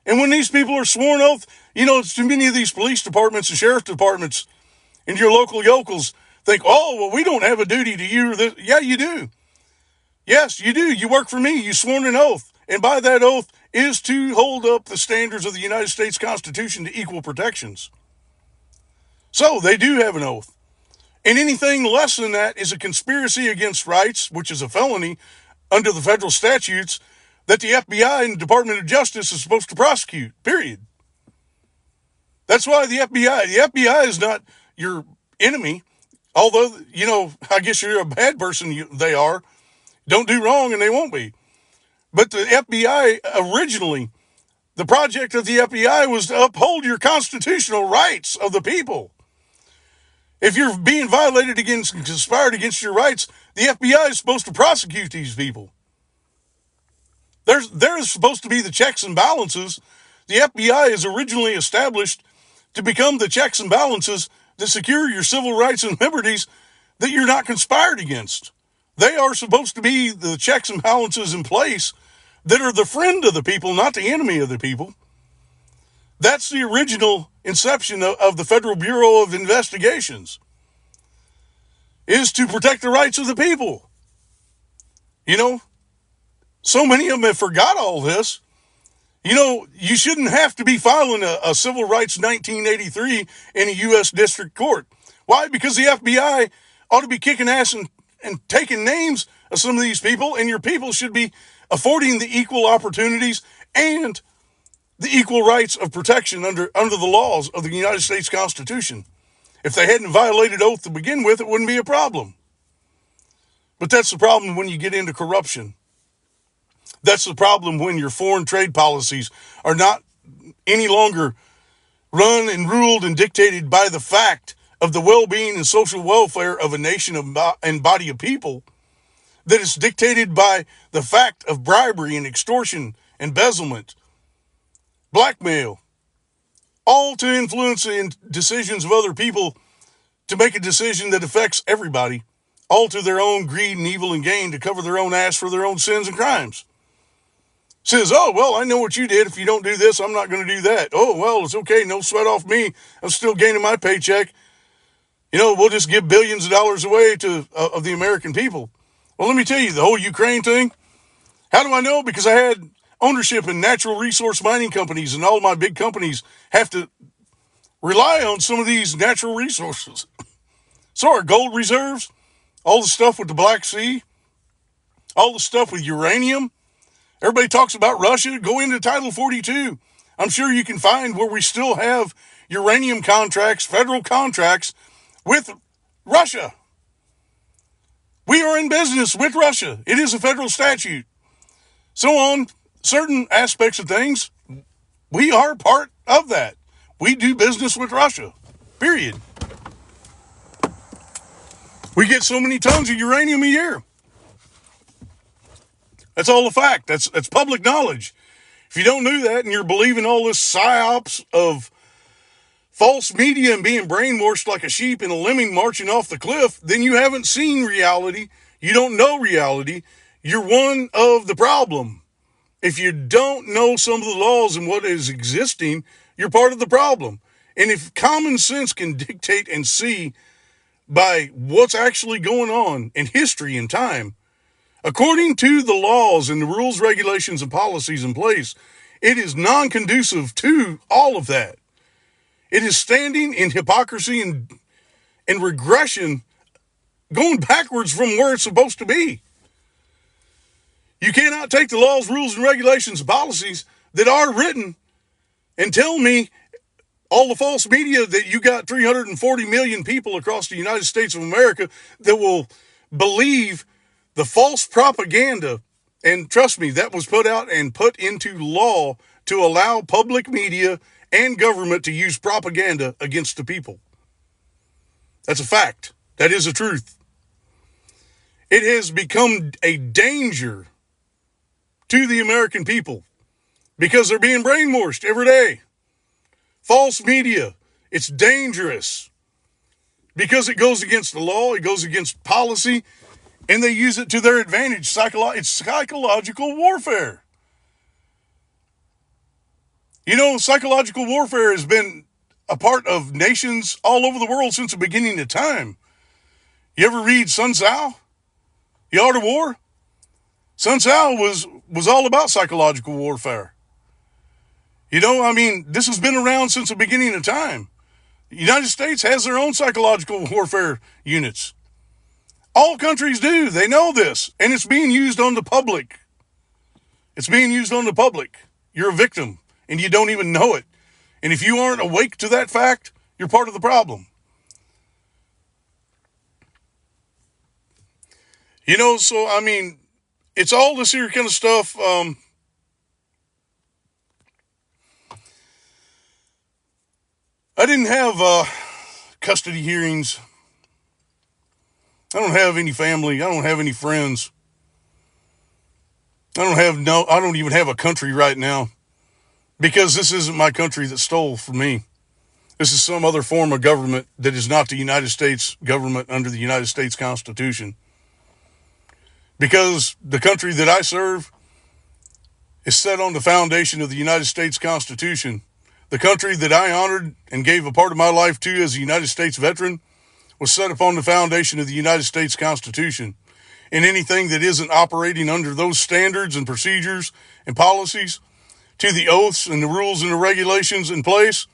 Speaker 1: And when these people are sworn oath, too many of these police departments and sheriff departments and your local yokels think, oh, well, we don't have a duty to you. Yeah, you do. Yes, you do. You work for me. You sworn an oath. And by that oath is to hold up the standards of the United States Constitution to equal protections. So they do have an oath. And anything less than that is a conspiracy against rights, which is a felony under the federal statutes that the FBI and the Department of Justice is supposed to prosecute, period. That's why the FBI is not your enemy. Although, I guess you're a bad person, they are. Don't do wrong and they won't be. But the FBI originally, the project of the FBI was to uphold your constitutional rights of the people. If you're being violated against and conspired against your rights, the FBI is supposed to prosecute these people. There's supposed to be the checks and balances. The FBI is originally established to become the checks and balances that secure your civil rights and liberties that you're not conspired against. They are supposed to be the checks and balances in place that are the friend of the people, not the enemy of the people. That's the original inception of the Federal Bureau of Investigations, is to protect the rights of the people. So many of them have forgot all this. You shouldn't have to be filing a Civil Rights 1983 in a U.S. District Court. Why? Because the FBI ought to be kicking ass and taking names of some of these people, and your people should be affording the equal opportunities and the equal rights of protection under the laws of the United States Constitution. If they hadn't violated oath to begin with, it wouldn't be a problem. But that's the problem when you get into corruption. That's the problem when your foreign trade policies are not any longer run and ruled and dictated by the fact of the well-being and social welfare of a nation and body of people, that is dictated by the fact of bribery and extortion, embezzlement, blackmail, all to influence the decisions of other people to make a decision that affects everybody, all to their own greed and evil and gain to cover their own ass for their own sins and crimes. Says, oh, well, I know what you did. If you don't do this, I'm not going to do that. Oh, well, it's okay. No sweat off me. I'm still gaining my paycheck. We'll just give billions of dollars away to of the American people. Well, let me tell you, the whole Ukraine thing, how do I know? Because I had ownership in natural resource mining companies, and all my big companies have to rely on some of these natural resources. So our gold reserves, all the stuff with the Black Sea, all the stuff with uranium. Everybody talks about Russia. Go into Title 42. I'm sure you can find where we still have uranium contracts, federal contracts with Russia. We are in business with Russia. It is a federal statute. So on certain aspects of things, we are part of that. We do business with Russia, period. We get so many tons of uranium a year. That's all a fact. That's public knowledge. If you don't know that and you're believing all this psyops of false media and being brainwashed like a sheep in a lemming marching off the cliff, then you haven't seen reality. You don't know reality. You're one of the problem. If you don't know some of the laws and what is existing, you're part of the problem. And if common sense can dictate and see by what's actually going on in history and time, according to the laws and the rules, regulations, and policies in place, it is non-conducive to all of that. It is standing in hypocrisy and regression, going backwards from where it's supposed to be. You cannot take the laws, rules, and regulations and policies that are written and tell me all the false media that you got 340 million people across the United States of America that will believe the false propaganda. And trust me, that was put out and put into law to allow public media and government to use propaganda against the people. That's a fact. That is a truth. It has become a danger to the American people because they're being brainwashed every day. False media, it's dangerous because it goes against the law, it goes against policy, and they use it to their advantage. It's psychological warfare. Psychological warfare has been a part of nations all over the world since the beginning of time. You ever read Sun Tzu? The Art of War? Sun Tzu was all about psychological warfare. This has been around since the beginning of time. The United States has their own psychological warfare units. All countries do. They know this. And it's being used on the public. It's being used on the public. You're a victim, and you don't even know it. And if you aren't awake to that fact, you're part of the problem. It's all this here kind of stuff. I didn't have custody hearings. I don't have any family. I don't have any friends. I don't even have a country right now because this isn't my country that stole from me. This is some other form of government that is not the United States government under the United States Constitution. Because the country that I serve is set on the foundation of the United States Constitution. The country that I honored and gave a part of my life to as a United States veteran was set upon the foundation of the United States Constitution. And anything that isn't operating under those standards and procedures and policies to the oaths and the rules and the regulations in place,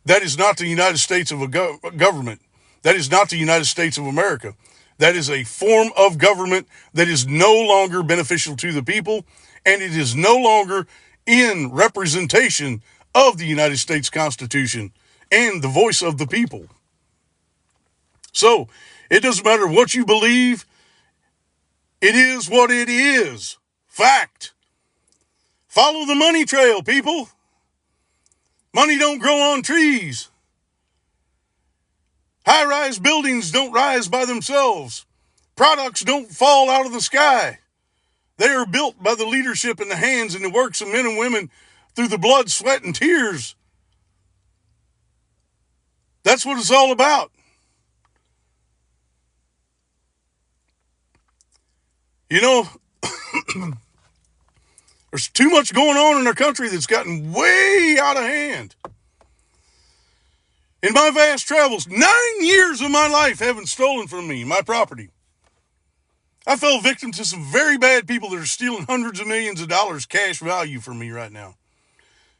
Speaker 1: that is not the United States of a government. That is not the United States of America. That is a form of government that is no longer beneficial to the people, and it is no longer in representation of the United States Constitution and the voice of the people. So, it doesn't matter what you believe. It is what it is. Fact. Follow the money trail, people. Money don't grow on trees. High-rise buildings don't rise by themselves. Products don't fall out of the sky. They are built by the leadership and the hands and the works of men and women through the blood, sweat, and tears. That's what it's all about. There's too much going on in our country that's gotten way out of hand. In my vast travels, 9 years of my life having stolen from me, my property. I fell victim to some very bad people that are stealing hundreds of millions of dollars cash value from me right now.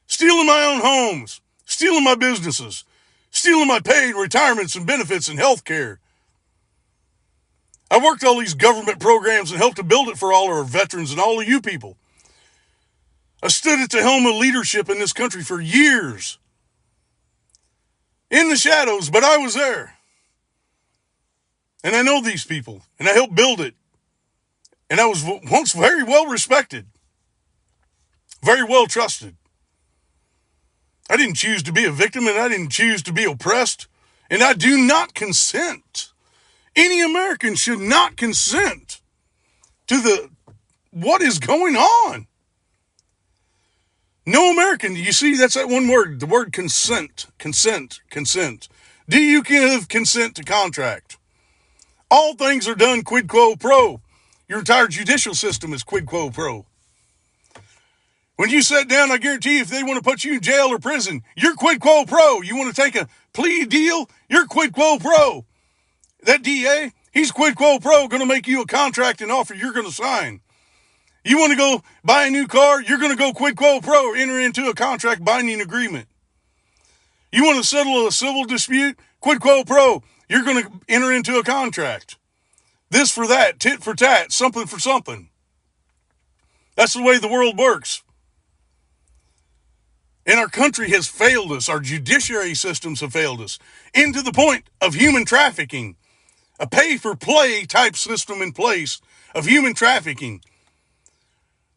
Speaker 1: Stealing my own homes, stealing my businesses, stealing my paid retirements and benefits and health care. I worked all these government programs and helped to build it for all our veterans and all of you people. I stood at the helm of leadership in this country for years. In the shadows, but I was there. And I know these people, and I helped build it. And I was once very well respected, very well trusted. I didn't choose to be a victim, and I didn't choose to be oppressed. And I do not consent. Any American should not consent to what is going on. No American, you see, that's that one word, the word consent. Do you give consent to contract? All things are done quid quo pro. Your entire judicial system is quid quo pro. When you sit down, I guarantee you, if they want to put you in jail or prison, you're quid quo pro. You want to take a plea deal, you're quid quo pro. That DA, he's quid quo pro, going to make you a contract and offer you're going to sign. You want to go buy a new car, you're going to go quid quo pro or enter into a contract binding agreement. You want to settle a civil dispute, quid quo pro, you're going to enter into a contract. This for that, tit for tat, something for something. That's the way the world works. And our country has failed us. Our judiciary systems have failed us. Into the point of human trafficking. A pay-for-play type system in place of human trafficking.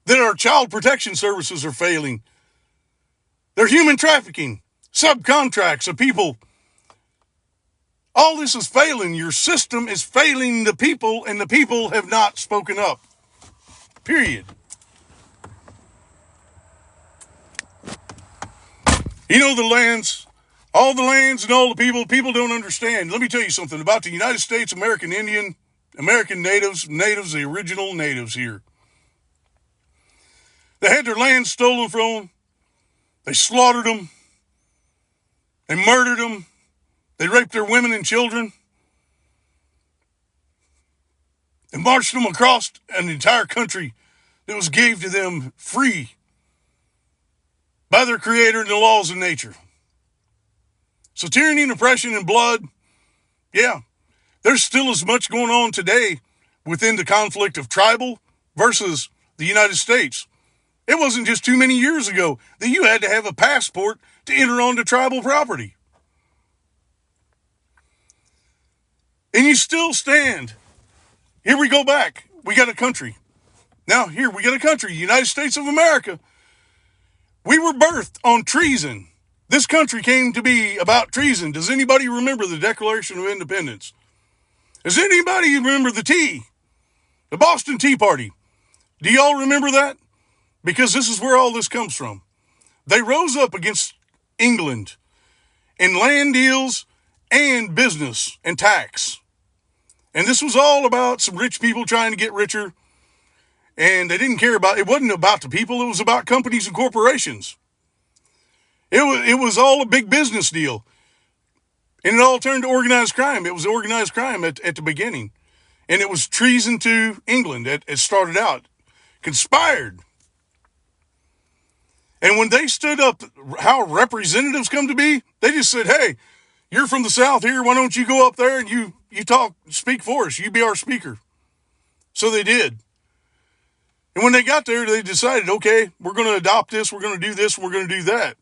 Speaker 1: That our child protection services are failing. They're human trafficking. Subcontracts of people. All this is failing. Your system is failing the people, and the people have not spoken up. Period. You know, all the lands and all the people don't understand. Let me tell you something about the United States, American Indian, American natives, the original natives here. They had their land stolen from them. They slaughtered them. They murdered them. They raped their women and children. And marched them across an entire country that was gave to them free by their creator and the laws of nature. So tyranny and oppression and blood, yeah, there's still as much going on today within the conflict of tribal versus the United States. It wasn't just too many years ago that you had to have a passport to enter onto tribal property. And you still stand. Here we go back. We got a country. Now, here we got a country, United States of America. We were birthed on treason. This country came to be about treason. Does anybody remember the Declaration of Independence? Does anybody remember the tea? The Boston Tea Party. Do y'all remember that? Because this is where all this comes from. They rose up against England in land deals and business and tax. And this was all about some rich people trying to get richer. And they didn't care about, it wasn't about the people, it was about companies and corporations. It was all a big business deal. And it all turned to organized crime. It was organized crime at the beginning. And it was treason to England. It started out. Conspired. And when they stood up, how representatives come to be, they just said, hey, you're from the South here, why don't you go up there and you talk, speak for us, you be our speaker. So they did. And when they got there, they decided, okay, we're going to adopt this, we're going to do this, we're going to do that.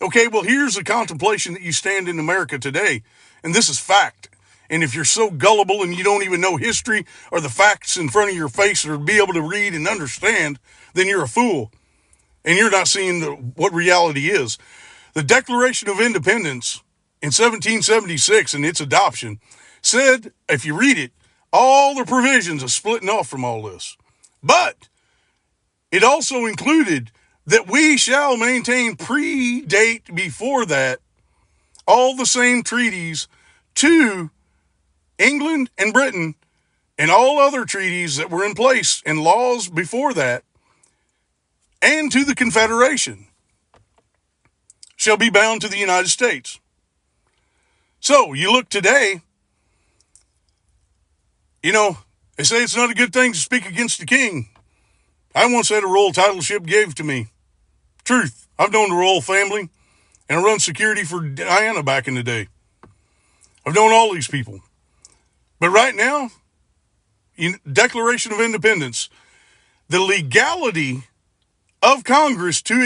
Speaker 1: Okay, well, here's a contemplation that you stand in America today, and this is fact. And if you're so gullible and you don't even know history or the facts in front of your face or be able to read and understand, then you're a fool. And you're not seeing what reality is. The Declaration of Independence in 1776 and its adoption said, if you read it, all the provisions are splitting off from all this. But it also included that we shall maintain predate before that all the same treaties to England and Britain and all other treaties that were in place and laws before that and to the Confederation shall be bound to the United States. So you look today, you know, they say it's not a good thing to speak against the king. I once had a royal titleship gave to me. Truth, I've known the royal family, and I run security for Diana back in the day. I've known all these people. But right now, Declaration of Independence, the legality of Congress to